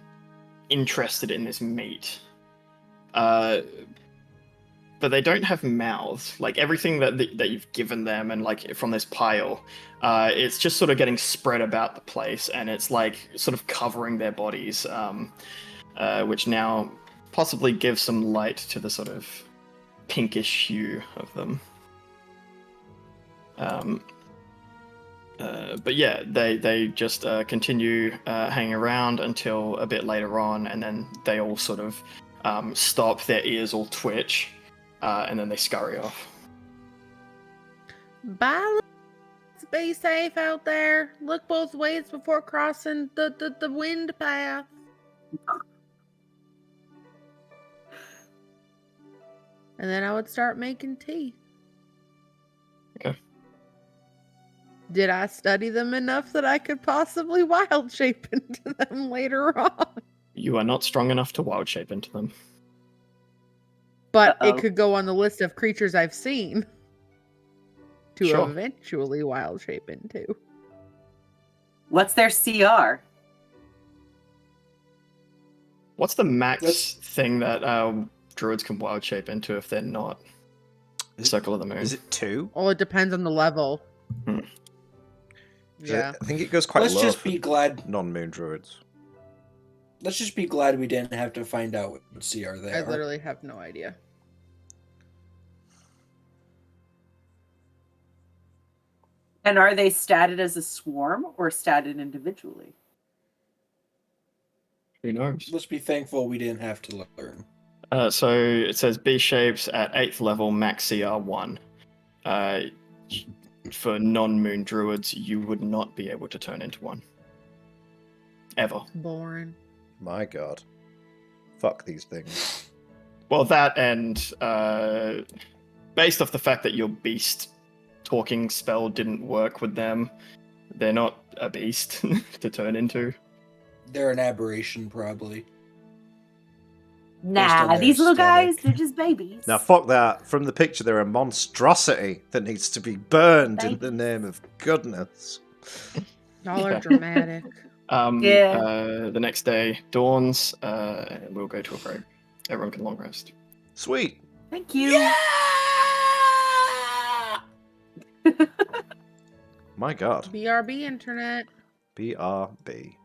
interested in this meat, but they don't have mouths. Like everything that you've given them, and like from this pile, it's just sort of getting spread about the place, and it's like sort of covering their bodies, which now possibly gives some light to the sort of pinkish hue of them. But yeah, they just continue hanging around until a bit later on, and then they all sort of stop, their ears all twitch, and then they scurry off. Bye. Be safe out there. Look both ways before crossing the wind path. And then I would start making tea. Okay. Did I study them enough that I could possibly wild shape into them later on? You are not strong enough to wild shape into them. But it could go on the list of creatures I've seen to Sure. eventually wild shape into. What's their CR? What's the max thing that druids can wild shape into if they're not Circle of the Moon? Is it 2? Well, it depends on the level. Yeah. I think it goes quite Let's low just for be glad. non-moon druids. Let's just be glad we didn't have to find out what CR they I are. literally have no idea. And are they statted as a swarm or statted individually? Who knows? Let's be thankful we didn't have to learn. So it says B shapes at 8th level, max CR 1. For non-moon druids, you would not be able to turn into one. Ever. Boring. My god. Fuck these things. Well, that and based off the fact that your beast talking spell didn't work with them. They're not a beast to turn into. They're an aberration, probably. Based on Nah, their these little guys, aesthetic. they're just babies. Now, fuck that. From the picture, they're a monstrosity that needs to be burned in the Babies. name of goodness. Y'all are Yeah. dramatic. Yeah. The next day dawns. We'll go to a break. Everyone can long rest. Sweet. Thank you. My God. BRB internet. BRB.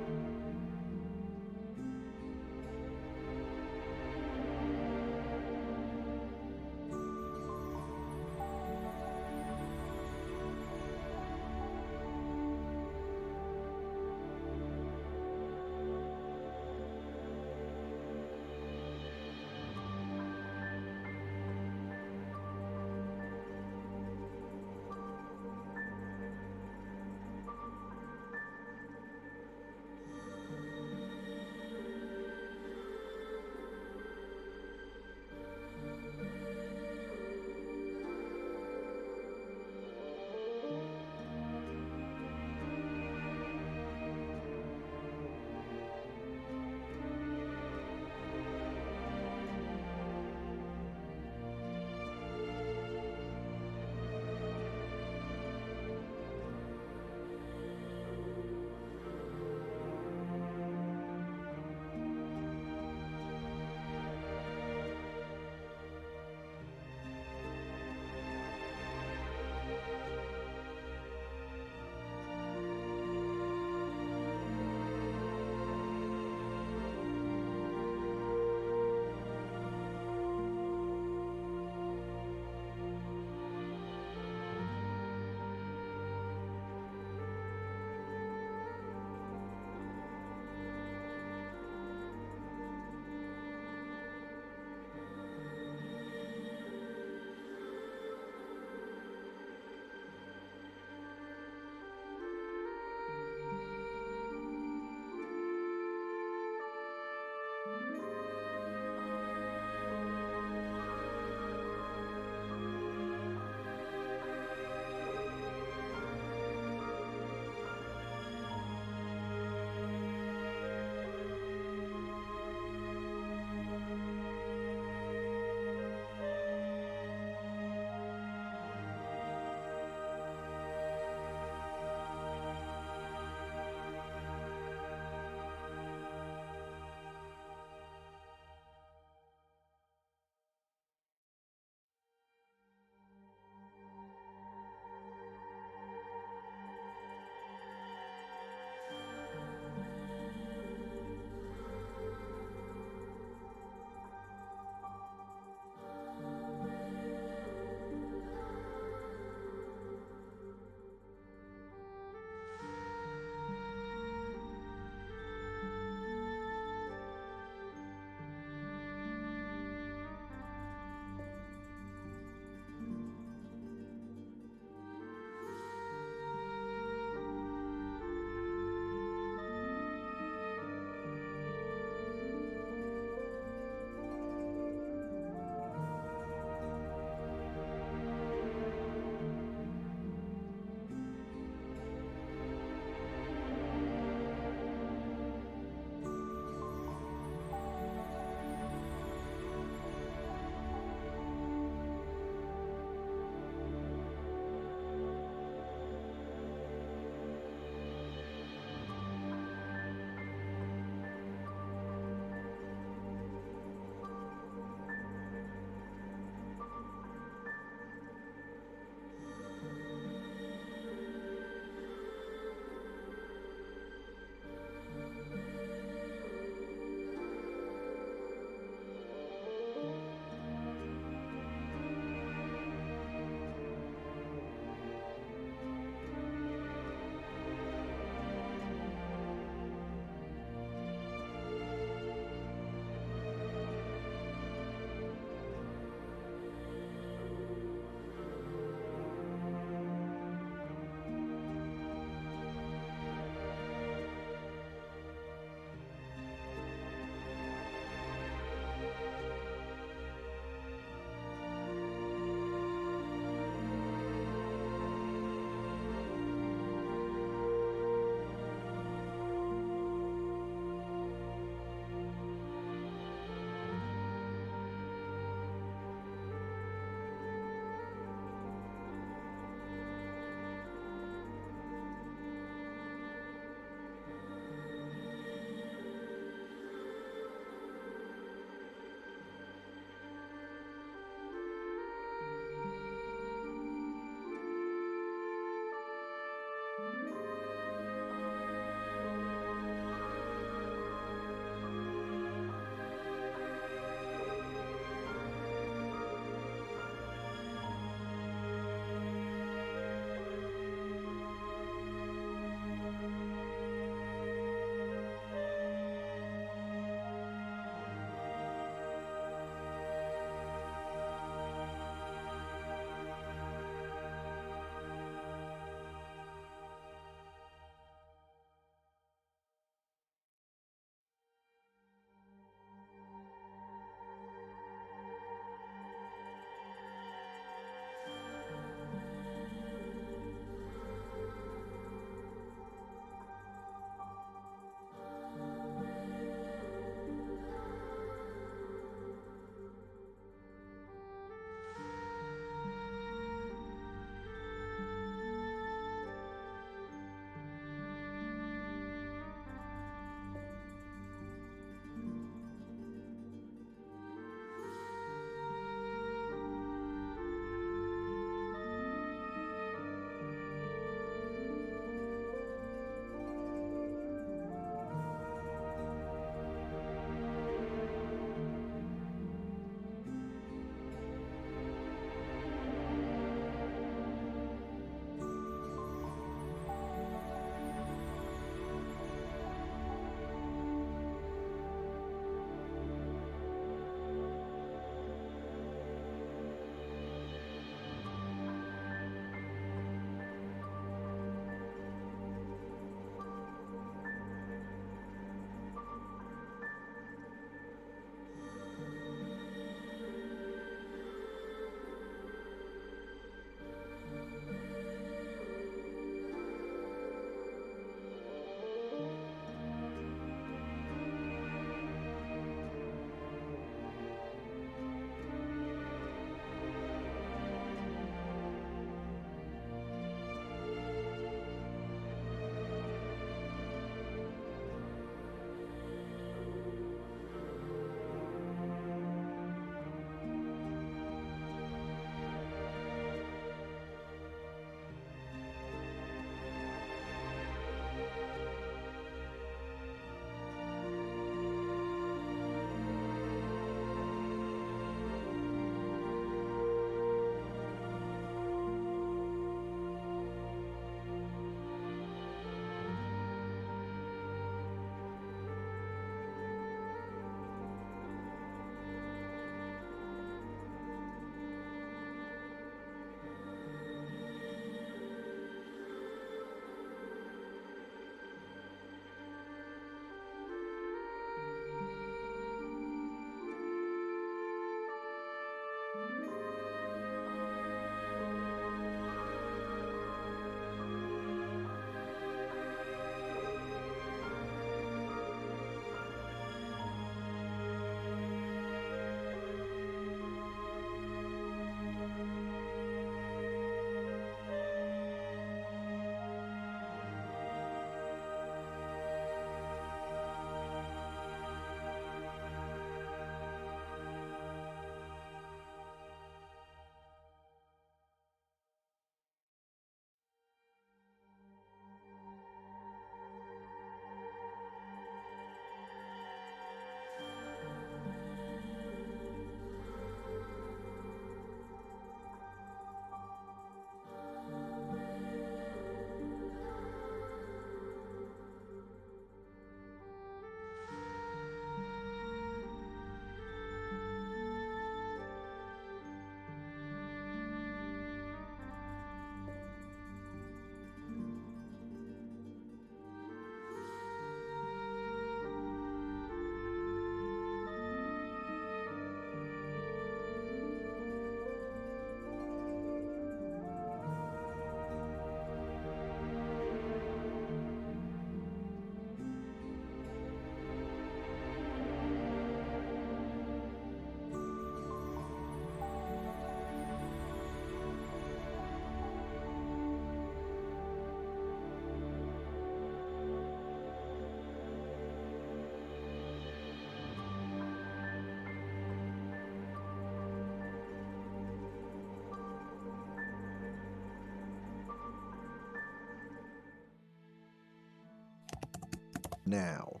now.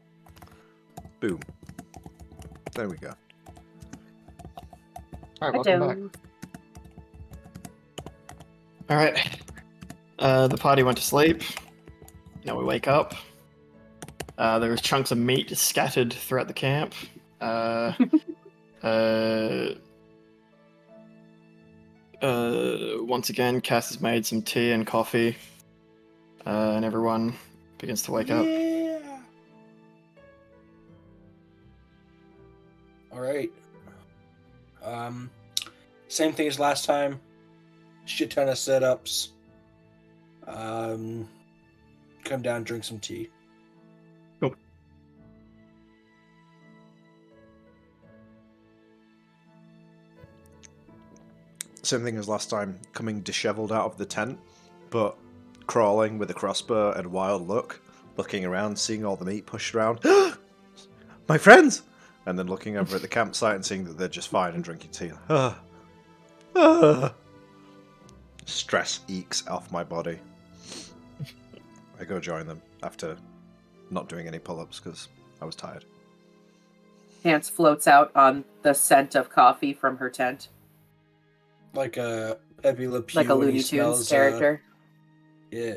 Boom. There we go. All right, welcome back. All right. The party went to sleep. Now we wake up. There was chunks of meat scattered throughout the camp. Once again, Cass has made some tea and coffee, and everyone begins to wake up. All right. Same thing as last time. Shit ton of setups. Come down, drink some tea. Cool. Same thing as last time, coming disheveled out of the tent, but crawling with a crossbow and wild look, looking around, seeing all the meat pushed around. My friends! And then looking over at the campsite and seeing that they're just fine and drinking tea. Stress ekes off my body. I go join them after not doing any pull-ups because I was tired. Chance floats out on the scent of coffee from her tent. Like a Pepe Le Pew Like a when he Looney Tunes smells, character. Yeah.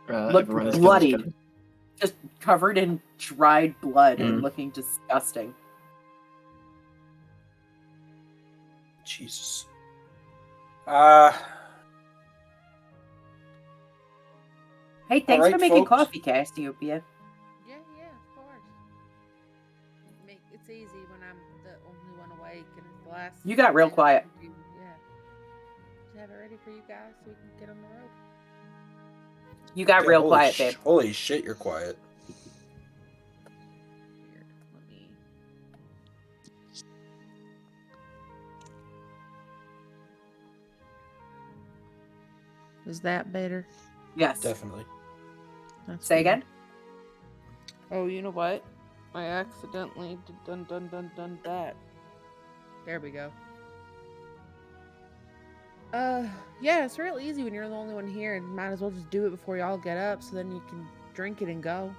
Looked Everyone is bloody. together. Just covered in dried blood and looking disgusting. Jesus. Hey, thanks right, for making folks. coffee, Cassiopeia. Yeah, of course. It's easy when I'm the only one awake and it's the last. You got real thing quiet. to do. Yeah. Just have it ready for you guys so we can get on the road. You got Yeah, real holy quiet, babe. Holy shit, you're quiet. Weird. Let me. Is that better? Yes. Definitely. That's Say good. again? Oh, you know what? I accidentally done that. There we go. Yeah, it's real easy when you're the only one here, and might as well just do it before y'all get up, so then you can drink it and go.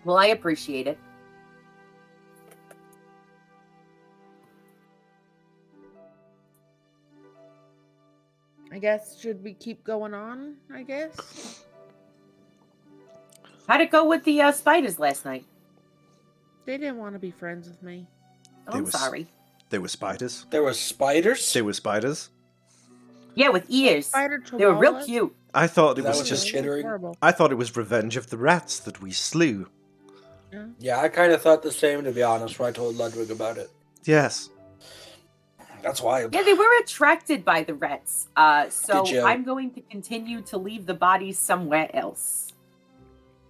Well, I appreciate it. I guess, should we keep going on, I guess? How'd it go with the spiders last night? They didn't want to be friends with me. Oh, They I'm was- sorry. There were spiders. There was spiders? There were spiders. Yeah, with ears. Spider They were real chihuahuas? cute. I thought it That was was just. just chittering. Horrible. I thought it was revenge of the rats that we slew. Yeah, I kind of thought the same, to be honest, when I told Ludwig about it. Yes. That's why. Yeah, they were attracted by the rats. So Did you- I'm going to continue to leave the bodies somewhere else.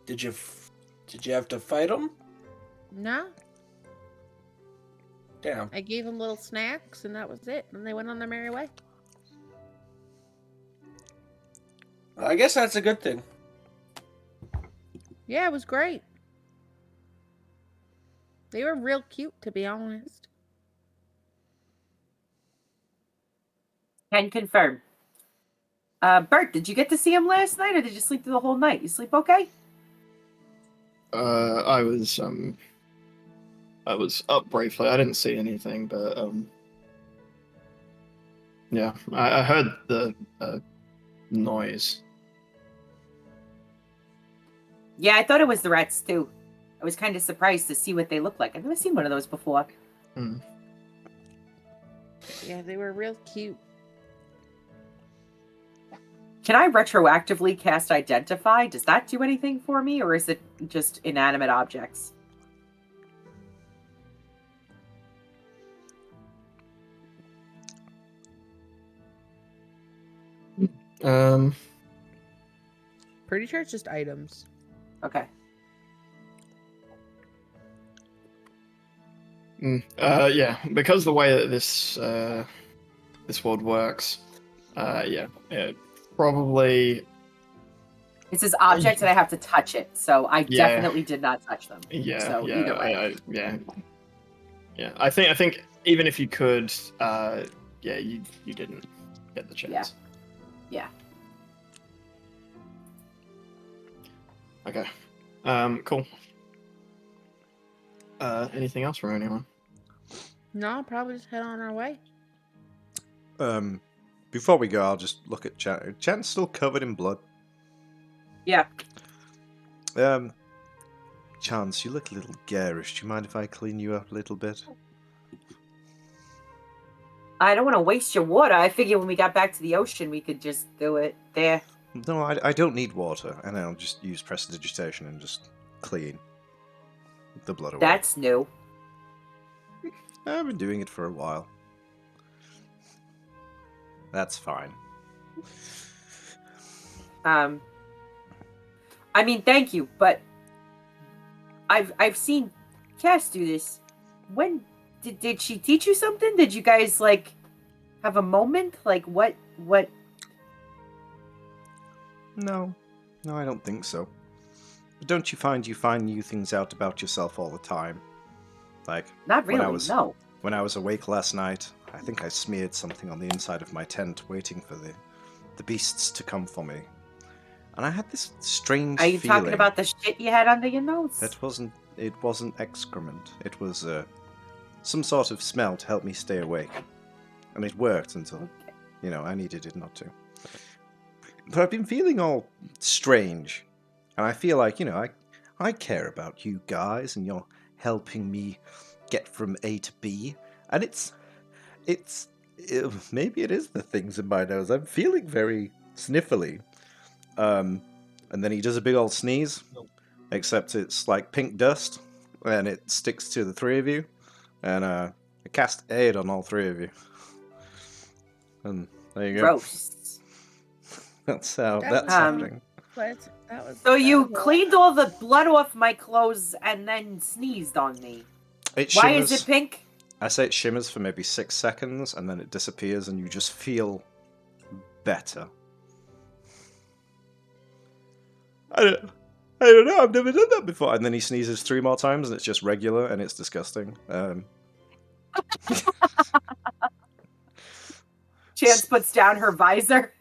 Did you have to fight them? No, Damn. I gave them little snacks, and that was it. And they went on their merry way. I guess that's a good thing. Yeah, it was great. They were real cute, to be honest. Can confirm. Bert, did you get to see him last night, or did you sleep through the whole night? You sleep okay? I was up briefly. I didn't see anything, but yeah, I heard the noise. Yeah, I thought it was the rats too. I was kind of surprised to see what they look like. I've never seen one of those before. Yeah, they were real cute. Can I retroactively cast Identify? Does that do anything for me, or is it just inanimate objects? Pretty sure it's just items. Okay. Yeah, because the way that this world works, yeah, probably. It says object and I have to touch it, so I Yeah. definitely did not touch them. Yeah, So yeah, either way. yeah. I think even if you could yeah, you didn't get the chance. Yeah. Okay. Cool. Anything else from anyone? No, probably just head on our way. Before we go, I'll just look at Chan. Chan's still covered in blood. Yeah. Chance, you look a little garish. Do you mind if I clean you up a little bit? I don't want to waste your water. I figure when we got back to the ocean, we could just do it there. No, I don't need water, and I'll just use prestidigitation and just clean the blood away. That's new. I've been doing it for a while. That's fine. I mean, thank you, but I've seen Cass do this. When did she teach you something? Did you guys like have a moment? Like what? No, I don't think so. But don't you find new things out about yourself all the time? Like Not really. No. When I was awake last night, I think I smeared something on the inside of my tent, waiting for the beasts to come for me. And I had this strange Are you feeling. talking about the shit you had under your nose? It wasn't excrement. It was some sort of smell to help me stay awake. And it worked until, I needed it not to. But I've been feeling all strange. And I feel like, I care about you guys and you're helping me get from A to B. And maybe it is the things in my nose. I'm feeling very sniffly. And then he does a big old sneeze, except it's like pink dust, and it sticks to the three of you, and I cast aid on all three of you. And there you go. Gross. That's how That that's was- happening. So you cleaned all the blood off my clothes and then sneezed on me. It Why shimmers. is it pink? I say it shimmers for maybe 6 seconds, and then it disappears, and you just feel better. I don't know, I've never done that before. And then he sneezes 3 more times, and it's just regular, and it's disgusting. Chance puts down her visor.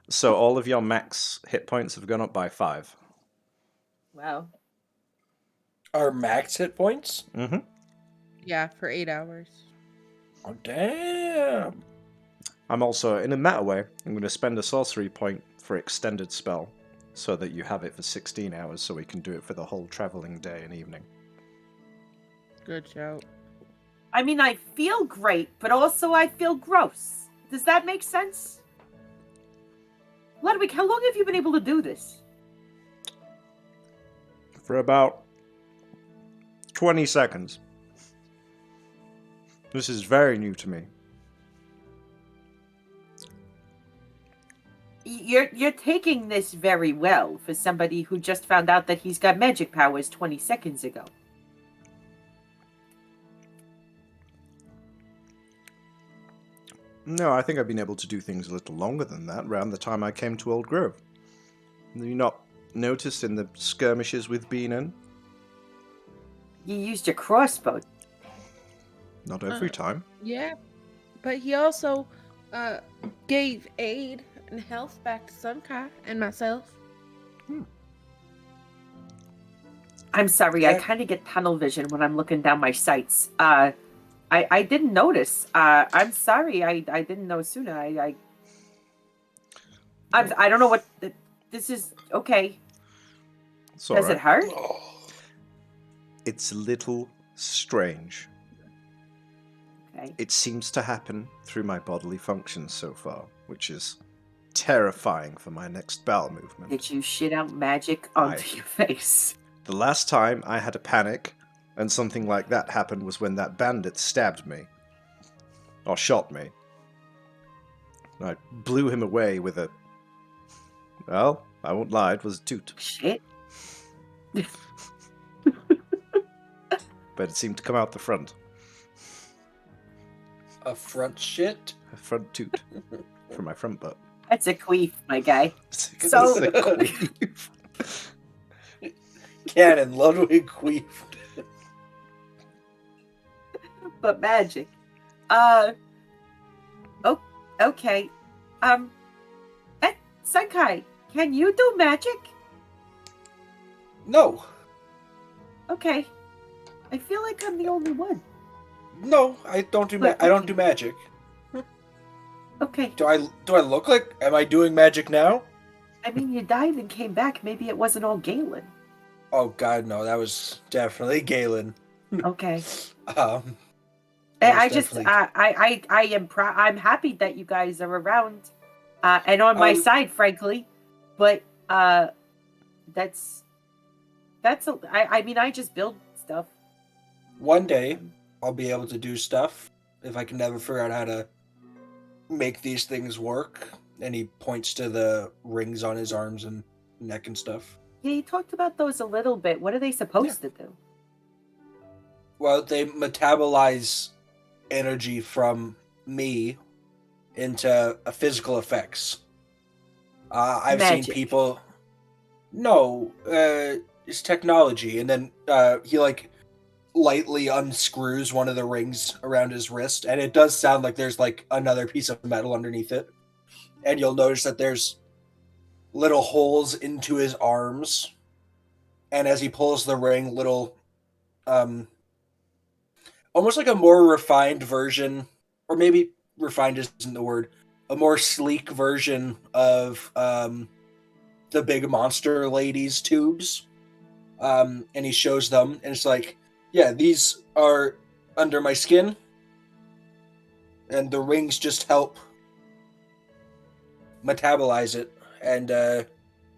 So all of your max hit points have gone up by 5. Wow. Our max hit points? Mm-hmm. Yeah, for 8 hours. Oh, damn. I'm also, in a meta way, I'm going to spend a sorcery point for extended spell, so that you have it for 16 hours, so we can do it for the whole traveling day and evening. Good shout. I mean, I feel great, but also I feel gross. Does that make sense? Ludwig, how long have you been able to do this? For about 20 seconds. This is very new to me. You're taking this very well for somebody who just found out that he's got magic powers 20 seconds ago. No, I think I've been able to do things a little longer than that, around the time I came to Old Grove. Have you not noticed in the skirmishes we've been in? You used your crossbow. Not every time. Yeah, but he also gave aid and health back to Sunkai and myself. I'm sorry, I kind of get tunnel vision when I'm looking down my sights. I didn't notice. I'm sorry, I didn't know sooner. I don't know what this is. Okay. It's Does it hurt? It's a little strange. Okay. It seems to happen through my bodily functions so far, which is terrifying for my next bowel movement. Did you shit out magic onto your face? The last time I had a panic and something like that happened was when that bandit stabbed me. Or shot me. I blew him away with a... Well, I won't lie, it was a toot. Shit. But it seemed to come out the front. A front shit? A front toot. From my front butt. That's a queef, my guy. So... Canon, Ludwig queefed. But magic. Okay. Sankai, can you do magic? No, Okay. I feel like I'm the only one. no, I don't do. But, I don't okay. do magic. Okay. Do I look like? Am I doing magic now? I mean, you died and came back. Maybe it wasn't all Galen. Oh God, no! That was definitely Galen. Okay. Um, I that was I just definitely. I am proud. I'm happy that you guys are around, and on my side, frankly. But that's I mean, I just build stuff. One day, I'll be able to do stuff if I can never figure out how to make these things work. And he points to the rings on his arms and neck and stuff. Yeah, you talked about those a little bit. What are they supposed to do? Well, they metabolize energy from me into physical effects. I've seen Magic. people. No, it's technology, and then he like lightly unscrews one of the rings around his wrist, and it does sound like there's like another piece of metal underneath it. And you'll notice that there's little holes into his arms, and as he pulls the ring, little almost like a more refined version, or maybe refined isn't the word, a more sleek version of the big monster lady's tubes. And he shows them, and it's like, yeah, these are under my skin, and the rings just help metabolize it and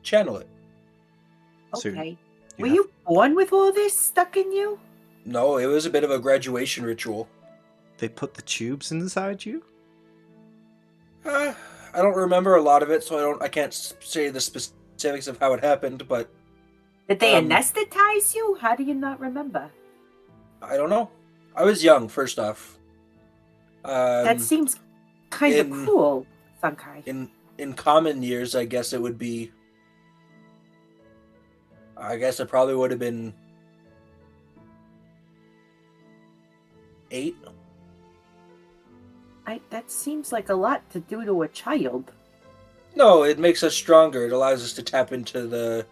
channel it. So Okay. you Were have- you born with all this stuck in you? No, it was a bit of a graduation ritual. They put the tubes inside you? I don't remember a lot of it, so I can't say the specifics of how it happened, but Did they anesthetize you? How do you not remember? I don't know. I was young, first off. That seems kind of in- cruel, Sankai. In common years, I guess it would be. I guess it probably would have been 8. That seems like a lot to do to a child. No, it makes us stronger. It allows us to tap into the,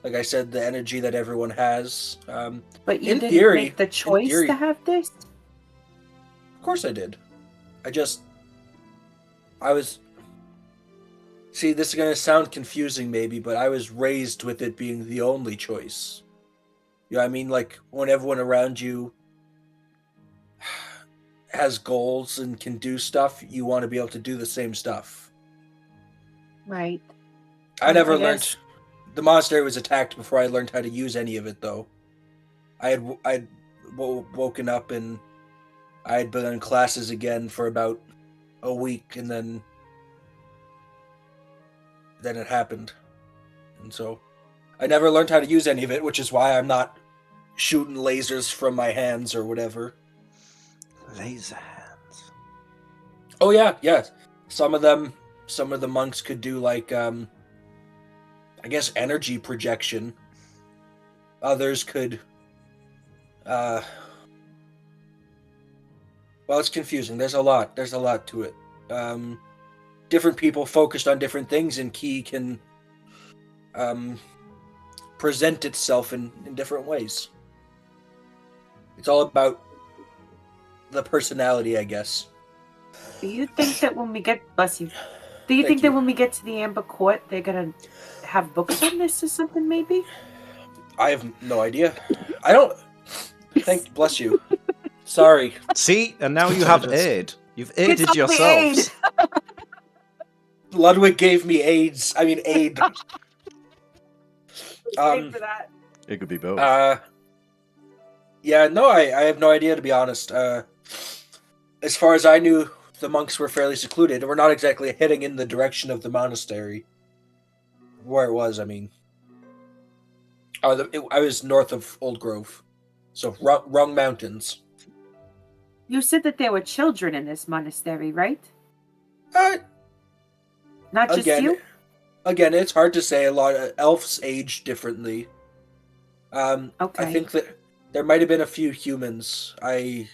like I said, the energy that everyone has. But you in didn't theory- make the in choice theory- to have this? Of course I did. I was. See, this is going to sound confusing maybe, but I was raised with it being the only choice. You know what I mean? Like, when everyone around you has goals and can do stuff, you want to be able to do the same stuff. Right. I never I learned. guess- The monastery was attacked before I learned how to use any of it, though. I'd woken up and I had been in classes again for about a week, and then it happened. And so I never learned how to use any of it, which is why I'm not shooting lasers from my hands or whatever. Laser hands. Oh yeah. Some of the monks could do like I guess energy projection. Others could well, it's confusing. There's a lot to it. Different people focused on different things, and ki can present itself in different ways. It's all about the personality, I guess. Do you think that when we get... Bless you. Do you Thank think that you. when we get to the Amber Court, they're going to have books on this or something, maybe? I have no idea. I don't. Bless you. Sorry. See, and now you have Just- aid. You've aided only yourselves. Ludwig gave me AIDS. I mean, aid. Wait for that. It could be both. Yeah, no, I have no idea, to be honest. As far as I knew, the monks were fairly secluded. We're not exactly heading in the direction of the monastery. Where it was, I mean. I was north of Old Grove. So, wrong mountains. You said that there were children in this monastery, right? Not just you? Again, it's hard to say. A lot of elves age differently. Okay. I think that there might have been a few humans. I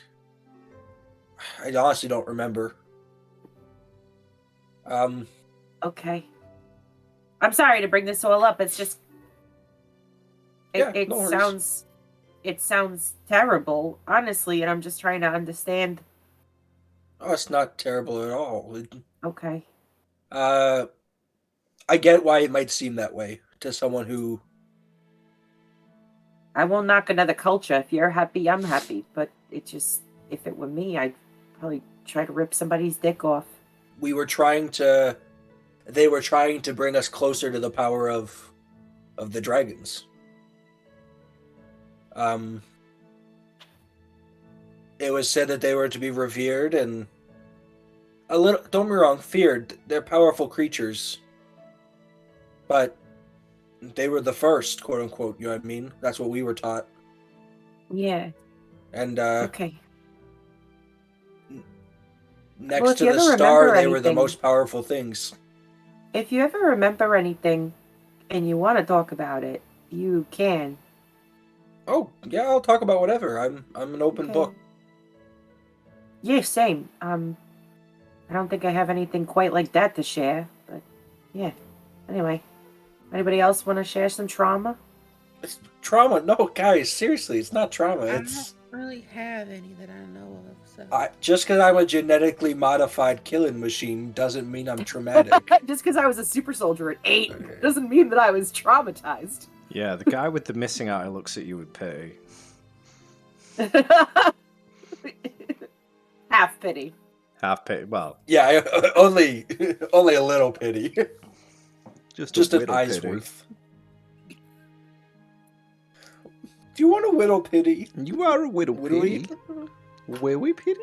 honestly don't remember. Okay. I'm sorry to bring this all up. It's just it no worries. sounds terrible, honestly, and I'm just trying to understand. Oh, it's not terrible at all. Okay. I get why it might seem that way to someone who. I won't knock another culture. If you're happy, I'm happy. But it just, if it were me, I'd probably try to rip somebody's dick off. They were trying to bring us closer to the power of the dragons. It was said that they were to be revered and a little, don't get me wrong, feared. They're powerful creatures. But they were the first, quote unquote, you know what I mean? That's what we were taught. Yeah. And Okay. next to the star, they were the most powerful things. If you ever remember anything and you want to talk about it, you can. Oh, yeah, I'll talk about whatever. I'm an open book. Yeah, same. I don't think I have anything quite like that to share, but yeah. Anyway, anybody else want to share some trauma? It's trauma? No, guys, seriously, it's not trauma. I don't really have any that I know of. So just because I'm a genetically modified killing machine doesn't mean I'm traumatic. Just because I was a super soldier at 8 doesn't mean that I was traumatized. Yeah, the guy with the missing eye looks at you with pity. Half pity. Half pity. Well, yeah, only a little pity. Just an eye's pity. worth. Do you want a whittle pity? You are a whittle pity. Willy pity?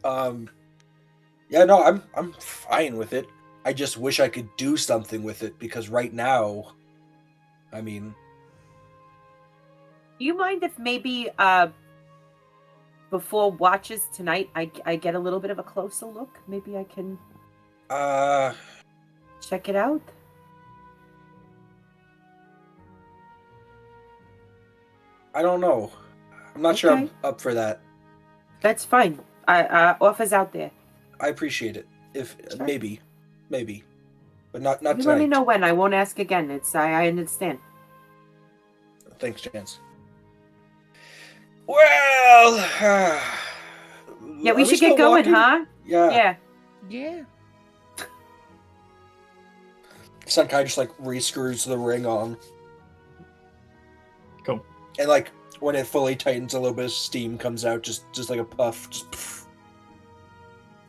Yeah, no, I'm fine with it. I just wish I could do something with it because right now, I mean. Do you mind if maybe before watches tonight I get a little bit of a closer look? Maybe I can check it out. I don't know. I'm not sure I'm up for that. That's fine. Offers out there. I appreciate it. If sure. maybe, but not you tonight. Let me know when. I won't ask again. I understand. Thanks, Chance. Well, yeah, we should get going, huh? Yeah. Yeah. Sunkai just like re-screws the ring on. Cool. And like when it fully tightens, a little bit of steam comes out, just like a puff. Just pff.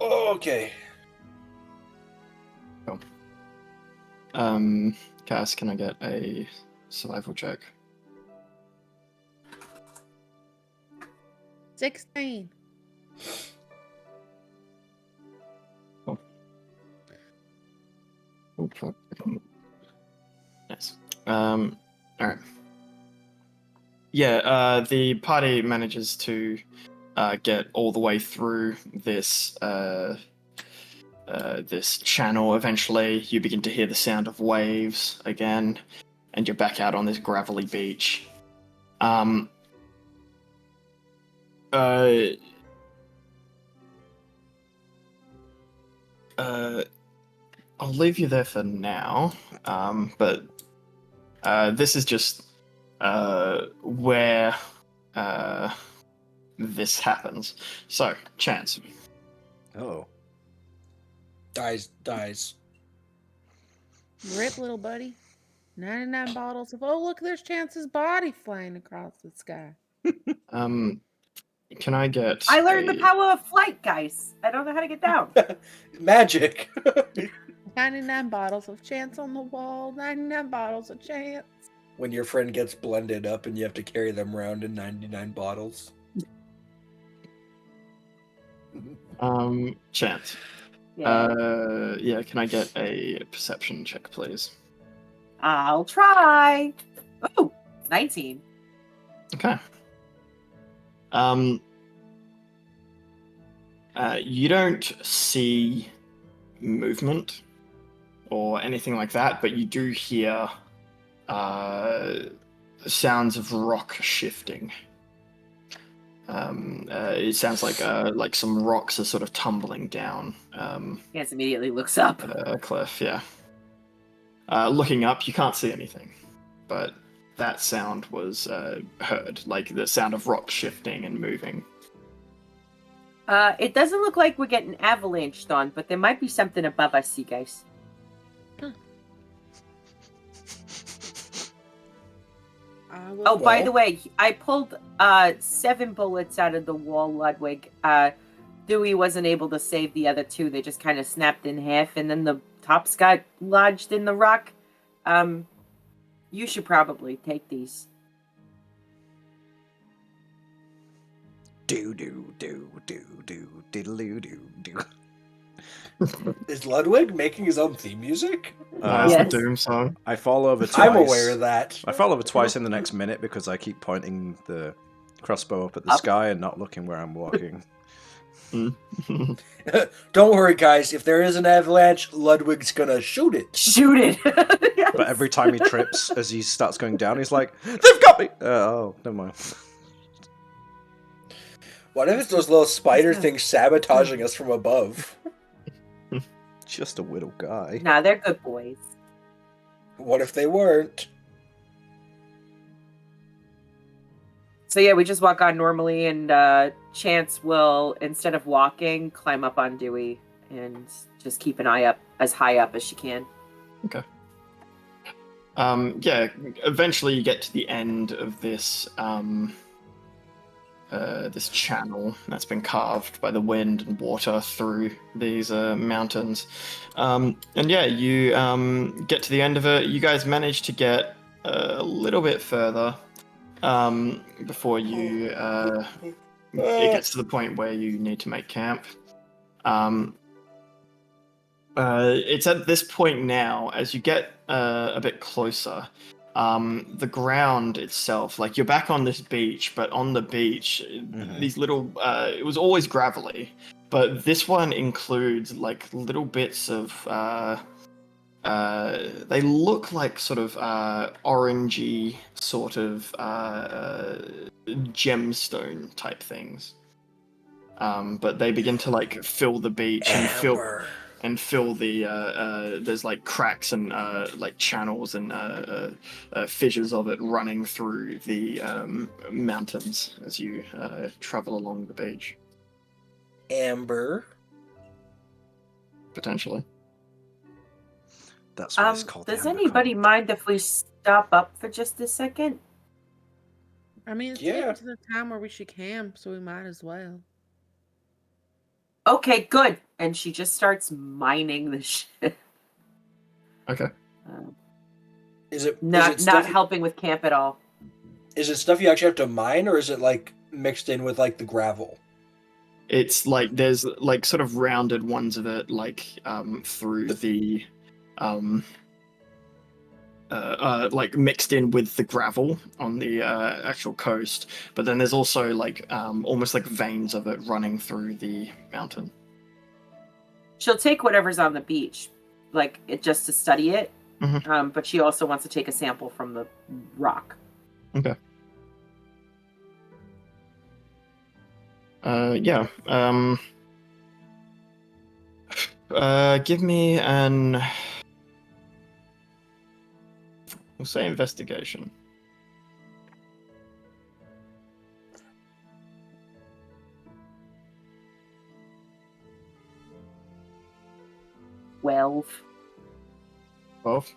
Okay. Cool. Cass, can I get a survival check? 16. Oh. Oh, fuck. Nice. All right. Yeah, the party manages to get all the way through this this channel. Eventually, you begin to hear the sound of waves again, and you're back out on this gravelly beach. I'll leave you there for now, but this is just where this happens. So, Chance. Oh. Dies. Rip, little buddy. 99 bottles of... Oh, look, there's Chance's body flying across the sky. Can I get... I learned the power of flight, guys. I don't know how to get down. Magic. 99 bottles of Chance on the wall. 99 bottles of Chance. When your friend gets blended up and you have to carry them around in 99 bottles. Chance. Yeah. Can I get a perception check, please? I'll try. Oh, 19. Okay. You don't see movement or anything like that, but you do hear sounds of rock shifting. It sounds like some rocks are sort of tumbling down Chance immediately looks up. a cliff. Yeah. Looking up, you can't see anything, but that sound was heard, like the sound of rocks shifting and moving. It doesn't look like we're getting avalanched on, but there might be something above us, you guys. Oh, by the way, I pulled 7 bullets out of the wall, Ludwig. Dewey wasn't able to save the other 2. They just kind of snapped in half, and then the tops got lodged in the rock. You should probably take these. Do do do do do diddle do do. Is Ludwig making his own theme music? That's Yes. the Doom song. I fall over twice. I'm aware of that. I fall over twice in the next minute because I keep pointing the crossbow up at the Up. sky and not looking where I'm walking. Don't worry, guys. If there is an avalanche, Ludwig's gonna shoot it. Shoot it! Yes. But every time he trips, as he starts going down, he's like, "They've got me!" Oh, never mind. What if it's those little spider things sabotaging us from above? Just a little guy. Nah, they're good boys. What if they weren't? So yeah, we just walk on normally, and Chance will, instead of walking, climb up on Dewey and just keep an eye up as high up as she can. Okay. Yeah. Eventually, you get to the end of this this channel that's been carved by the wind and water through these mountains, and yeah, you get to the end of it. You guys manage to get a little bit further before you it gets to the point where you need to make camp. It's at this point now, as you get a bit closer, the ground itself, like you're back on this beach, but on the beach, these little, it was always gravelly, but this one includes like little bits of, they look like sort of orangey sort of gemstone type things. But they begin to like fill the beach and fill the there's like cracks and like channels and fissures of it running through the mountains as you travel along the beach. Amber. Potentially. That's what it's called. Does the anybody mind if we stop up for just a second? I mean, it's getting to the time where we should camp, so we might as well. Okay, good. And she just starts mining the shit. Okay. Is it Not stuff, helping with camp at all. Is it stuff you actually have to mine, or is it like mixed in with like the gravel? It's like there's like sort of rounded ones of it, like through the like mixed in with the gravel on the actual coast, but then there's also like almost like veins of it running through the mountain. She'll take whatever's on the beach, like it just to study it. Mhm. But she also wants to take a sample from the rock. Okay. Yeah. Give me an. We'll say investigation. Well, 12.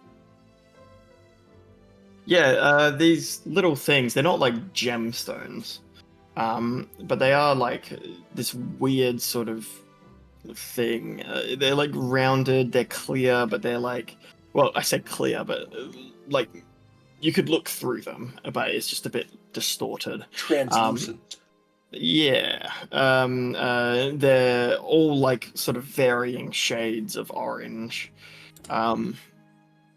Yeah, these little things, they're not like gemstones, but they are like this weird sort of thing. They're like rounded, they're clear, but they're like, well, I said clear, but like you could look through them, but it's just a bit distorted. Translucent. Yeah, they're all like sort of varying shades of orange,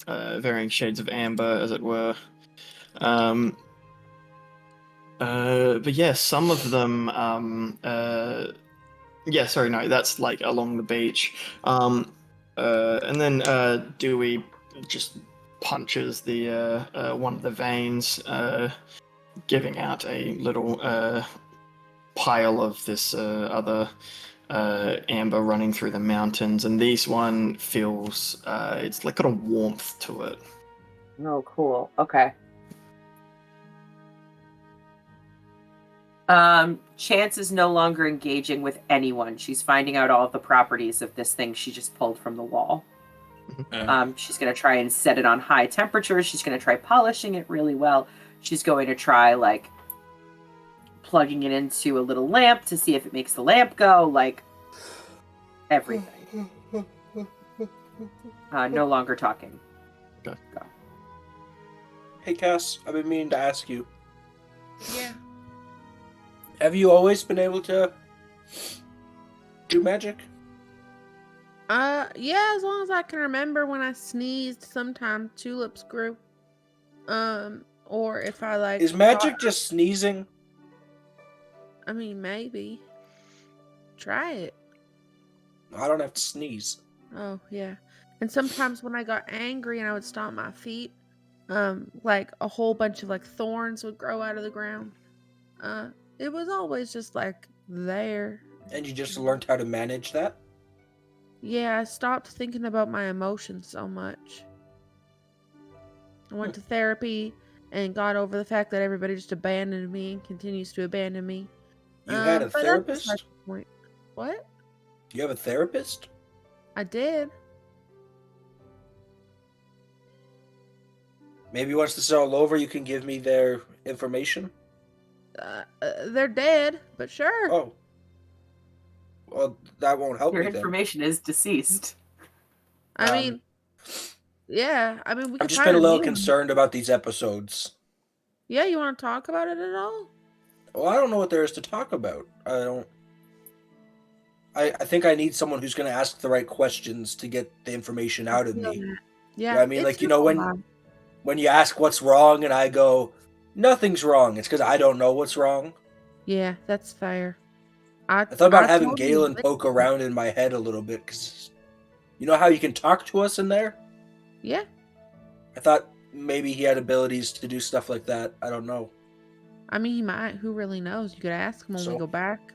varying shades of amber, as it were. But yeah, some of them. Yeah, sorry, no, that's like along the beach. And then Dewey just punches the one of the veins, giving out a little pile of this other amber running through the mountains, and this one feels it's like got a warmth to it. Oh, cool. Okay. Chance is no longer engaging with anyone. She's finding out all of the properties of this thing she just pulled from the wall. She's going to try and set it on high temperature. She's going to try polishing it really well. She's going to try, like, plugging it into a little lamp to see if it makes the lamp go, like, everything. No longer talking. Okay. Go. Hey, Cass, I've been meaning to ask you. Yeah. Have you always been able to do magic? Yeah, as long as I can remember when I sneezed, sometimes tulips grew. Or if I like... Is magic just sneezing? I mean, maybe. Try it. I don't have to sneeze. Oh, yeah. And sometimes when I got angry and I would stomp my feet, like a whole bunch of like thorns would grow out of the ground. It was always just like there. And you just learned how to manage that? Yeah, I stopped thinking about my emotions so much. I went to therapy and got over the fact that everybody just abandoned me and continues to abandon me. You had a But that's therapist? beside the point. What? You have a therapist? I did. Maybe once this is all over, you can give me their information? They're dead, but sure. Oh. Well, that won't help Your me then. information is deceased. I mean, yeah. I mean, we. I've could just find been a a little new one. concerned about these episodes. Yeah, you want to talk about it at all? Well, I don't know what there is to talk about. I think I need someone who's going to ask the right questions to get the information out of me. Yeah, I mean, it's like, you your know, fault. when you ask what's wrong and I go, nothing's wrong, it's because I don't know what's wrong. Yeah, that's fair. I thought about having totally Galen believe poke you. around in my head a little bit, because you know how you can talk to us in there? Yeah, I thought maybe he had abilities to do stuff like that. I don't know. I mean, he might. Who really knows? You could ask him when we So? go back.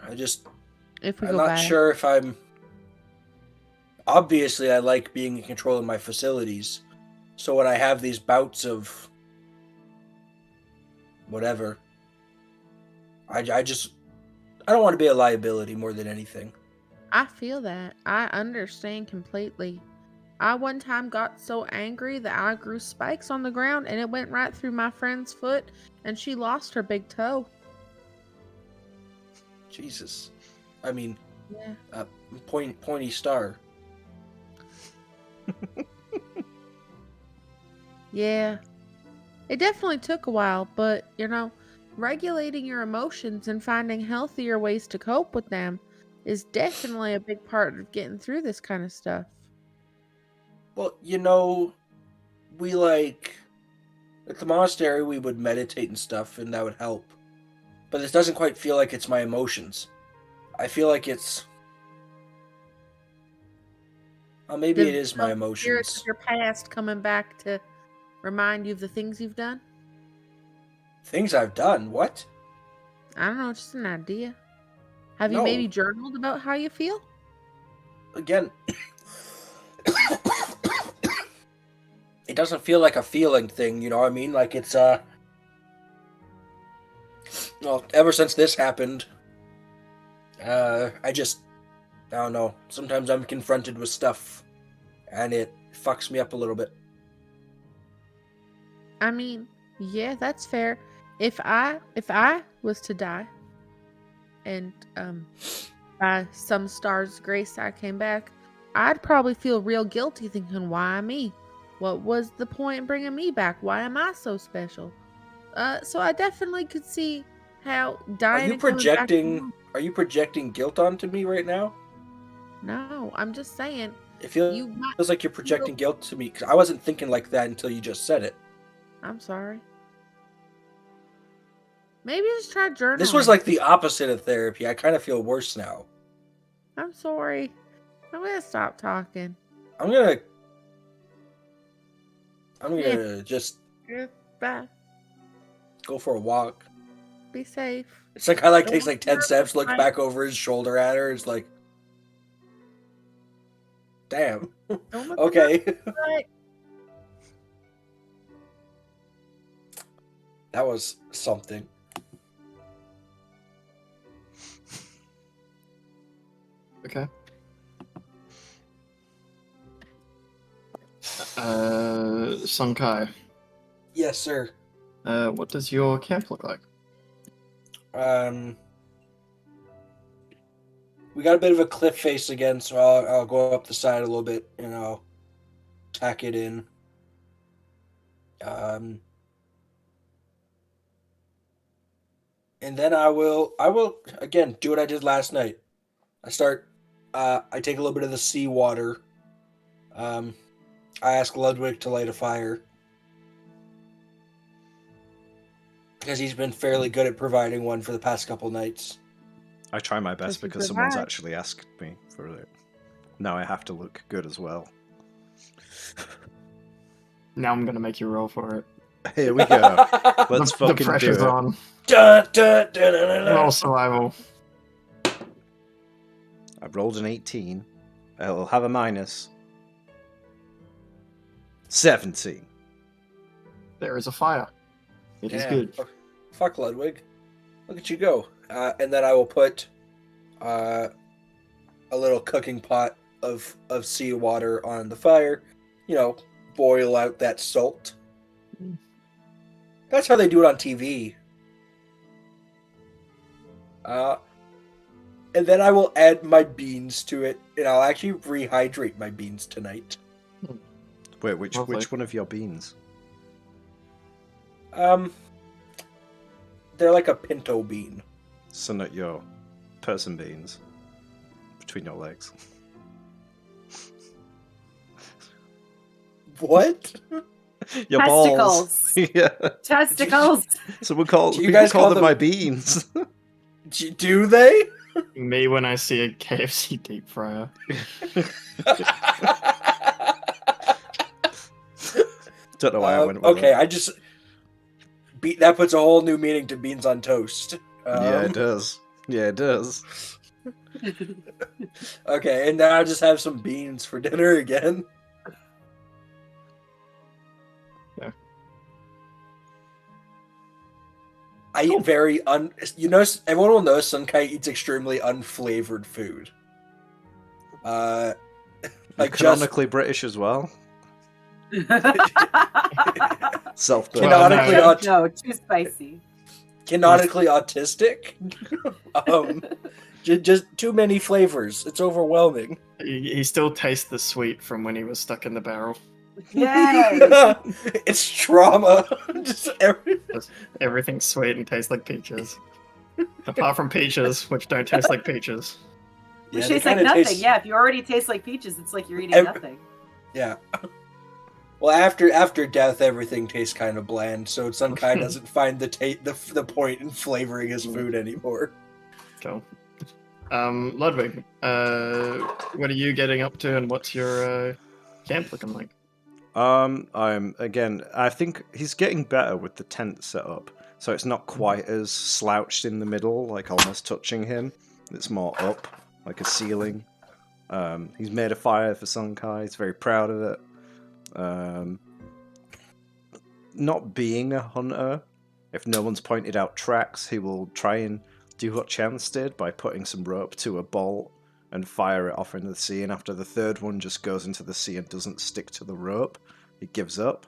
If we I'm go not back. sure if I'm... Obviously, I like being in control of my facilities. So when I have these bouts of... whatever... I don't want to be a liability more than anything. I feel that. I understand completely. I one time got so angry that I grew spikes on the ground and it went right through my friend's foot and she lost her big toe. Jesus. I mean, Yeah. pointy star. Yeah. It definitely took a while, but, you know, regulating your emotions and finding healthier ways to cope with them is definitely a big part of getting through this kind of stuff. Well, you know, we like... At the monastery, we would meditate and stuff, and that would help. But this doesn't quite feel like it's my emotions. I feel like it's... Well, maybe it is my Spirits emotions. of your past coming back to remind you of the things you've done. Things I've done? What? I don't know, just an idea. Have you No. maybe journaled about how you feel? Again... It doesn't feel like a feeling thing, you know what I mean? Like it's, well, ever since this happened, I don't know. Sometimes I'm confronted with stuff, and it fucks me up a little bit. I mean, yeah, that's fair. If I was to die, and by some star's grace I came back, I'd probably feel real guilty thinking, why me? What was the point in bringing me back? Why am I so special? So I definitely could see how dying. Are you projecting guilt onto me right now? No, I'm just saying. It feels like you're projecting guilt to me, because I wasn't thinking like that until you just said it. I'm sorry. Maybe just try journaling. This was like the opposite of therapy. I kind of feel worse now. I'm sorry. I'm gonna stop talking. I'm gonna just Bye. go for a walk. Be safe. It's like I like Don't takes like look 10 her steps, up, looks right? back over his shoulder at her. It's like, damn. Don't look Okay. right. That was something. Okay. Sunkai, Yes, sir. what does your camp look like? We got a bit of a cliff face again, so I'll go up the side a little bit and I'll tack it in. And then I will again do what I did last night. I take a little bit of the seawater. I ask Ludwig to light a fire because he's been fairly good at providing one for the past couple nights. I try my best This is because good someone's hack. actually asked me for it. Now I have to look good as well. Now I'm gonna make you roll for it. Here we go. Let's The fucking do pressure's it. on. Dun, dun, dun, dun, dun, dun. Roll survival. I rolled an 18. I'll have a minus. 17. There is a fire. It is Yeah, good. Fuck Ludwig. Look at you go. And then I will put a little cooking pot of seawater on the fire. You know, boil out that salt. That's how they do it on TV. And then I will add my beans to it, and I'll actually rehydrate my beans tonight. Wait, which Lovely. one of your beans? They're like a pinto bean. So not your person beans. Between your legs. What? Your balls. Testicles. Yeah. Testicles. So we Do you could guys call call them them- my beans. Do they? Me when I see a KFC deep fryer. Don't know why I went with okay, that. I just that puts a whole new meaning to beans on toast. Yeah, it does. Yeah, it does. Okay, and now I just have some beans for dinner again. Yeah. I eat very you know, everyone will know Sunkai eats extremely unflavored food. You're Like just canonically British as well. Self-burn. Canonically no. No, too spicy. canonically autistic. Just too many flavors. It's overwhelming. He still tastes the sweet from when he was stuck in the barrel. Yes. It's trauma. Just Everything's sweet and tastes like peaches. Apart from peaches, which don't taste like peaches. Which they tastes like kinda nothing. taste- Yeah, if you already taste like peaches, it's like you're eating Ev- nothing. Yeah. Well, after death, everything tastes kind of bland. So Sunkai doesn't find the point in flavoring his food anymore. Cool. Ludwig, what are you getting up to, and what's your camp looking like? I think he's getting better with the tent set up. So it's not quite as slouched in the middle, like almost touching him. It's more up, like a ceiling. He's made a fire for Sunkai. He's very proud of it. Not being a hunter, if no one's pointed out tracks, he will try and do what Chance did by putting some rope to a bolt and fire it off into the sea. And after the third one just goes into the sea and doesn't stick to the rope, he gives up,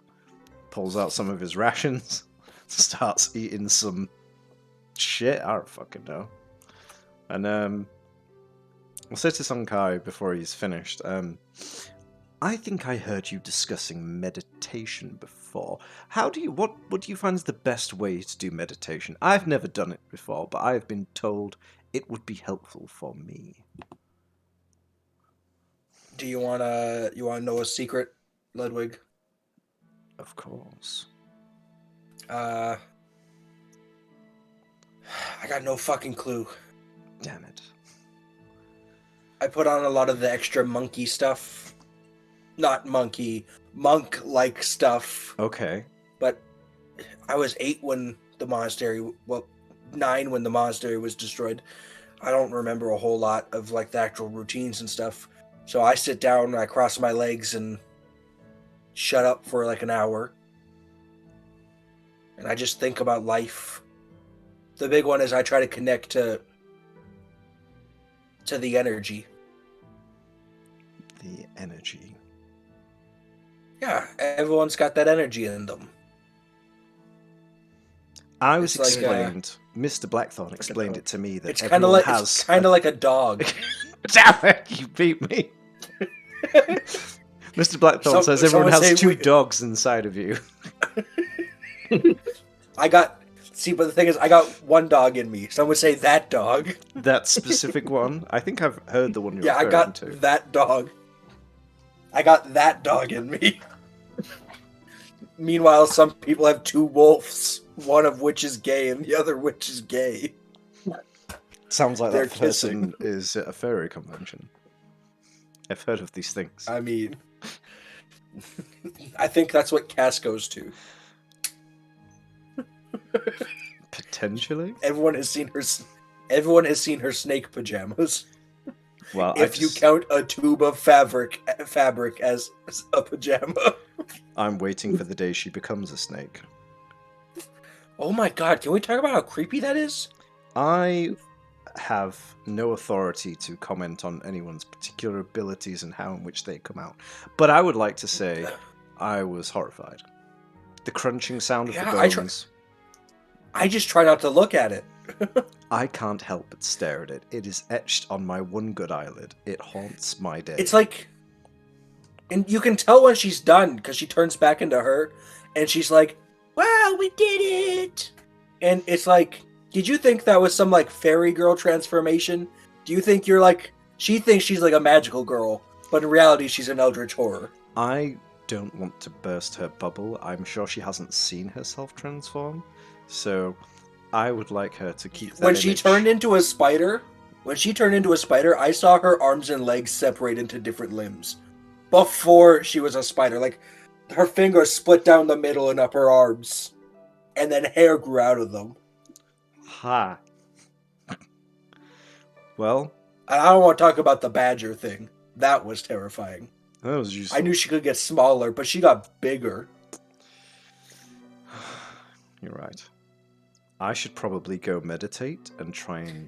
pulls out some of his rations, starts eating some shit. I don't fucking know. And I'll say to Sunkai before he's finished, I think I heard you discussing meditation before. What do you find is the best way to do meditation? I've never done it before, but I've been told it would be helpful for me. Do you wanna know a secret, Ludwig? Of course. I got no fucking clue. Damn it. I put on a lot of the extra monkey stuff. Not monkey, monk-like stuff. Okay. But I was 8 when the monastery, well, 9 when the monastery was destroyed. I don't remember a whole lot of like the actual routines and stuff. So I sit down and I cross my legs and shut up for like an hour. And I just think about life. The big one is I try to connect to the energy. The energy. Yeah, everyone's got that energy in them. I was It's like, explained. Mr. Blackthorn explained it to me that It's kind everyone of has. like a dog. Damn it! You beat me. Mr. Blackthorn says everyone has two dogs inside of you. But the thing is, I got one dog in me. Some would say that dog. That specific one? I think I've heard the one you're Yeah, I referring got to. that dog. I got that dog in me. Meanwhile, some people have two wolves, one of which is gay and the other which is gay. Sounds like They're that person is at a furry convention. I've heard of these things. I mean, I think that's what Cass goes to. Potentially? Everyone has seen her snake pajamas. Well, if you count a tube of fabric as a pajama. I'm waiting for the day she becomes a snake. Oh my god, can we talk about how creepy that is? I have no authority to comment on anyone's particular abilities and how in which they come out. But I would like to say I was horrified. The crunching sound of the bones. I just try not to look at it. I can't help but stare at it. It is etched on my one good eyelid. It haunts my day. It's like... And you can tell when she's done, because she turns back into her, and she's like, wow, we did it! And it's like, did you think that was some, like, fairy girl transformation? Do you think you're like... She thinks she's like a magical girl, but in reality she's an eldritch horror. I don't want to burst her bubble. I'm sure she hasn't seen herself transform. So I would like her to keep that When image. she turned into a spider, I saw her arms and legs separate into different limbs. Before she was a spider. Like, her fingers split down the middle and up her arms. And then hair grew out of them. Ha. Well. I don't want to talk about the badger thing. That was terrifying. That was useful. I knew she could get smaller, but she got bigger. You're right. I should probably go meditate and try and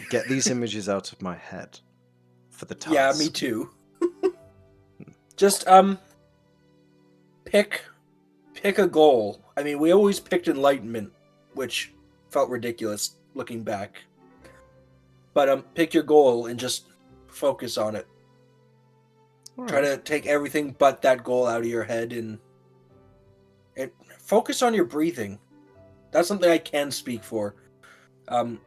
get these images out of my head for the task. Yeah, me too. Just, pick a goal. I mean, we always picked enlightenment, which felt ridiculous looking back. But, pick your goal and just focus on it. Right. Try to take everything but that goal out of your head and focus on your breathing. That's something I can speak for. In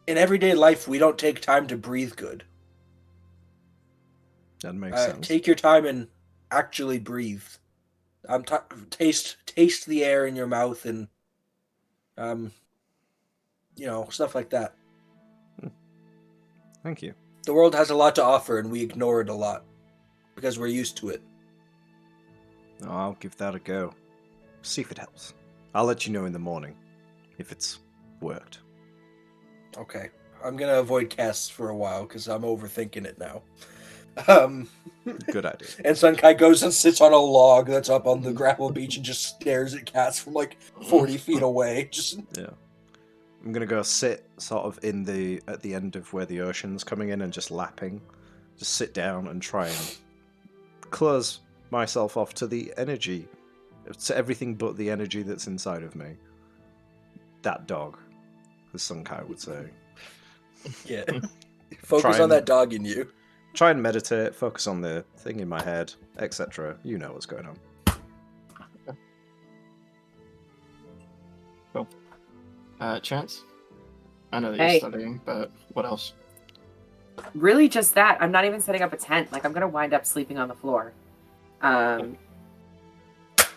everyday life, we don't take time to breathe good. That makes sense. Take your time and actually breathe. Taste the air in your mouth and, stuff like that. Thank you. The world has a lot to offer, and we ignore it a lot because we're used to it. Oh, I'll give that a go. See if it helps. I'll let you know in the morning if it's worked. Okay. I'm going to avoid casts for a while because I'm overthinking it now. Good idea. And Sunkai goes and sits on a log that's up on the gravel beach and just stares at cats from like 40 feet away. Yeah. I'm gonna go sit sort of at the end of where the ocean's coming in and just lapping. Just sit down and try and close myself off to the energy. To everything but the energy that's inside of me. That dog, as Sunkai would say. Yeah. Focus on that dog in you. Try and meditate, focus on the thing in my head, etc. You know what's going on. Cool. Chance? I know that Hey. you're studying, but what else? Really, just that. I'm not even setting up a tent. Like, I'm gonna wind up sleeping on the floor.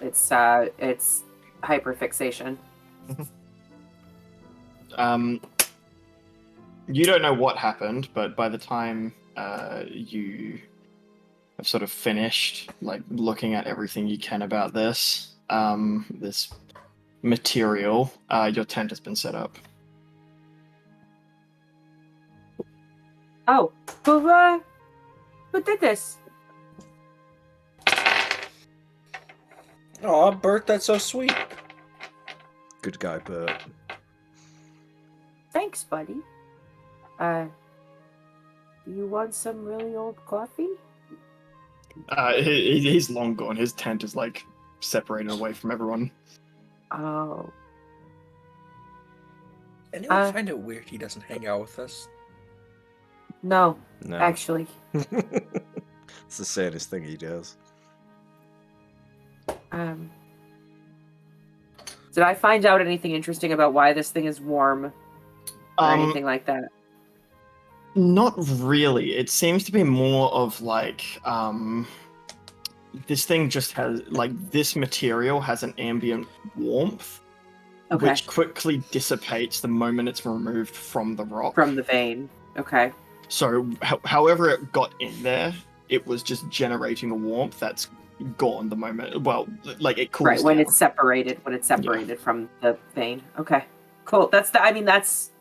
It's hyperfixation. You don't know what happened, but by the time you have sort of finished, like, looking at everything you can about this material, your tent has been set up. Oh, who did this? Aw, Bert, that's so sweet. Good guy, Bert. Thanks, buddy. Do you want some really old coffee? He's long gone. His tent is like separated away from everyone. Oh. Anyone find it weird he doesn't hang out with us? No, No. actually. It's the saddest thing he does. Did I find out anything interesting about why this thing is warm or anything like that? Not really. It seems to be more of like this thing just has like this material has an ambient warmth, Okay. which quickly dissipates the moment it's removed from the rock. From the vein. Okay. So, however it got in there, it was just generating a warmth that's gone the moment. Well, like it cools Right, when down. it's separated from the vein. Okay. Cool. That's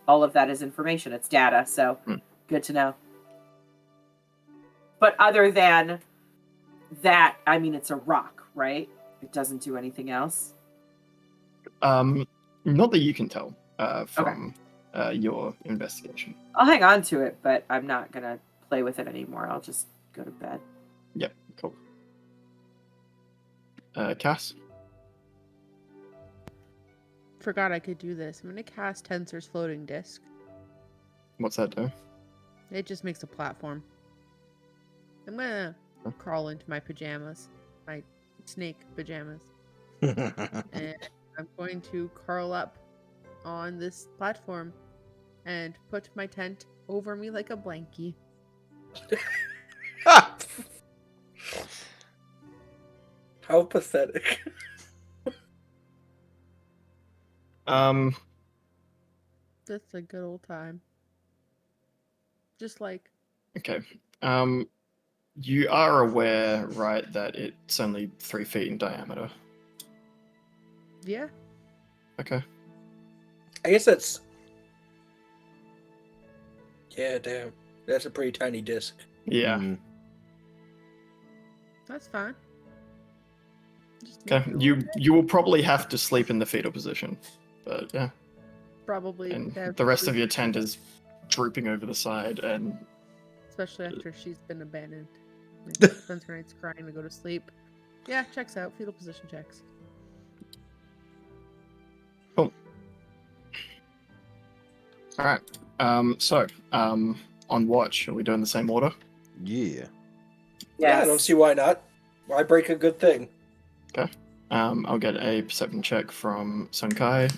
all of that is information. It's data, so good to know. But other than that, I mean, it's a rock, right? It doesn't do anything else. Not that you can tell from your investigation. I'll hang on to it, but I'm not gonna play with it anymore. I'll just go to bed. Yep, cool. Cass? Forgot I could do this. I'm gonna cast Tensor's floating disc. What's that do? It just makes a platform. I'm gonna crawl into my pajamas, my snake pajamas, and I'm going to curl up on this platform and put my tent over me like a blankie. How pathetic. That's a good old time. Just like Okay. You are aware, right, that it's only 3 feet in diameter. yeah. Okay. I guess that's... Yeah, damn. That's a pretty tiny disc. Yeah. That's fine. Just Okay. make it You will probably have to sleep in the fetal position, but yeah. probably And have the to rest of sleep, your tent is drooping over the side, and especially after she's been abandoned. Like, spends her nights crying to go to sleep. Yeah, checks out. Fetal position checks. cool. All right. So, on watch, are we doing the same order? Yeah. Yeah, I don't see why not. Why break a good thing? Okay. I'll get a perception check from Sunkai.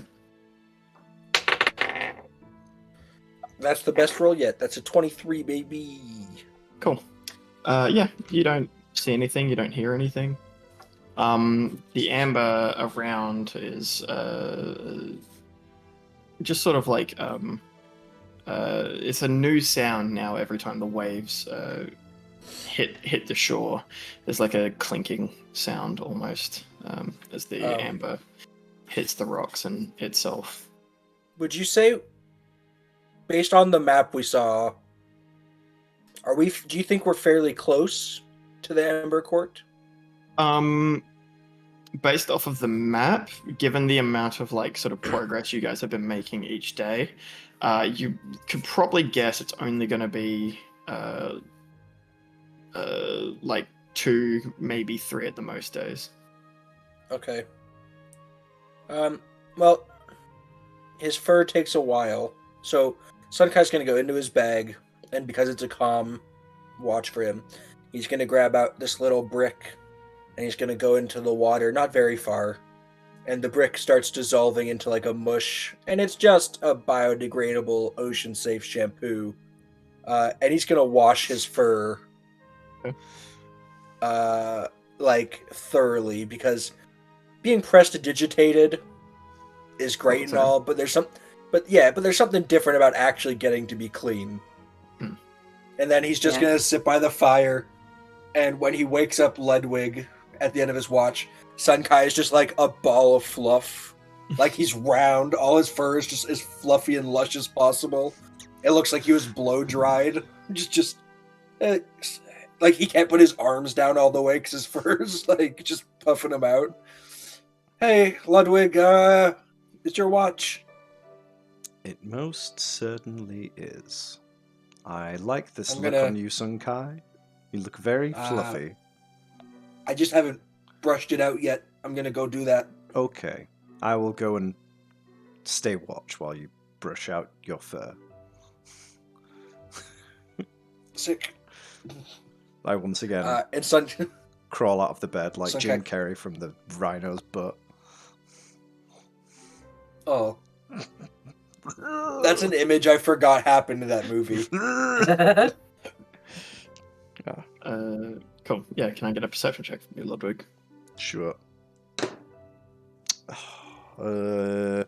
That's the best roll yet. That's a 23, baby. Cool. Yeah, you don't see anything, you don't hear anything. The amber around is just sort of like it's a new sound now every time the waves hit the shore. There's like a clinking sound almost as the amber hits the rocks and itself. Would you say, based on the map we saw, do you think we're fairly close to the Amber Court? Based off of the map, given the amount of like sort of progress you guys have been making each day, you could probably guess it's only going to be like 2, maybe 3 at the most days. Okay. Well, his fur takes a while, so Sunkai's gonna go into his bag, and because it's a calm watch for him, he's gonna grab out this little brick, and he's gonna go into the water, not very far, and the brick starts dissolving into like a mush, and it's just a biodegradable, ocean-safe shampoo, and he's gonna wash his fur, like thoroughly, because being prestidigitated is great and all, but there's something different about actually getting to be clean. And then he's just gonna sit by the fire, and when he wakes up Ludwig at the end of his watch, Sunkai is just like a ball of fluff, Like he's round, all his fur is just as fluffy and lush as possible. It looks like he was blow dried. Like he can't put his arms down all the way because his fur is like just puffing him out. Hey, Ludwig, it's your watch. It most certainly is. I like this I'm look gonna- on you, Sun Kai. You look very fluffy. I just haven't brushed it out yet. I'm gonna go do that. Okay. I will go and stay watch while you brush out your fur. Sick. I once again And Sun. crawl out of the bed like Sun Jim Kai- Carrey from the rhino's butt. Oh, that's an image I forgot happened in that movie. Cool. Yeah, can I get a perception check from you, Ludwig? Sure. Plus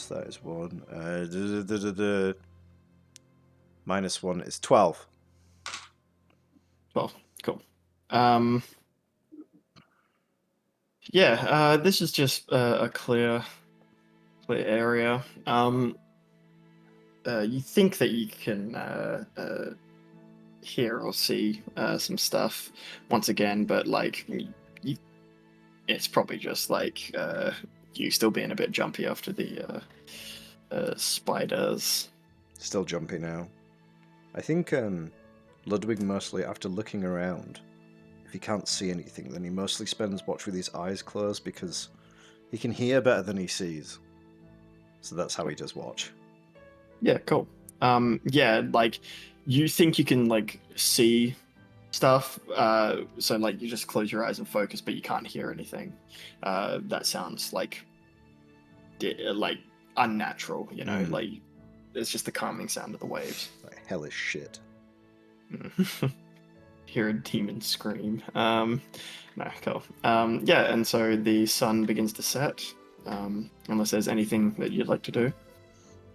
that is 1. -1 is 12. 12. Cool. This is just a clear area. You think that you can hear or see some stuff once again, but like it's probably just like you still being a bit jumpy after the spiders. Still jumpy now. I think Ludwig mostly, after looking around, if he can't see anything, then he mostly spends watch with his eyes closed because he can hear better than he sees. So that's how he does watch. Yeah, cool. Like you think you can like see stuff, so like you just close your eyes and focus, but you can't hear anything. That sounds like unnatural, you know, like it's just the calming sound of the waves. Like hellish shit. Hear a demon scream. No, cool. And so the sun begins to set. Unless there's anything that you'd like to do.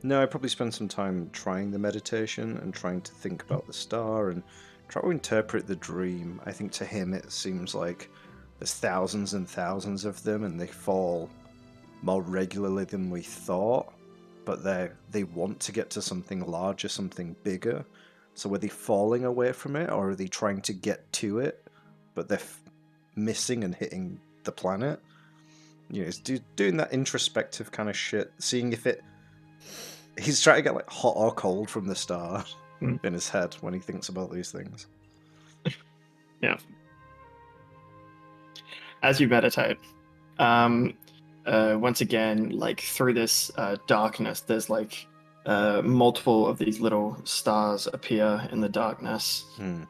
No, I probably spend some time trying the meditation and trying to think about the star and try to interpret the dream. I think to him it seems like there's thousands and thousands of them and they fall more regularly than we thought, but they want to get to something larger, something bigger. So are they falling away from it, or are they trying to get to it, but they're missing and hitting the planet? You know, he's doing that introspective kind of shit, seeing if it... He's trying to get like hot or cold from the star in his head when he thinks about these things. Yeah. As you meditate, once again, like through this darkness, there's like multiple of these little stars appear in the darkness. And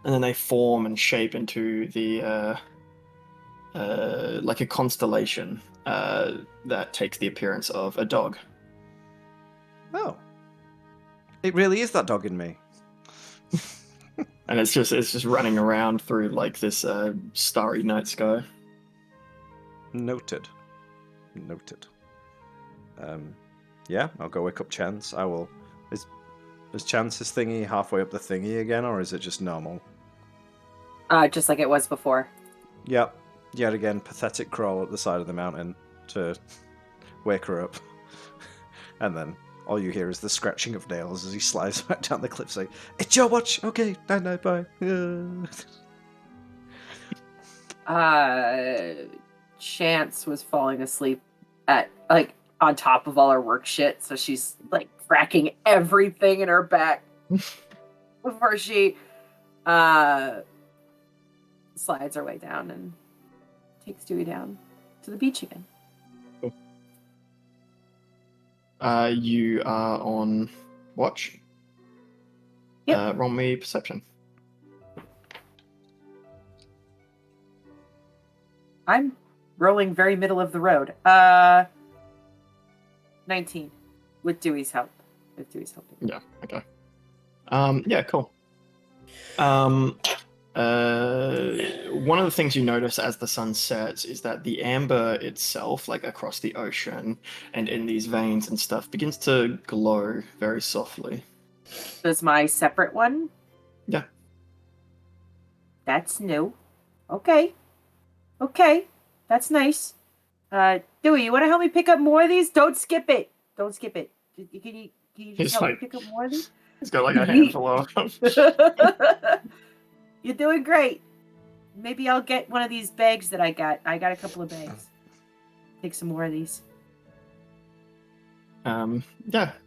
then they form and shape into the like a constellation that takes the appearance of a dog. Oh. It really is that dog in me. And it's just running around through like this starry night sky. Noted. Yeah, I'll go wake up Chance. I will. Is Chance's thingy halfway up the thingy again, or is it just normal? Just like it was before. Yep. Yet again, pathetic crawl up the side of the mountain to wake her up. And then all you hear is the scratching of nails as he slides back down the cliff saying, "It's your watch! Okay, night, bye." Chance was falling asleep at, like, on top of all her work shit, so she's, like, cracking everything in her back before she slides her way down and takes Dewey down to the beach again. Cool. You are on watch. Yep. Roll me perception. I'm rolling very middle of the road. 19 with Dewey's help. Yeah. Okay. Yeah. Cool. One of the things you notice as the sun sets is that the amber itself, like across the ocean and in these veins and stuff, begins to glow very softly. Does my separate one? Yeah. That's new. Okay. That's nice. Dewey, you want to help me pick up more of these? Don't skip it. Don't skip it. Can you He's just help me like- pick up more of these? He's got like a handful of them. You're doing great. Maybe I'll get one of these bags that I got. I got a couple of bags. Take some more of these. Yeah.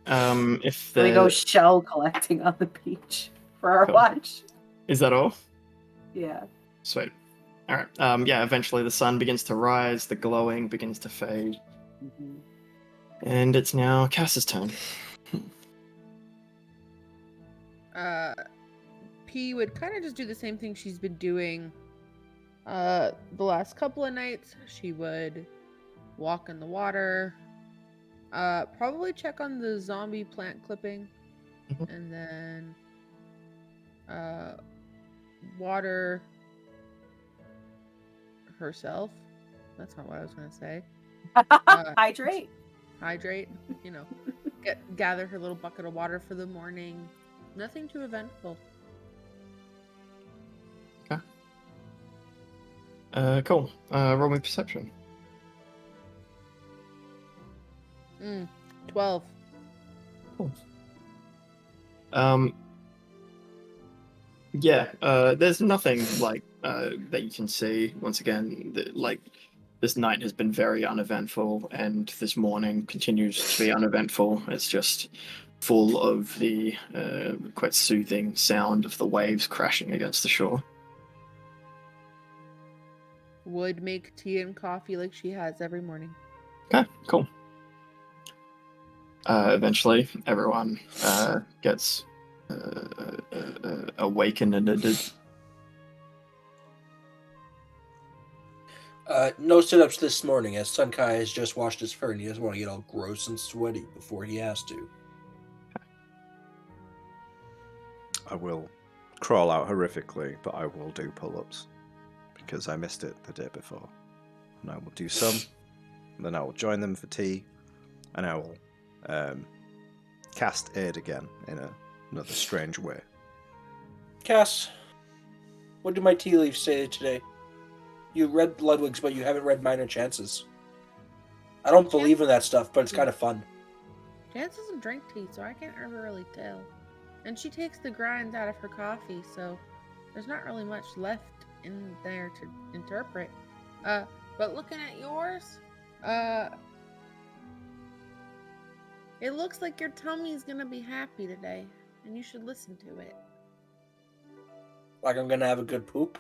If We go the shell collecting on the beach for our Cool. lunch. is that all? Yeah. Sweet. All right. Yeah. Eventually, the sun begins to rise. The glowing begins to fade, Mhm. and it's now Cass's turn. P would kind of just do the same thing she's been doing the last couple of nights. She would walk in the water, probably check on the zombie plant clipping, Mhm. and then water herself. That's not what I was going to say. Hydrate. Hydrate, you know, gather her little bucket of water for the morning. Nothing too eventful. Cool. Roll me perception. 12. Yeah. There's nothing like that you can see. Once again, like this night has been very uneventful, and this morning continues to be uneventful. It's just full of the quite soothing sound of the waves crashing against the shore. Would make tea and coffee like she has every morning. Okay, cool. Eventually, everyone gets awakened and No sit-ups this morning, as Sunkai has just washed his fur and he doesn't want to get all gross and sweaty before he has to. I will crawl out horrifically, but I will do pull-ups because I missed it the day before. And I will do some, then I will join them for tea, and I will cast aid again in another strange way. Cass, what do my tea leaves say today? You read Ludwig's, but you haven't read Minor Chances. I don't believe in that stuff, but it's kind of fun. Chance doesn't drink tea, so I can't ever really tell. And she takes the grinds out of her coffee, so there's not really much left in there to interpret. But looking at yours, it looks like your tummy's gonna be happy today, and you should listen to it. Like I'm gonna have a good poop?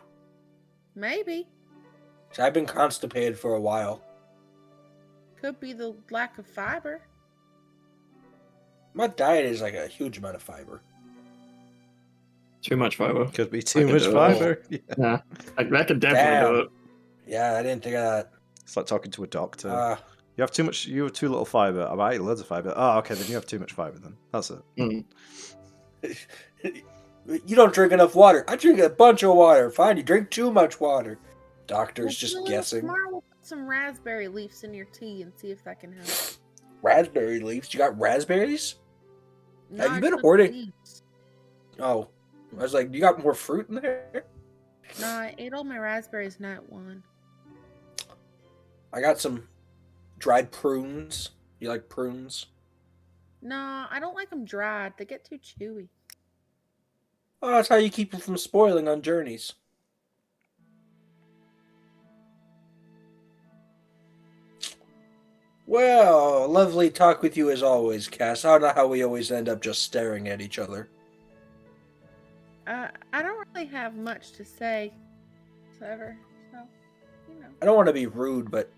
Maybe. So I've been constipated for a while. Could be the lack of fiber. My diet is like a huge amount of fiber. too much fiber. Could be I too can much do it. fiber. Yeah. Yeah, that could definitely do it. Yeah, I didn't think of that. It's like talking to a doctor. You have too much. You have too little fiber. I eat loads of fiber. Oh, okay, then you have too much fiber. Then that's it. Mm. You don't drink enough water. I drink a bunch of water. Fine, you drink too much water. Doctor's just guessing. Tomorrow we'll put some raspberry leaves in your tea and see if that can help. Raspberry leaves? You got raspberries? No, Have you I been took hoarding? leaves. Oh, I was like, you got more fruit in there? No, I ate all my raspberries night one. I got some dried prunes. You like prunes? No, I don't like them dried. They get too chewy. Oh, that's how you keep them from spoiling on journeys. Well, lovely talk with you as always, Cass. I don't know how we always end up just staring at each other. I don't really have much to say, ever. So, you know. I don't want to be rude, but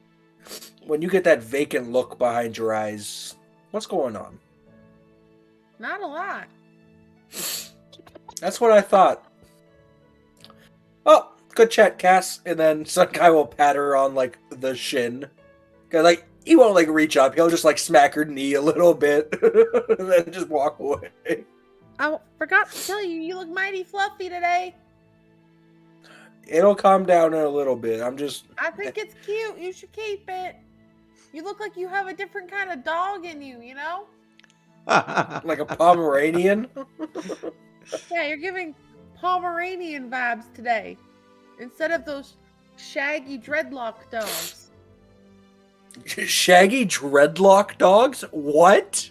when you get that vacant look behind your eyes, what's going on? Not a lot. That's what I thought. Oh, good chat, Cass. And then some guy will pat her on, like, the shin. 'Cause, like, he won't, like, reach up. He'll just, like, smack her knee a little bit. And then just walk away. I forgot to tell you, you look mighty fluffy today. It'll calm down in a little bit. I'm just... I think it's cute. You should keep it. You look like you have a different kind of dog in you, you know? like a Pomeranian. Yeah, you're giving Pomeranian vibes today. Instead of those shaggy dreadlock dogs. Shaggy dreadlock dogs? What?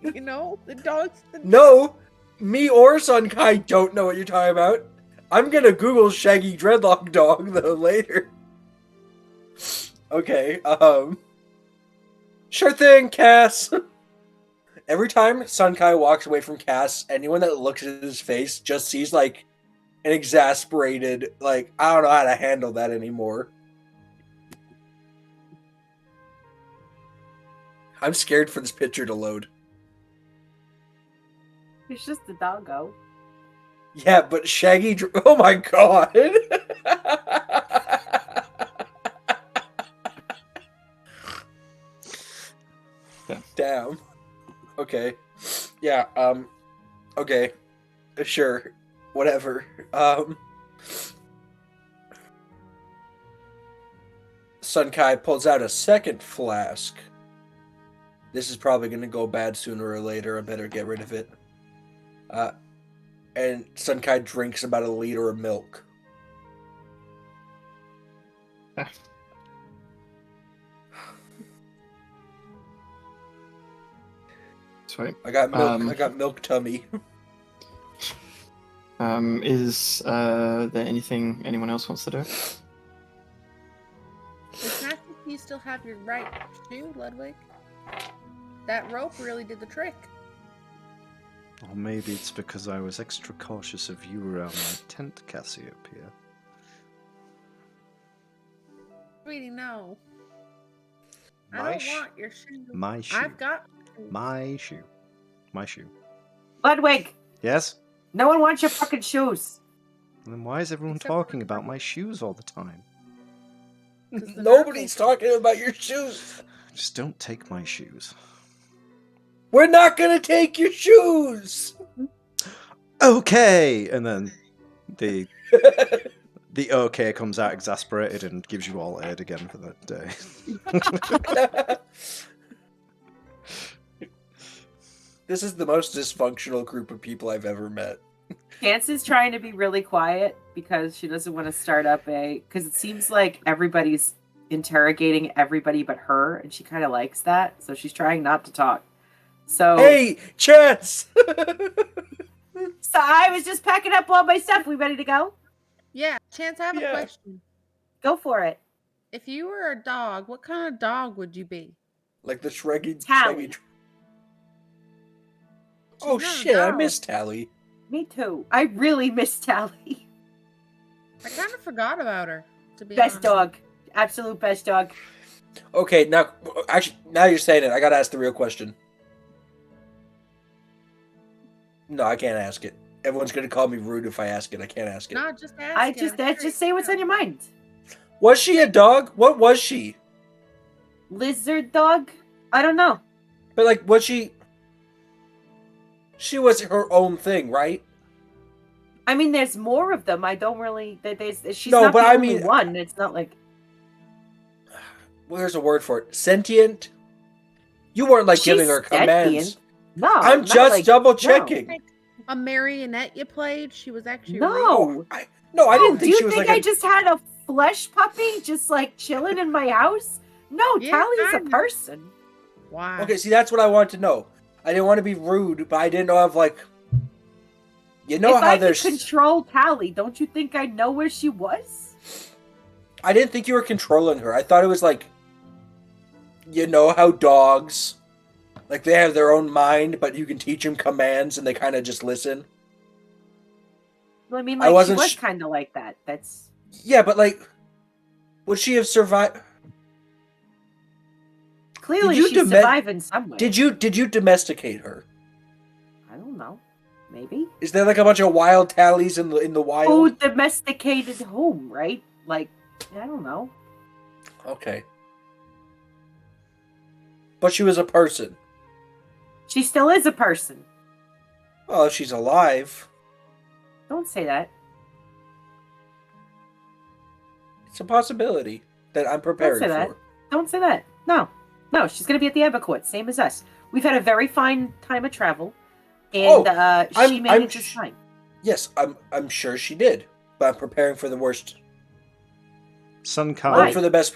You know, the dogs. No, me or Sunkai don't know what you're talking about. I'm gonna Google Shaggy dreadlock dog though later. Okay, sure thing, Cass. Every time Sunkai walks away from Cass, anyone that looks at his face just sees like an exasperated, like, I don't know how to handle that anymore. I'm scared for this picture to load. It's just a doggo. Yeah, but Shaggy... Oh my god! Damn. Okay. Yeah, okay. Sure. Whatever. Sunkai pulls out a second flask. This is probably going to go bad sooner or later. I better get rid of it. And Sunkai drinks about a liter of milk. Sweet. I got milk. I got milk tummy. Is there anything anyone else wants to do? Does you still have your right shoe, Ludwig? That rope really did the trick. Or maybe it's because I was extra cautious of you around my tent, Cassiopeia. Sweetie, no. I My don't want your shoe. My shoe. I've got My shoe. My shoe. Ludwig, Yes? no one wants your fucking shoes. Then why is everyone Except for talking about my shoes all the time? Nobody's talking about your shoes. Just don't take my shoes. We're not gonna take your shoes. Okay! And then the okay comes out exasperated and gives you all aid again for that day. This is the most dysfunctional group of people I've ever met. Chance is trying to be really quiet because she doesn't want to start up because it seems like everybody's interrogating everybody but her, and she kind of likes that, so she's trying not to talk. So Hey, Chance! So I was just packing up all my stuff. We ready to go? Yeah, Chance, I have a question. Go for it. If you were a dog, what kind of dog would you be? Like the Shreggy... Tally. Oh She's not a shit, I dog. miss Tally. Me too. I really miss Tally. I kind of forgot about her, to be Best honest. dog. Absolute best dog. Okay, now, actually, now you're saying it, I gotta ask the real question. No, I can't ask it. Everyone's gonna call me rude if I ask it. I can't ask it. No, just ask I it. just I'm I just say what's on your mind. Was she a dog? What was she? Lizard dog? I don't know. But like, was she? She was her own thing, right? I mean, there's more of them. I don't really. She's No, not but the I only mean- one. It's not like Well, there's a word for it. Sentient. You weren't like giving She's her commands. sentient. No. I'm not just like- double checking. Like a marionette you played, she was actually No. I didn't Do think you she was think like I just had a flesh puppy just like chilling in my house? No, Yeah, Tally's a kinda. person. Wow. Okay, see, that's what I wanted to know. I didn't want to be rude, but I didn't know of like. You know if how I could there's. control Tally, don't you think I'd know where she was? I didn't think you were controlling her. I thought it was like. You know how dogs. Like they have their own mind, but you can teach them commands and they kind of just listen. Well, I mean, I like she wasn't was sh- kind of like that. That's Yeah, but like. Would she have survived? clearly you she's deme- surviving somewhere. Did you domesticate her? I don't know. Maybe. Is there like a bunch of wild tallies in the wild? Oh, domesticated home, right? Like, I don't know. Okay. But she was a person. She still is a person. Well, if she's alive, Don't say that. it's a possibility that I'm Don't prepared say that. for. Don't say that. No. No, she's going to be at the Abacourt, same as us. We've had a very fine time of travel, and she made it just fine. Yes, I'm sure she did, but I'm preparing for the worst. Sunkai, Why? Hope for the best.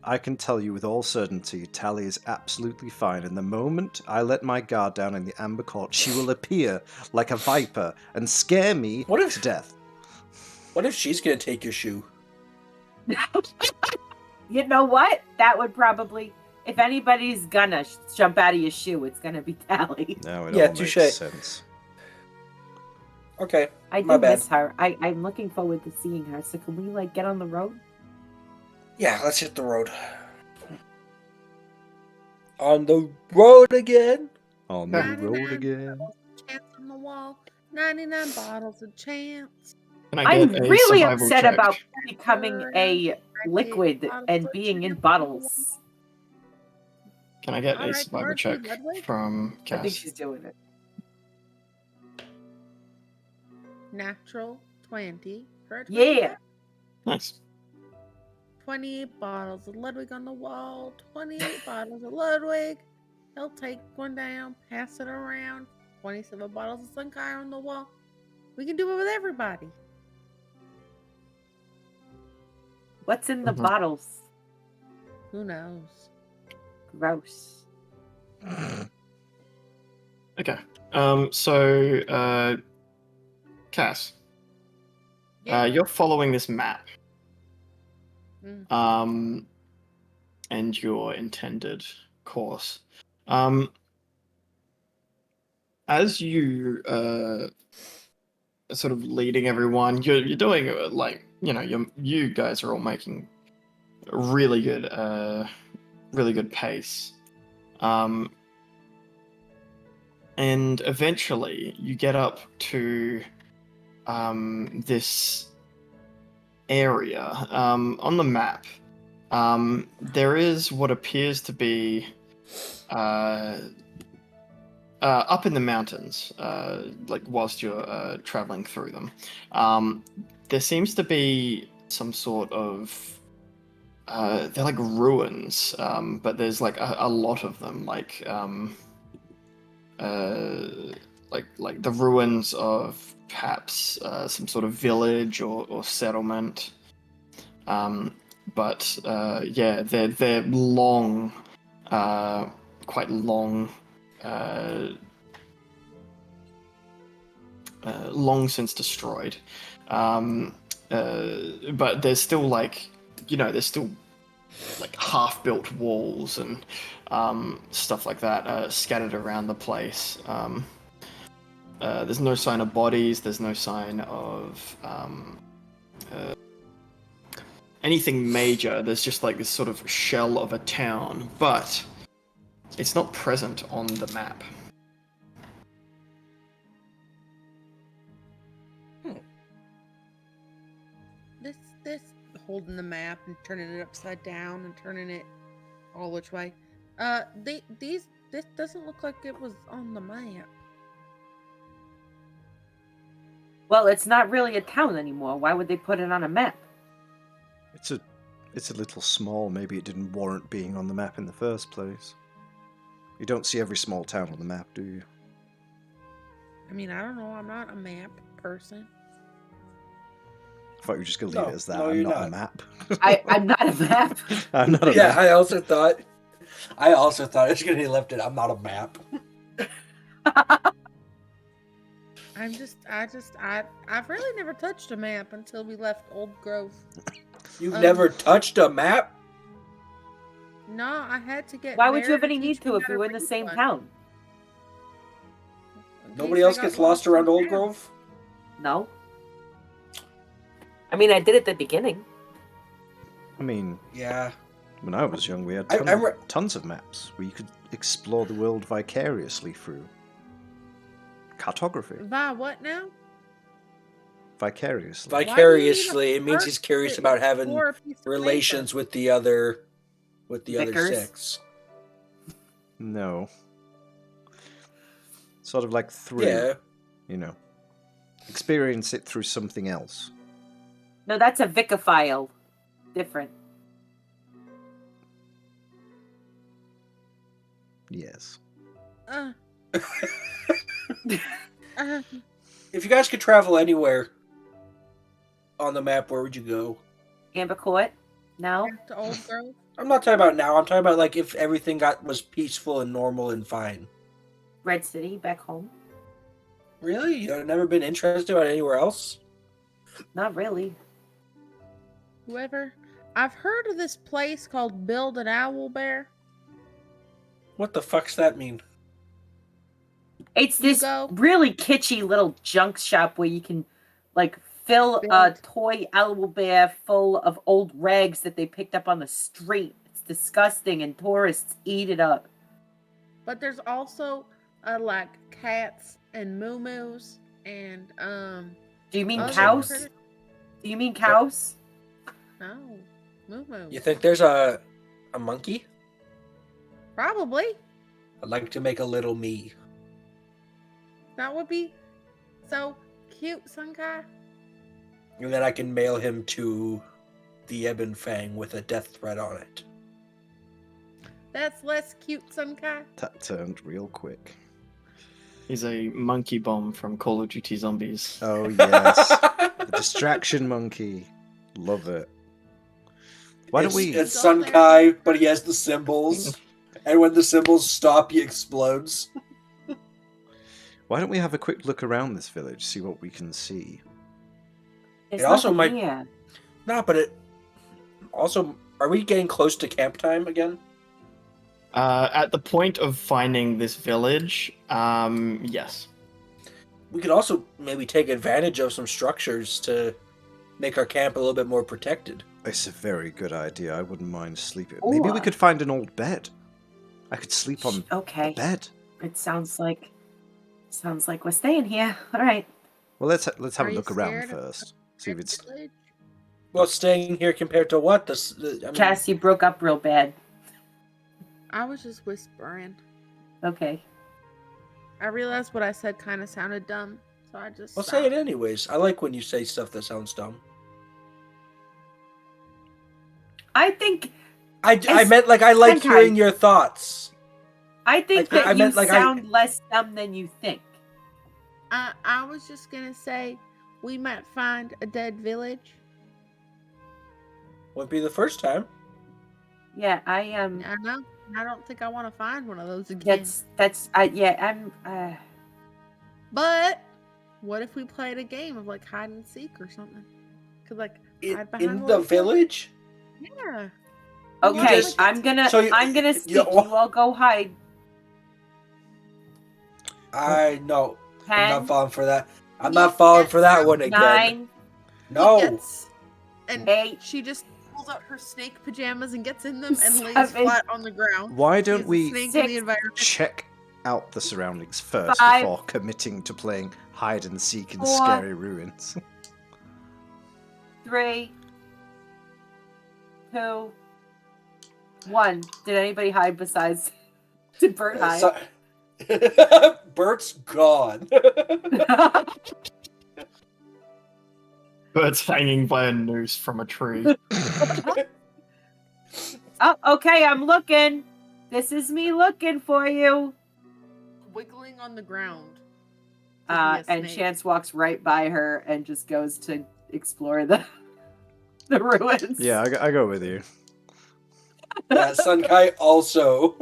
I can tell you with all certainty, Tally is absolutely fine, and the moment I let my guard down in the amber court, she will appear like a viper and scare me to death. What if she's gonna take your shoe? You know what? That would probably, if anybody's gonna jump out of your shoe, it's gonna be Tally. No, it Yeah, all makes touche. sense. Okay, I my do bad. miss her. I'm looking forward to seeing her. So can we get on the road? Yeah, let's hit the road. On the road again. On the 99 road again. bottles of chance on the wall. 99 bottles of chance. Can I I'm get a really survival upset check? about becoming a liquid and being in bottles. Can I get a Alright, survival Marcy, check Ludwig? from I think Cass? she's doing it. Natural 20 for a 20. Yeah. Nice. 20 bottles of Ludwig on the wall. 20 bottles of Ludwig. He'll take one down, pass it around. 27 bottles of Sunkai on the wall. We can do it with everybody. What's in the Mhm. bottles? Who knows? Gross. Okay. Cass, you're following this map. Mm. And your intended course. As you are sort of leading everyone, you're doing you guys are all making really good pace. And eventually you get up to this area on the map. There is what appears to be up in the mountains, whilst you're traveling through them. There seems to be some sort of they're like ruins, but there's like a lot of them, like the ruins of perhaps some sort of village or settlement. But they're long, quite long, long since destroyed. But there's still there's still half-built walls and stuff like that scattered around the place. There's no sign of bodies. There's no sign of anything major. There's just this sort of shell of a town, but it's not present on the map. This holding the map and turning it upside down and turning it all which way. This doesn't look like it was on the map. Well, it's not really a town anymore. Why would they put it on a map? It's a little small. Maybe it didn't warrant being on the map in the first place. You don't see every small town on the map, do you? I mean, I don't know. I'm not a map person. I thought you were just going to leave it as that. No, I'm you're not a not. map. I'm not a map. I'm not a Yeah, map. I also thought it was gonna be left in. I'm not a map. I've really never touched a map until we left Old Grove. You've never touched a map? No, I had to get. Why would you have Mary any need teach me to if how you were in the read same one. town? In Nobody case I else got gets lost in around Old town. Grove? No. I mean, I did at the beginning. I mean, Yeah. when I was young, we had I tons of maps where you could explore the world vicariously through cartography. By what now? Vicariously. Why do you need a Vicariously, it means park he's curious to about having explore a piece of relations paper? with the other Vickers. sex. No. Sort of like through, Yeah. experience it through something else. No, that's a vicophile. Different. Yes. Uh, If you guys could travel anywhere on the map, where would you go? Amber Court. No? Back to Old Grove? I'm not talking about now. I'm talking about like if everything was peaceful and normal and fine. Red City, back home? Really? You've never been interested about anywhere else? Not really. Whoever. I've heard of this place called Build an Owl Bear. What the fuck's that mean? It's this Hugo? really kitschy little junk shop where you can, like, fill a Build. toy owl bear full of old rags that they picked up on the street. It's disgusting, and tourists eat it up. But there's also like cats and moo-moos and Do you mean other cows? critters. Do you mean cows? No. Moo-moos. You think there's a monkey? Probably. I'd like to make a little me. That would be so cute, Sunkai. And then I can mail him to the Ebon Fang with a death threat on it. That's less cute, Sunkai. That turned real quick. He's a monkey bomb from Call of Duty Zombies. Oh yes, the distraction monkey. Love it. Why don't we? It's Sunkai, but he has the symbols. And when the symbols stop, he explodes. Why don't we have a quick look around this village, see what we can see? It's It also nothing might- here. No, but it... Also, are we getting close to camp time again? At the point of finding this village, yes. We could also maybe take advantage of some structures to make our camp a little bit more protected. It's a very good idea. I wouldn't mind sleeping. Maybe we Or- could find an old bed. I could sleep on the Okay. bed. It sounds like we're staying here. All right. Well, let's have Are a you look around scared of first. See if it's. Village? Well, staying here compared to what? I mean, Cass, you broke up real bad. I was just whispering. Okay. I realized what I said kind of sounded dumb, so I just. I'll say it anyways. I like when you say stuff that sounds dumb. I think I meant like I like Sunkai. hearing your thoughts. that I you meant, like, sound less dumb than you think. I was just gonna say we might find a dead village. Won't be the first time. Yeah, I am. I know. I don't think I want to find one of those again. I'm. But what if we played a game of like hide and seek or something? Could like hide behind In a the little village? Yeah. Okay, just- I'm gonna. so you- I'm gonna you- sneak. You all go hide. I know. I'm 10, not falling for that. I'm not falling for that one again. 9, No. Yes. And 8. she just pulls out her snake pajamas and gets in them and lays 7. flat on the ground. Why She's don't a we snake in 6. the environment. check out the surroundings first 5. before committing to playing hide and seek in 4. scary ruins? 3, 2, 1. Did anybody hide besides? Did Bert hide? So- Bert's gone. Bird's hanging by a noose from a tree. Oh, okay, I'm looking. This is me looking for you. Wiggling on the ground. to be a And snake. Chance walks right by her and just goes to explore the ruins. Yeah, I go with you. Yeah, Sunkai also.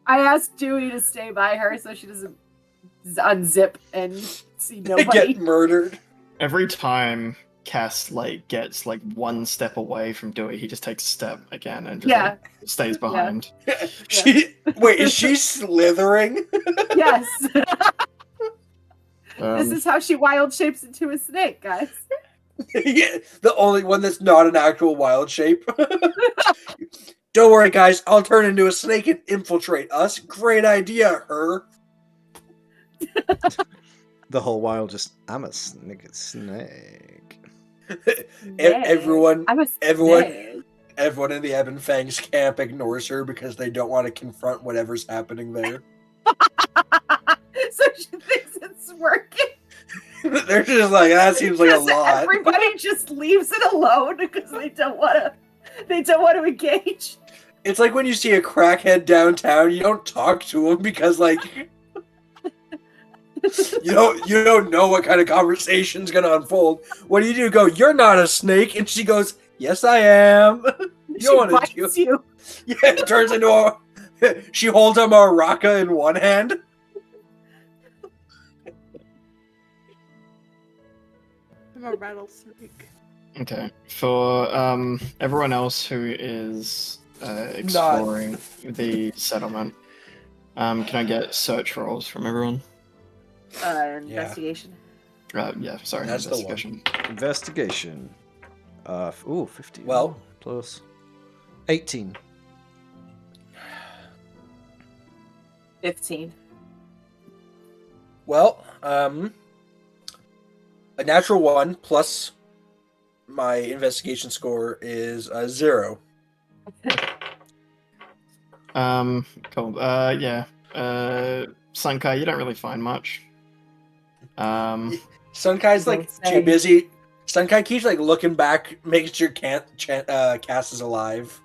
I asked Dewey to stay by her so she doesn't unzip and see nobody. Get murdered. Every time Cass gets one step away from Dewey, he just takes a step again and just Yeah. stays behind. Wait, is she slithering? Yes. Um, This is how she wild shapes into a snake, guys. Yeah, the only one that's not an actual wild shape. Don't worry, guys. I'll turn into a snake and infiltrate us. Great idea, her. The whole while just, I'm a snake. Everyone, I'm a everyone- snake. everyone in the Ebon Fangs camp ignores her because they don't want to confront whatever's happening there. So she thinks it's working. They're just like, that seems like a Because lot. everybody just leaves it alone because they don't want to. They don't want to engage. It's like when you see a crackhead downtown, you don't talk to him because, like, You don't know what kind of conversation's gonna unfold. What do? Go, you're not a snake, and she goes, yes, I am. She You want to bites you. Yeah, it turns into a. She holds a maraca in one hand. I'm a rattlesnake. Okay. For everyone else who is exploring the settlement, can I get search rolls from everyone? Investigation. Yeah, sorry, That's the one. investigation. Investigation. 50. Well- plus 18. 15. Well, a natural 1 plus my investigation score is 0. Cool. Yeah. Sankai, you don't really find much. Sunkai's like Don't say. too busy. Sunkai keeps like looking back, making sure Cass is alive.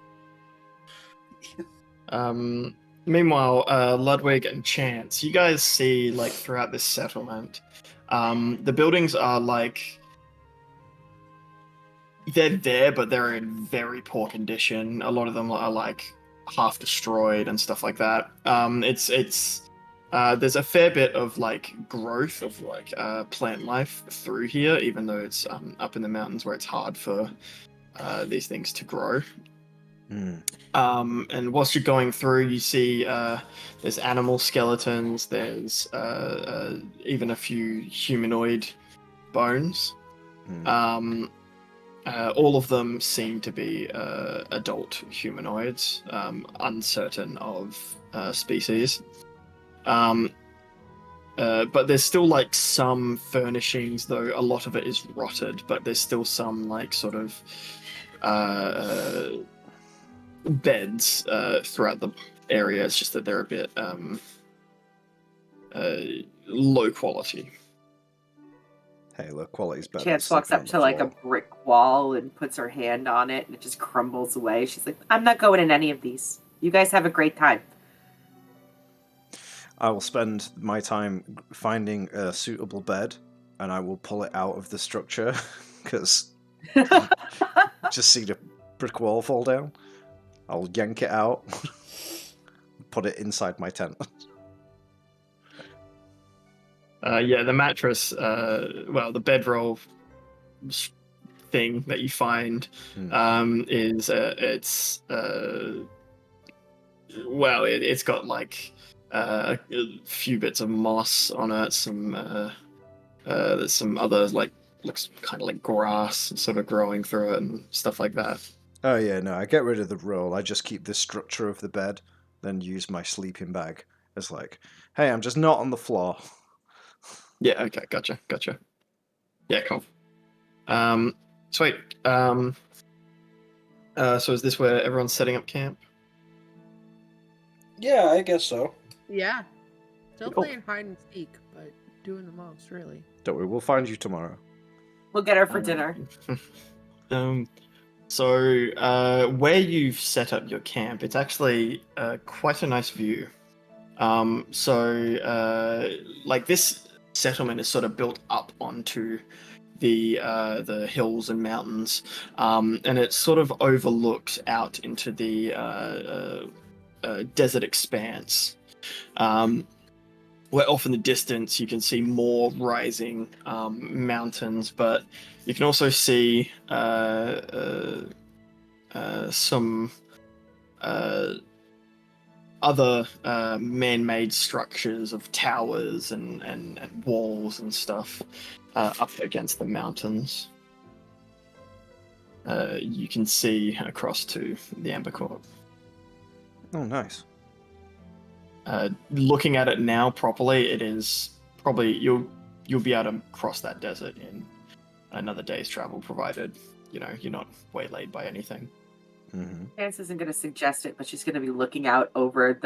Meanwhile, Ludwig and Chance, you guys see like throughout this settlement, the buildings are like they're there, but they're in very poor condition. A lot of them are like half destroyed and stuff like that. There's a fair bit of like growth of like plant life through here, even though it's up in the mountains where it's hard for these things to grow. And whilst you're going through, you see there's animal skeletons, there's even a few humanoid bones. All of them seem to be adult humanoids, uncertain of species. But there's still like some furnishings, though a lot of it is rotted, but there's still some like sort of beds throughout the area. It's just that they're a bit low quality. Hey, look, quality's better. Chance walks up to like a brick wall and puts her hand on it, and it just crumbles away. She's like, I'm not going in any of these. You guys have a great time. I will spend my time finding a suitable bed, and I will pull it out of the structure, because just see the brick wall fall down. I'll yank it out, put it inside my tent. Yeah, the mattress, the bedroll thing that you find is it's got like a few bits of moss on it. There's some other like looks kind of like grass sort of growing through it and stuff like that. Oh yeah, no, I get rid of the roll. I just keep the structure of the bed, then use my sleeping bag as like, hey, I'm just not on the floor. Yeah, okay, gotcha. Yeah, cool. Sweet. So is this where everyone's setting up camp? Yeah, I guess so. Yeah. Still Cool. playing hide and seek, but doing the most, really. Don't worry, we'll find you tomorrow. We'll get her for dinner. So where you've set up your camp, it's actually quite a nice view. Like this settlement is sort of built up onto the hills and mountains, and it sort of overlooks out into the desert expanse, where off in the distance you can see more rising mountains, but you can also see some other man-made structures of towers and walls and stuff up against the mountains. You can see across to the Amber Court. Oh, nice. Looking at it now properly, it is probably you'll be able to cross that desert in another day's travel, provided you're not waylaid by anything. Mm-hmm. Chance isn't going to suggest it, but she's going to be looking out over at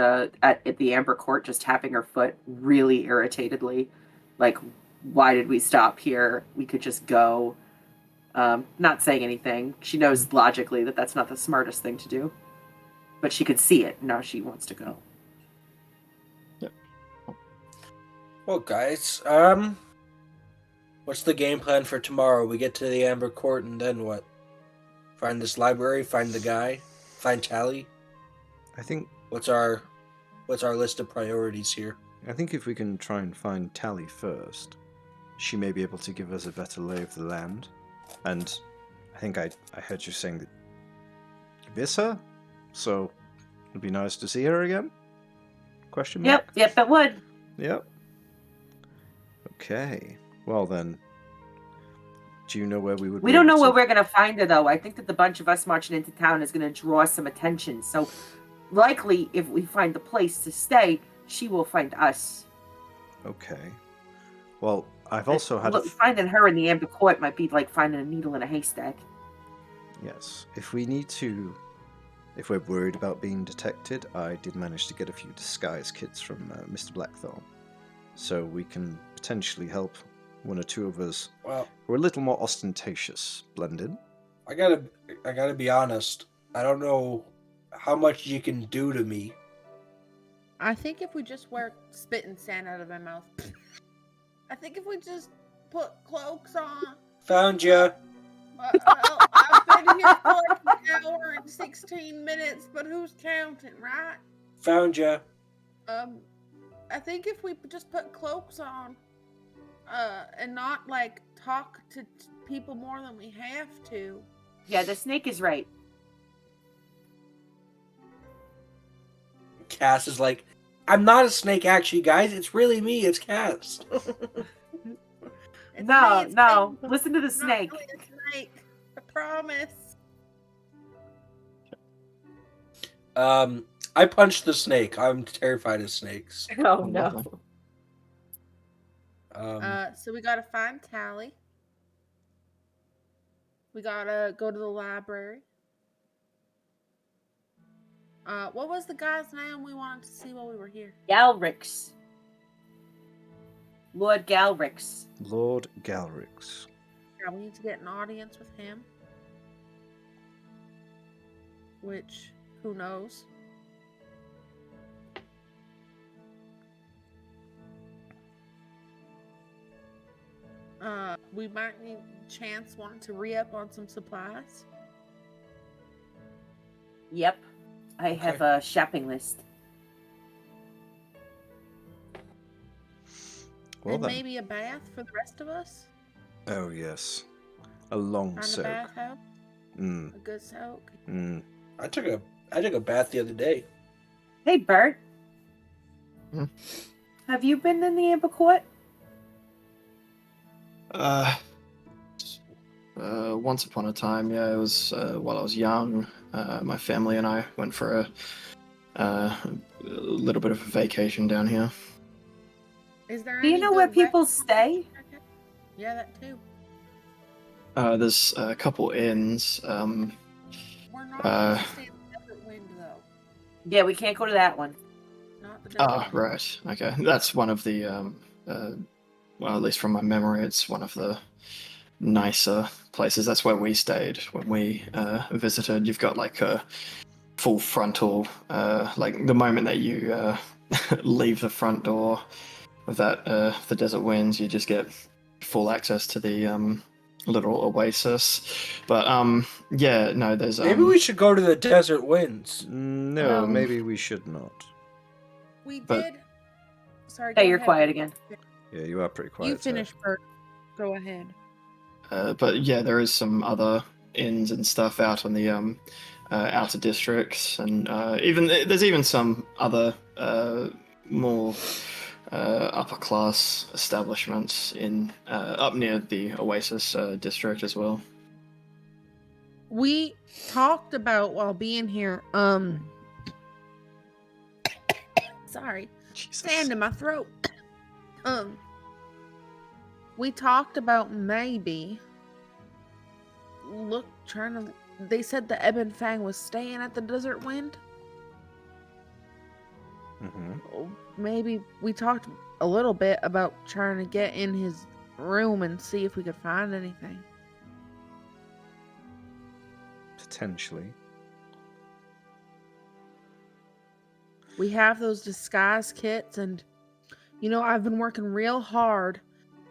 the Amber Court, just tapping her foot really irritatedly. Like, why did we stop here? We could just go. Not saying anything. She knows logically that that's not the smartest thing to do. But she could see it. Now she wants to go. Well, guys, what's the game plan for tomorrow? We get to the Amber Court and then what? Find this library, find the guy, find Tally. I think What's our list of priorities here? if we can try and find Tally first, she may be able to give us a better lay of the land. And I think I heard you saying that you miss her, so it'd be nice to see her again. Question mark? Yep, it would. Yep. Okay. Well then, do you know where we would? We don't know where we're gonna find her though. I think that the bunch of us marching into town is gonna draw some attention. So likely, if we find the place to stay, she will find us. Okay. Well, I've also had finding her in the Amber Court might be like finding a needle in a haystack. Yes. If we're worried about being detected, I did manage to get a few disguise kits from Mr. Blackthorn. So we can potentially help one or two of us Well, who are a little more ostentatious blend in. I gotta be honest. I don't know how much you can do to me. I think if we just wear spit and sand out of my mouth. I think if we just put cloaks on. Found ya. Well, I've been here for like an hour and 16 minutes, but who's counting, right? Found ya. I think if we just put cloaks on, and not like talk to people more than we have to. Yeah, the snake is right. Cass is like, I'm not a snake, actually, guys. It's really me. It's Cass. No. Listen to the snake. Really a snake. I promise. I punched the snake. I'm terrified of snakes. Oh no. So we gotta find Tally. We gotta go to the library. What was the guy's name we wanted to see while we were here? Galrix. Lord Galrix. Lord Galrix. Yeah, we need to get an audience with him. Which, who knows? We might need Chance wanting to re-up on some supplies. Yep. I have a shopping list. Well And then. maybe a bath for the rest of us? Oh yes. A long Find a soak. bathhouse? Mm. A good soak? Mm. I took a bath the other day. Hey, Bert. Hmm? Have you been in the Amber Court? Once upon a time, yeah, it was while I was young. My family and I went for a little bit of a vacation down here. Is there Do you any know where good people restaurants? stay? Yeah, that too. There's a couple inns. We're not Uh, going to stay in the Desert Wind, though. Yeah, we can't go to that one. Not the Desert Wind. Right. Okay, that's one of the well, at least from my memory, it's one of the nicer places. That's where we stayed when we visited. You've got like a full frontal, like the moment that you leave the front door of that the Desert Winds, you just get full access to the little oasis. But yeah, no, there's Maybe we should go to the Desert Winds. No, Um, maybe we should not. We but- did. Sorry, Hey, go you're ahead. quiet again. Yeah, you are pretty quiet. You finish, Bert. Go ahead. But yeah, there is some other inns and stuff out on the outer districts, and there's even some other more upper class establishments in up near the Oasis district as well. We talked about while being here, sorry, Jesus. sand in my throat. We talked about maybe they said the Ebon Fang was staying at the Desert Wind. Mm-hmm. Maybe we talked a little bit about trying to get in his room and see if we could find anything. Potentially. We have those disguise kits, and I've been working real hard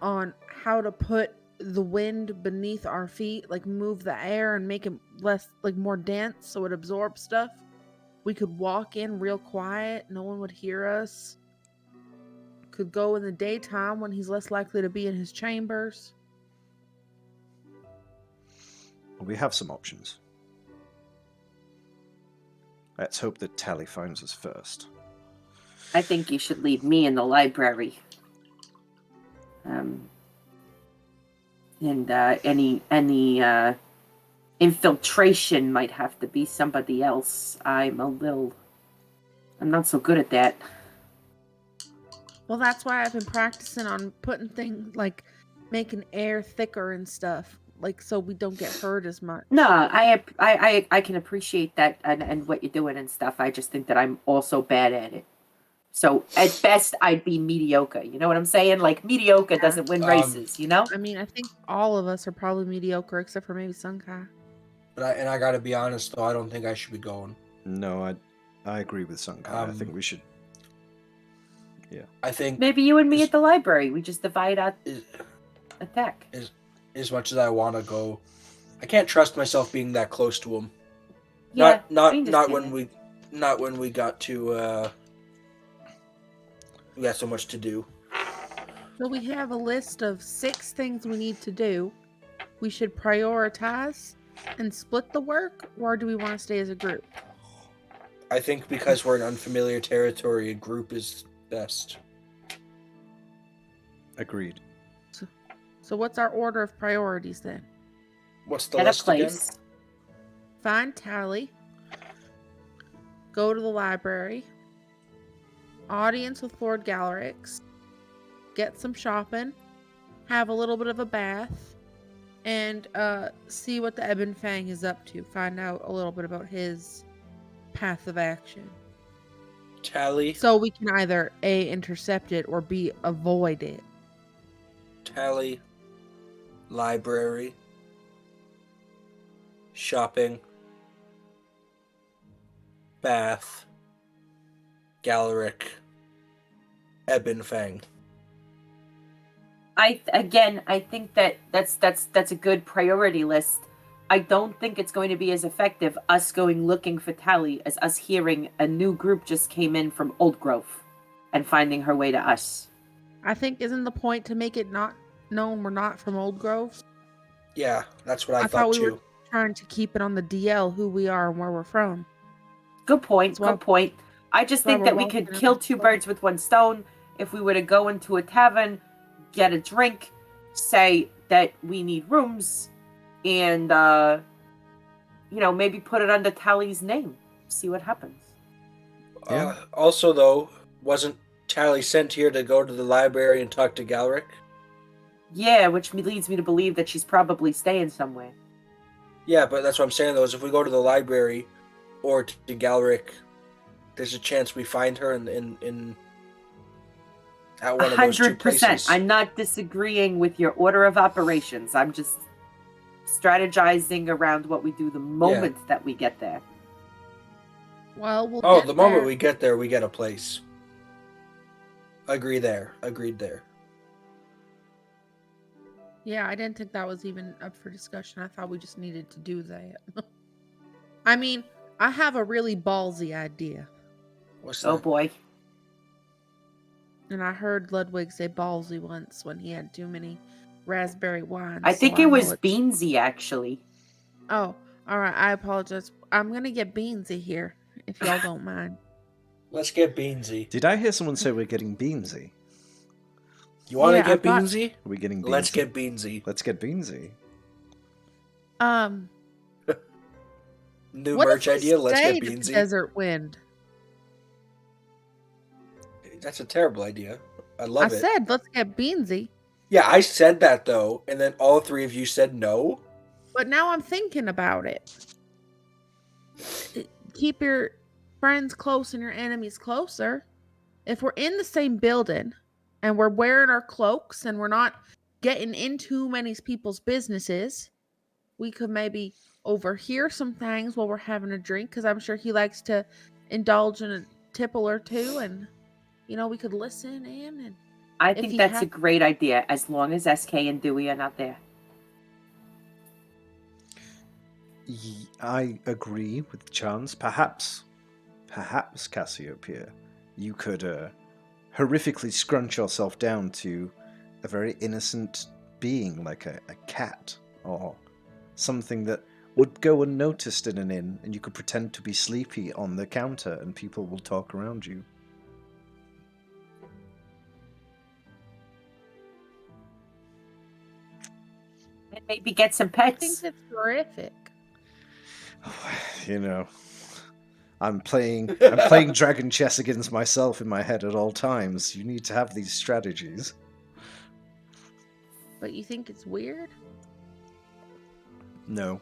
on how to put the wind beneath our feet, like move the air and make it less, like more dense so it absorbs stuff. We could walk in real quiet, no one would hear us. Could go in the daytime when he's less likely to be in his chambers. We have some options. Let's hope that Tally finds us first. I think you should leave me in the library. And any infiltration might have to be somebody else. I'm not so good at that. Well, that's why I've been practicing on putting things like making air thicker and stuff, like so we don't get hurt as much. No, I can appreciate that and what you're doing and stuff. I just think that I'm also bad at it. So at best, I'd be mediocre. You know what I'm saying? Like mediocre doesn't win races. I mean, I think all of us are probably mediocre except for maybe Sunkai. But I gotta be honest though, I don't think I should be going. No, I agree with Sunkai. I think we should. Yeah. I think maybe you and me at the library. We just divide out attack. As much as I want to go, I can't trust myself being that close to him. Yeah, not when we got to. We got so much to do. So we have a list of 6 things we need to do. We should prioritize and split the work, or do we want to stay as a group? I think because we're in unfamiliar territory, a group is best. Agreed. So what's our order of priorities then? What's the At a list again? place. Find Tally. Go to the library. Audience with Lord Galarix. Get some shopping. Have a little bit of a bath. And see what the Ebon Fang is up to. Find out a little bit about his path of action. Tally. So we can either A, intercept it, or B, avoid it. Tally. Library. Shopping. Bath. Galaric. Ebon Fang. I think that's a good priority list. I don't think it's going to be as effective us going looking for Tally as us hearing a new group just came in from Old Grove and finding her way to us. I think isn't the point to make it not known we're not from Old Grove? Yeah, that's what I thought we too. were trying to keep it on the DL who we are and where we're from. Good point. Well, Good point. I just think that we could kill 2 birds with 1 stone if we were to go into a tavern, get a drink, say that we need rooms, and maybe put it under Tally's name. See what happens. Yeah. Also, though, wasn't Tally sent here to go to the library and talk to Galaric? Yeah, which leads me to believe that she's probably staying somewhere. Yeah, but that's what I'm saying, though, is if we go to the library or to Galaric, there's a chance we find her in at one of those 2 places. I'm not disagreeing with your order of operations. I'm just strategizing around what we do the moment that we get there. Well, we'll Oh, get the moment there. we get there, we get a place. Agreed there. Yeah, I didn't think that was even up for discussion. I thought we just needed to do that. I mean, I have a really ballsy idea. What's Oh that? boy. And I heard Ludwig say ballsy once when he had too many raspberry wines. I think so it know was it's- Beansy, actually. Oh, all right. I apologize. I'm going to get Beansy here, if y'all don't mind. Let's get Beansy. Did I hear someone say we're getting Beansy? You want to Yeah, I get thought- Beansy? Are we getting Beansy? Let's get Beansy. Let's get Beansy. New What merch if we idea. Let's get stayed at the Beansy. Desert Wind? That's a terrible idea. I I love it. said, let's get Beansy. Yeah, I said that though, and then all 3 of you said no. But now I'm thinking about it. Keep your friends close and your enemies closer. If we're in the same building and we're wearing our cloaks and we're not getting in too many people's businesses, we could maybe overhear some things while we're having a drink, because I'm sure he likes to indulge in a tipple or 2 and we could listen in and I If think he that's a had- great idea, as long as SK and Dewey are not there. I agree with Chance. Perhaps, Cassiopeia, you could horrifically scrunch yourself down to a very innocent being like a cat or something that would go unnoticed in an inn, and you could pretend to be sleepy on the counter and people will talk around you. And maybe get some I think pets. that's terrific. You know, I'm playing dragon chess against myself in my head at all times. You need to have these strategies. But you think it's weird? No.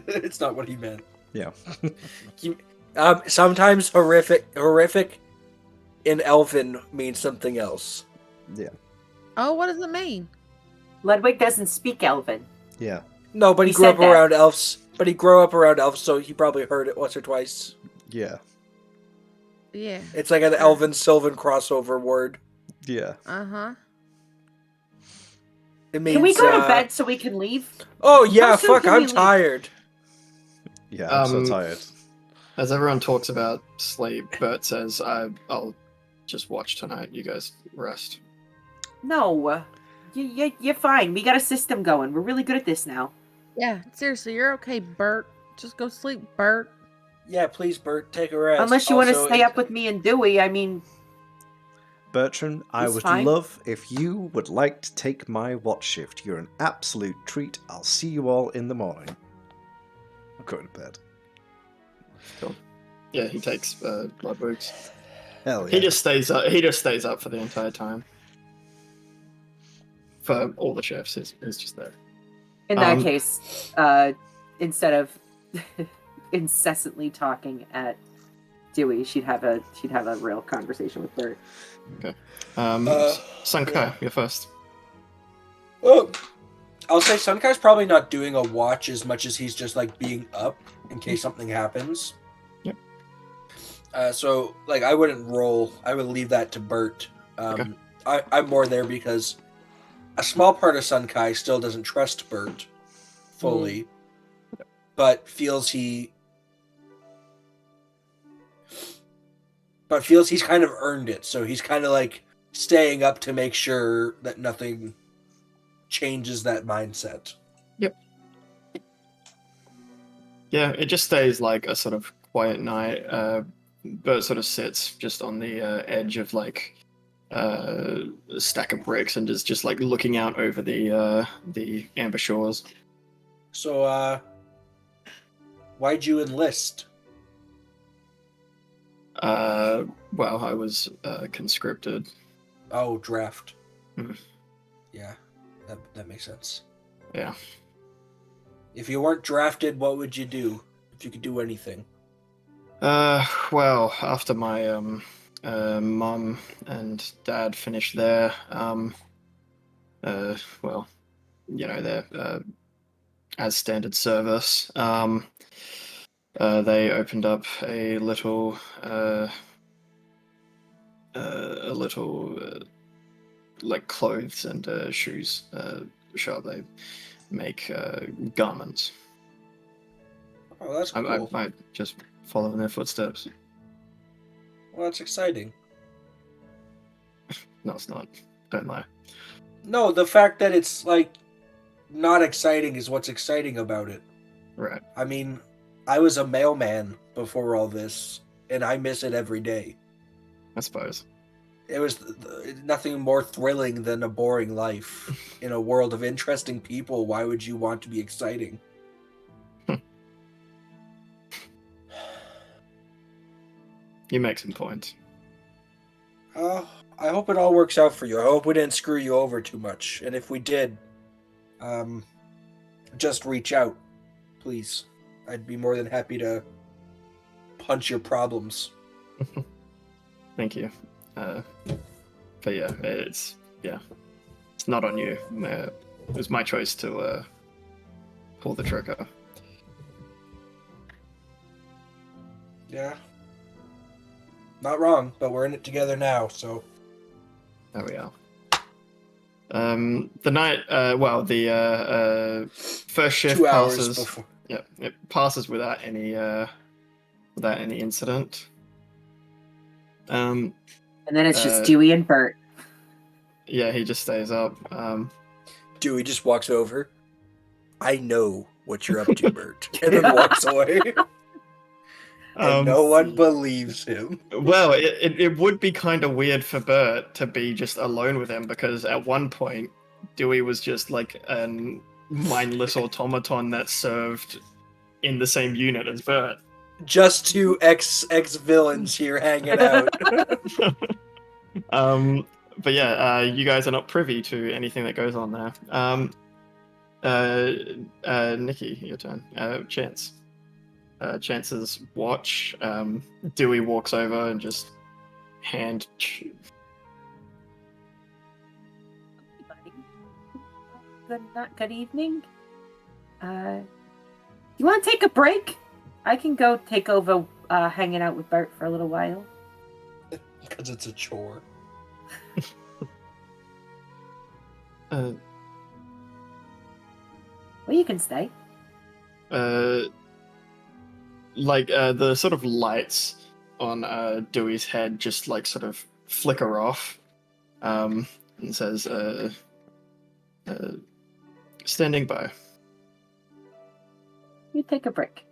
It's not what he meant. Yeah. Sometimes horrific in Elven means something else. Yeah. Oh, what does it mean? Ludwig doesn't speak Elven. Yeah. No, but he He grew said up that. around elves. But he grew up around elves, so he probably heard it once or twice. Yeah. Yeah. It's like an Elven Sylvan crossover word. Yeah. Uh-huh. It means. Can we go to bed so we can leave? Oh yeah, How soon fuck! can we I'm leave? tired. Yeah, I'm so Um, tired. As everyone talks about sleep, Bert says, I'll just watch tonight. You guys rest. No. You're fine. We got a system going. We're really good at this now. Yeah, seriously, you're okay, Bert. Just go sleep, Bert. Yeah, please, Bert, take a rest. Unless you want to Also, stay up with me and Dewey. I mean, Bertrand, I It's would fine. love if you would like to take my watch shift. You're an absolute treat. I'll see you all in the morning. I'm going to bed. Cool. Yeah, he takes Ludwig's. Hell yeah. He just stays up. He just stays up for the entire time. For all the shifts, he's just there. in that Um, case, instead of incessantly talking at Dewey, she'd have a real conversation with Bert. Sunkai, you're first. Oh, I'll say Sunkai's probably not doing a watch as much as he's just like being up in case something happens. Yep. So like I wouldn't roll. I would leave that to Bert. Okay. I'm more there because a small part of Sunkai still doesn't trust Bert fully, but feels he's kind of earned it. So he's kind of like staying up to make sure that nothing changes that mindset. Yeah, it just stays like a sort of quiet night. Bert sort of sits just on the edge of like a stack of bricks and is just like looking out over the amber shores. So, why'd you enlist? Well, I was conscripted. Oh, draft. Mhm. Yeah, that makes sense. Yeah. If you weren't drafted, what would you do if you could do anything? Well, after my mum and dad finished their well, you know, their as standard service, they opened up a little like clothes and shoes shop. They make garments. Oh, that's cool. I just follow in their footsteps. Well, that's exciting. No, it's not. Don't lie. No, the fact that it's like not exciting is what's exciting about it. Right. I mean, I was a mailman before all this, and I miss it every day. I suppose. It was nothing more thrilling than a boring life. In a world of interesting people, why would you want to be exciting? You make some points. I hope it all works out for you. I hope we didn't screw you over too much. And if we did, just reach out, please. I'd be more than happy to punch your problems. Thank you. But yeah, it's not on you. It was my choice to pull the trigger. Yeah. Not wrong, but we're in it together now, so There we are. The night, the first shift 2 hours passes. before. Yeah, it passes without any incident. And then it's just Uh, Dewey and Bert. Yeah, he just stays up. Dewey just walks over. I know what you're up to, Bert, and then walks away. And no one believes him. Well, it would be kind of weird for Bert to be just alone with him, because at one point Dewey was just like a mindless automaton that served in the same unit as Bert. Just two ex villains here hanging out. But yeah, you guys are not privy to anything that goes on there. Nikki, your turn. Chance. Chance's watch. Dewey walks over and just hand. Good evening. You want to take a break? I can go take over hanging out with Bert for a little while. Because it's a chore. Well, you can stay. The sort of lights on Dewey's head just like sort of flicker off, and says, "Standing by." You take a break.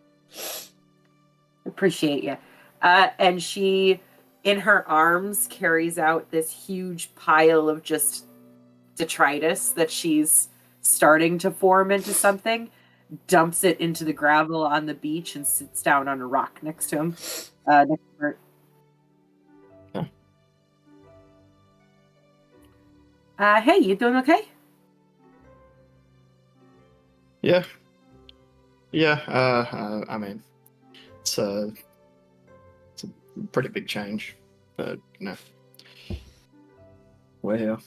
Appreciate you. And she, in her arms, carries out this huge pile of just detritus that she's starting to form into something, dumps it into the gravel on the beach, and sits down on a rock next to him. Next to Bert. Yeah. Hey, you doing okay? Yeah. Yeah. I mean, it's a pretty big change, but we're here.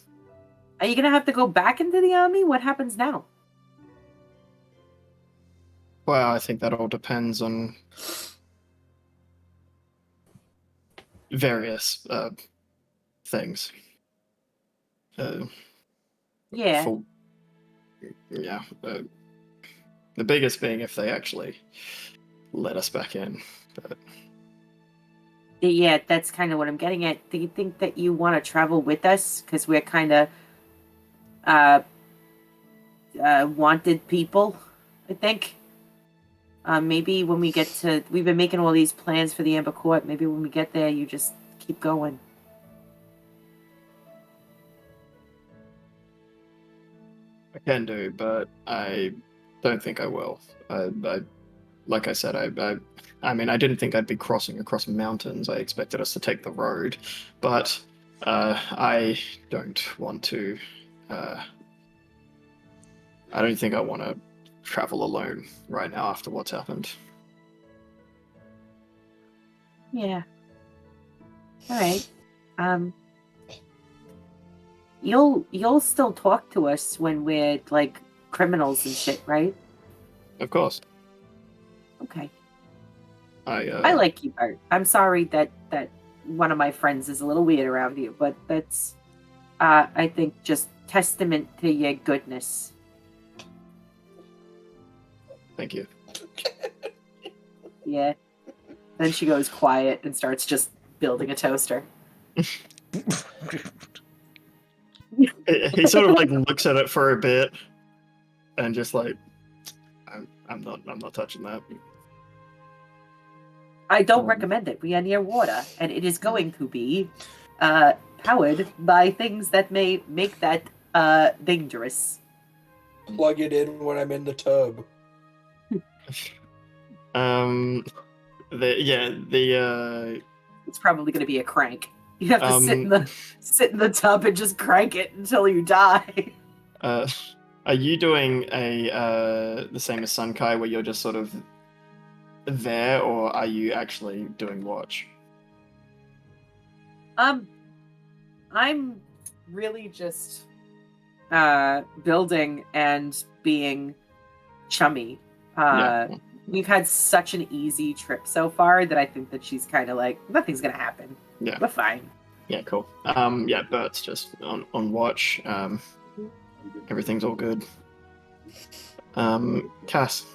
Are you gonna have to go back into the army? What happens now? Well, I think that all depends on various things. Yeah. The biggest being if they actually let us back in. But Yeah, that's kind of what I'm getting at. Do you think that you want to travel with us? Because we're kind of wanted people, I think. Maybe when we get to... We've been making all these plans for the Amber Court. Maybe when we get there, you just keep going. I can do, but I don't think I will. Like I said, I mean, I didn't think I'd be crossing across mountains. I expected us to take the road, but I don't want to. I don't think I want to travel alone right now after what's happened. Yeah. All right. You'll still talk to us when we're like criminals and shit, right? Of course. Okay. I like you, Bart. I'm sorry that one of my friends is a little weird around you, but that's I think just testament to your goodness. Thank you. Yeah. Then she goes quiet and starts just building a toaster. He sort of like looks at it for a bit and just like, I'm not touching that. I don't recommend it. We are near water, and it is going to be powered by things that may make that dangerous. Plug it in when I'm in the tub. It's probably going to be a crank. You have to sit in the tub and just crank it until you die. Are you doing the same as Sunkai, where you're just sort of there, or are you actually doing watch? I'm really just building and being chummy. Yeah. We've had such an easy trip so far that I think that she's kind of like, nothing's gonna happen. Yeah. We're fine. Yeah, cool. Yeah, Bert's just on watch. Everything's all good. Cass.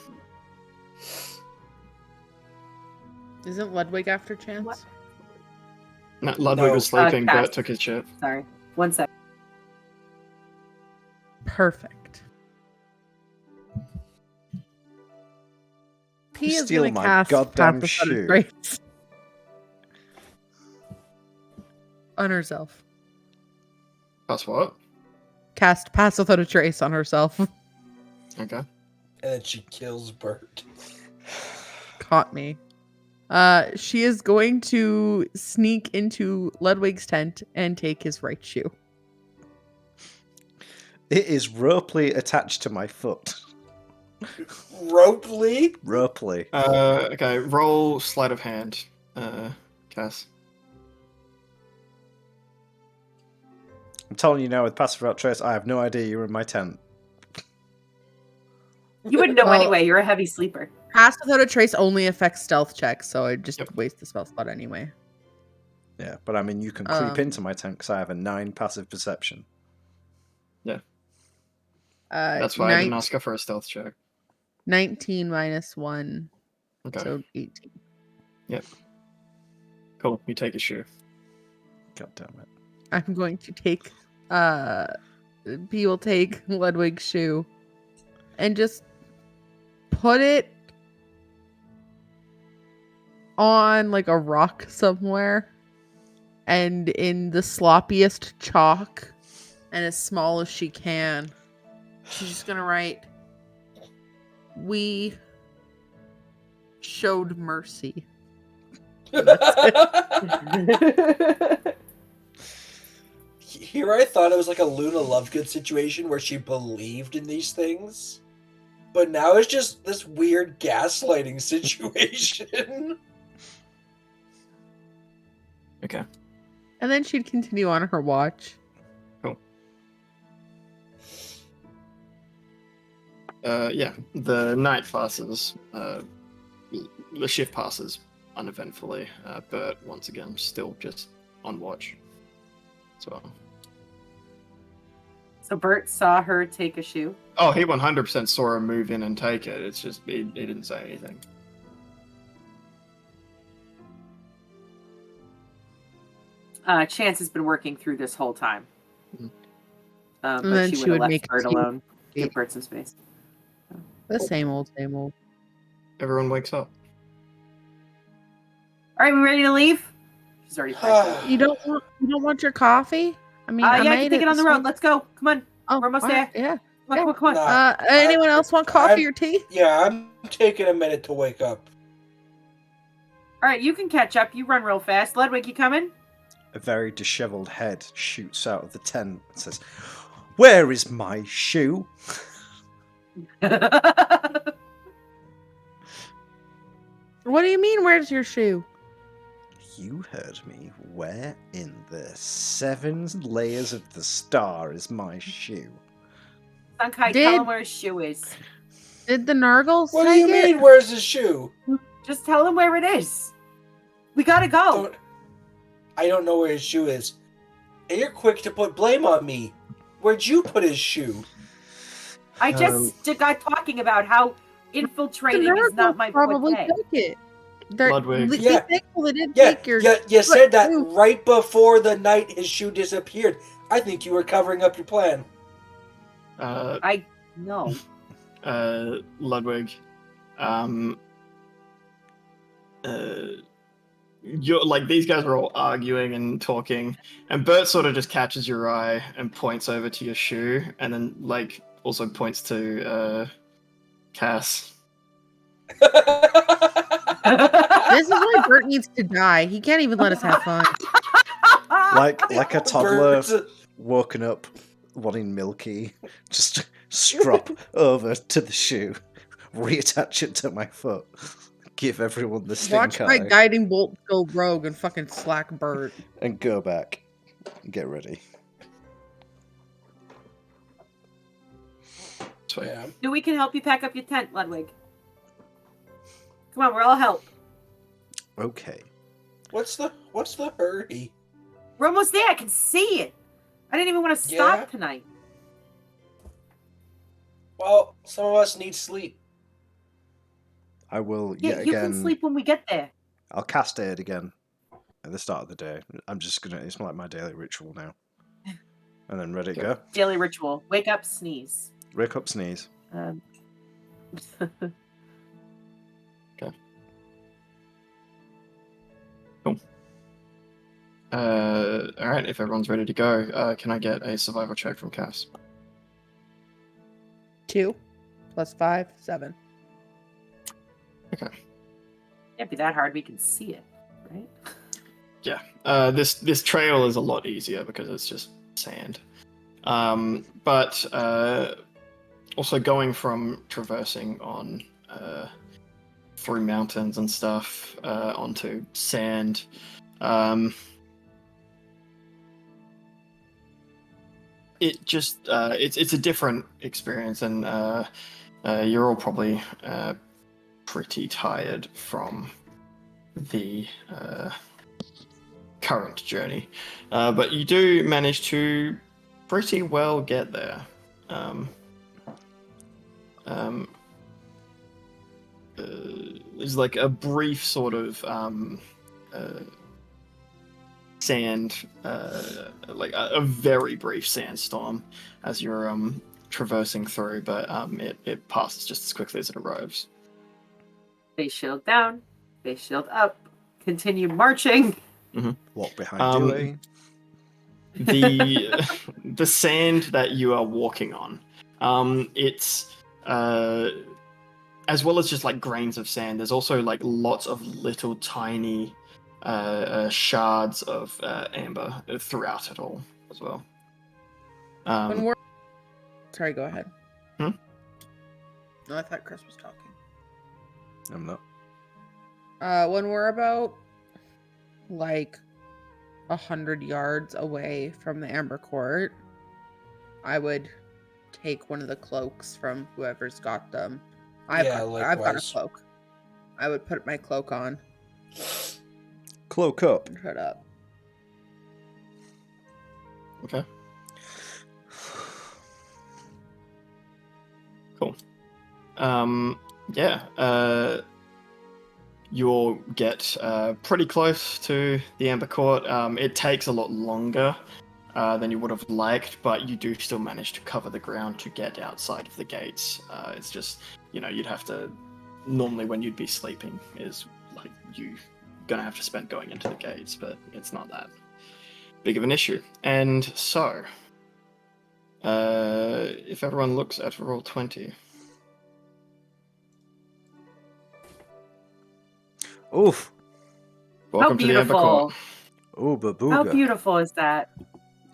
Isn't Ludwig after Chance? What? No, Ludwig No. was sleeping. Cass. Bert took his shit. Sorry. 1 sec. Perfect. P is steal gonna my cast goddamn Pass Without a shoe. Trace on herself. That's what? Cast Pass Without a Trace on herself. Okay. And then she kills Bert. Caught me. She is going to sneak into Ludwig's tent and take his right shoe. It is ropely attached to my foot. Ropely? Ropely. Okay, roll sleight of hand, Cass. I'm telling you now, with Pass Without Trace, I have no idea you're in my tent. You wouldn't know Well- anyway. You're a heavy sleeper. Pass Without a Trace only affects stealth checks, so I just Yep. waste the spell slot anyway. Yeah, but I mean, you can creep into my tent because I have a 9 passive perception. That's why I didn't ask her for a stealth check. 19 minus 1, Okay. so 18. Cool. You take a shoe. God damn it. I'm going to take, P will take Ludwig's shoe and just put it on like a rock somewhere and in the sloppiest chalk and as small as she can. She's just gonna write, "We showed mercy." Here I thought it was like a Luna Lovegood situation where she believed in these things. But now it's just this weird gaslighting situation. Okay. And then she'd continue on her watch. Yeah, the night passes. The shift passes uneventfully. Bert, once again, still just on watch. So. So Bert saw her take a shoe. Oh, he 100% saw her move in and take it. It's just he didn't say anything. Chance has been working through this whole time. Mhm. But And then she she would have would left make Bert tea. alone. Give Bert some space. The same old, same old. Everyone wakes up. All right, we ready to leave? She's already packed up. You don't want your coffee? I mean, Yeah, I I made can take it on the this road. one. Let's go. Come on. Oh, We're almost alright, there. Yeah. Come on, come on, come on. Nah. Anyone else want coffee or tea? Yeah, I'm taking a minute to wake up. All right, you can catch up. You run real fast. Ludwig, you coming? A very disheveled head shoots out of the tent and says, "Where is my shoe?" What do you mean, where's your shoe? You heard me. Where in the 7 layers of the star is my shoe? Sunkai, Did- tell him where his shoe is. Did the Nargles What do take you it? mean, where's his shoe? Just tell him where it is. We gotta go. I don't know where his shoe is. And you're quick to put blame on me. Where'd you put his shoe? I just got talking about how The infiltrating is not Nargles my probably forte. took it. They're, Ludwig. be Yeah. thankful they didn't Yeah, take your. you said that shoe. right before the night his shoe disappeared. I think you were covering up your plan. No. Ludwig. You're like, these guys are all arguing and talking, and Bert sort of just catches your eye and points over to your shoe, and then like also points to Cass. This is why Bert needs to die. He can't even let us have fun. Like a toddler Birds. woken up wanting milky, just strop over to the shoe, reattach it to my foot, give everyone the stink Watch my eye, guiding bolt go rogue and fucking slack Bert. and go back. Get ready. Sweet. Yeah. No, we can help you pack up your tent, Ludwig. Come on, we're all help. Okay. What's the hurry? We're almost there. I can see it. I didn't even want to stop Yeah. tonight. Well, some of us need sleep. I will Yeah, yet you again. can sleep when we get there. I'll cast Aid again at the start of the day. I'm just gonna. It's like my daily ritual now. And then ready to go. Daily ritual. Wake up, sneeze. Wake up, sneeze. Alright, if everyone's ready to go, can I get a survival check from Cass? 2 + 5, 7. Okay. Can't be that hard. We can see it, right? Yeah. This trail is a lot easier because it's just sand. But also going from traversing on through mountains and stuff onto sand. It just it's a different experience, and you're all probably pretty tired from the current journey, but you do manage to pretty well get there. There's like a brief sort of sand, like a very brief sandstorm as you're traversing through, but it passes just as quickly as it arrives. Face shield down, face shield up, continue marching. Walk behind you, eh? The sand that you are walking on, it's as well as just like grains of sand, there's also like lots of little tiny shards of amber throughout it all as well. When we're... Sorry, go ahead. Hmm? No, I thought Chris was talking. I'm not. When we're about like 100 yards away from the Amber Court, I would take one of the cloaks from whoever's got them. I've got a likewise. cloak. I would put my cloak on Cloak up. and hood up. Okay. Cool. Yeah. You'll get pretty close to the Amber Court. It takes a lot longer than you would have liked, but you do still manage to cover the ground to get outside of the gates. It's just, you'd have to... Normally when you'd be sleeping is like you gonna have to spend going into the gates, but it's not that big of an issue. And so, if everyone looks at roll 20. Oof. Welcome to the Amber Court. Oh, babooga. How beautiful is that?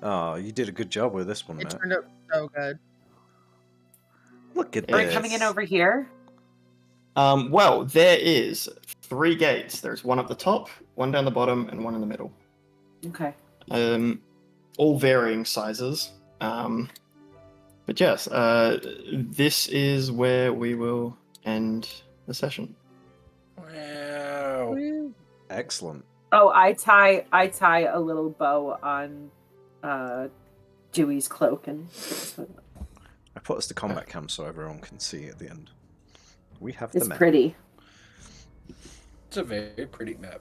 Oh, you did a good job with this one, It Matt. turned out so good. Look at Are this. we coming in over here? Well, there is 3 gates. There's one at the top, one down the bottom, and one in the middle. Okay. All varying sizes. But yes, this is where we will end the session. Wow. Excellent. Oh, I tie a little bow on Dewey's cloak and I put us to combat camp so everyone can see at the end. We have the it's map. pretty. It's a very pretty map.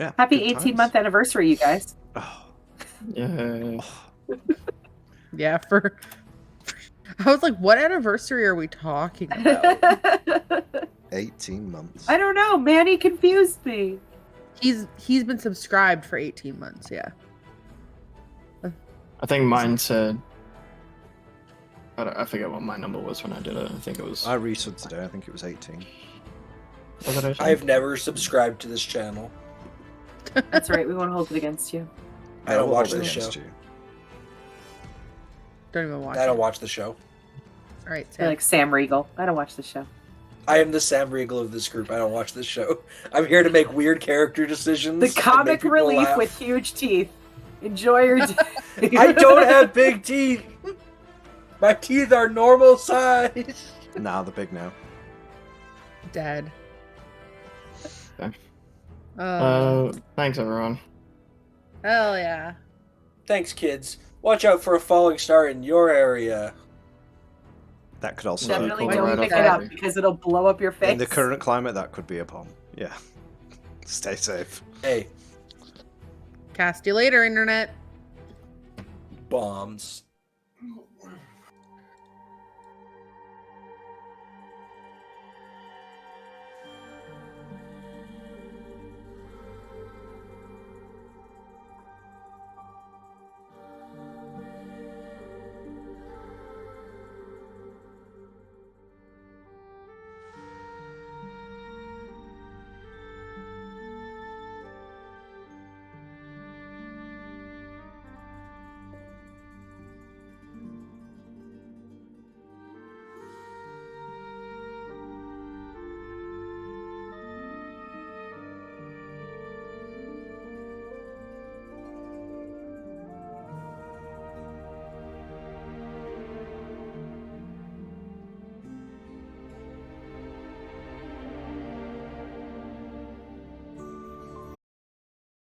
Yeah. Happy good 18-month times. anniversary, you guys. Oh, Yeah. Yeah, for I was like, what anniversary are we talking about? 18 months. I don't know. Manny confused me. He's been subscribed for 18 months, yeah. I think mine said... I forget what my number was when I did it. I think it was... I resubbed today. I think it was 18. Was it 18? I've never subscribed to this channel. That's right. We won't hold it against you. I don't will watch hold the it against show. you. Don't even watch I don't it. watch the show. All right, You're Sam. like Sam Riegel. I don't watch the show. I am the Sam Riegel of this group. I don't watch the show. I'm here to make weird character decisions. The and comic make people relief laugh. with huge teeth. Enjoy your day. I don't have big teeth. My teeth are normal size. Nah, they're big now. Dead. Okay. Oh, Thanks, everyone. hell yeah. Thanks, kids. Watch out for a falling star in your area. That could also Right. be Definitely Right don't off pick the it up bat. because it'll blow up your face. in the current climate. That could be a bomb. Yeah. Stay safe. Hey, Cast you later, internet. bombs.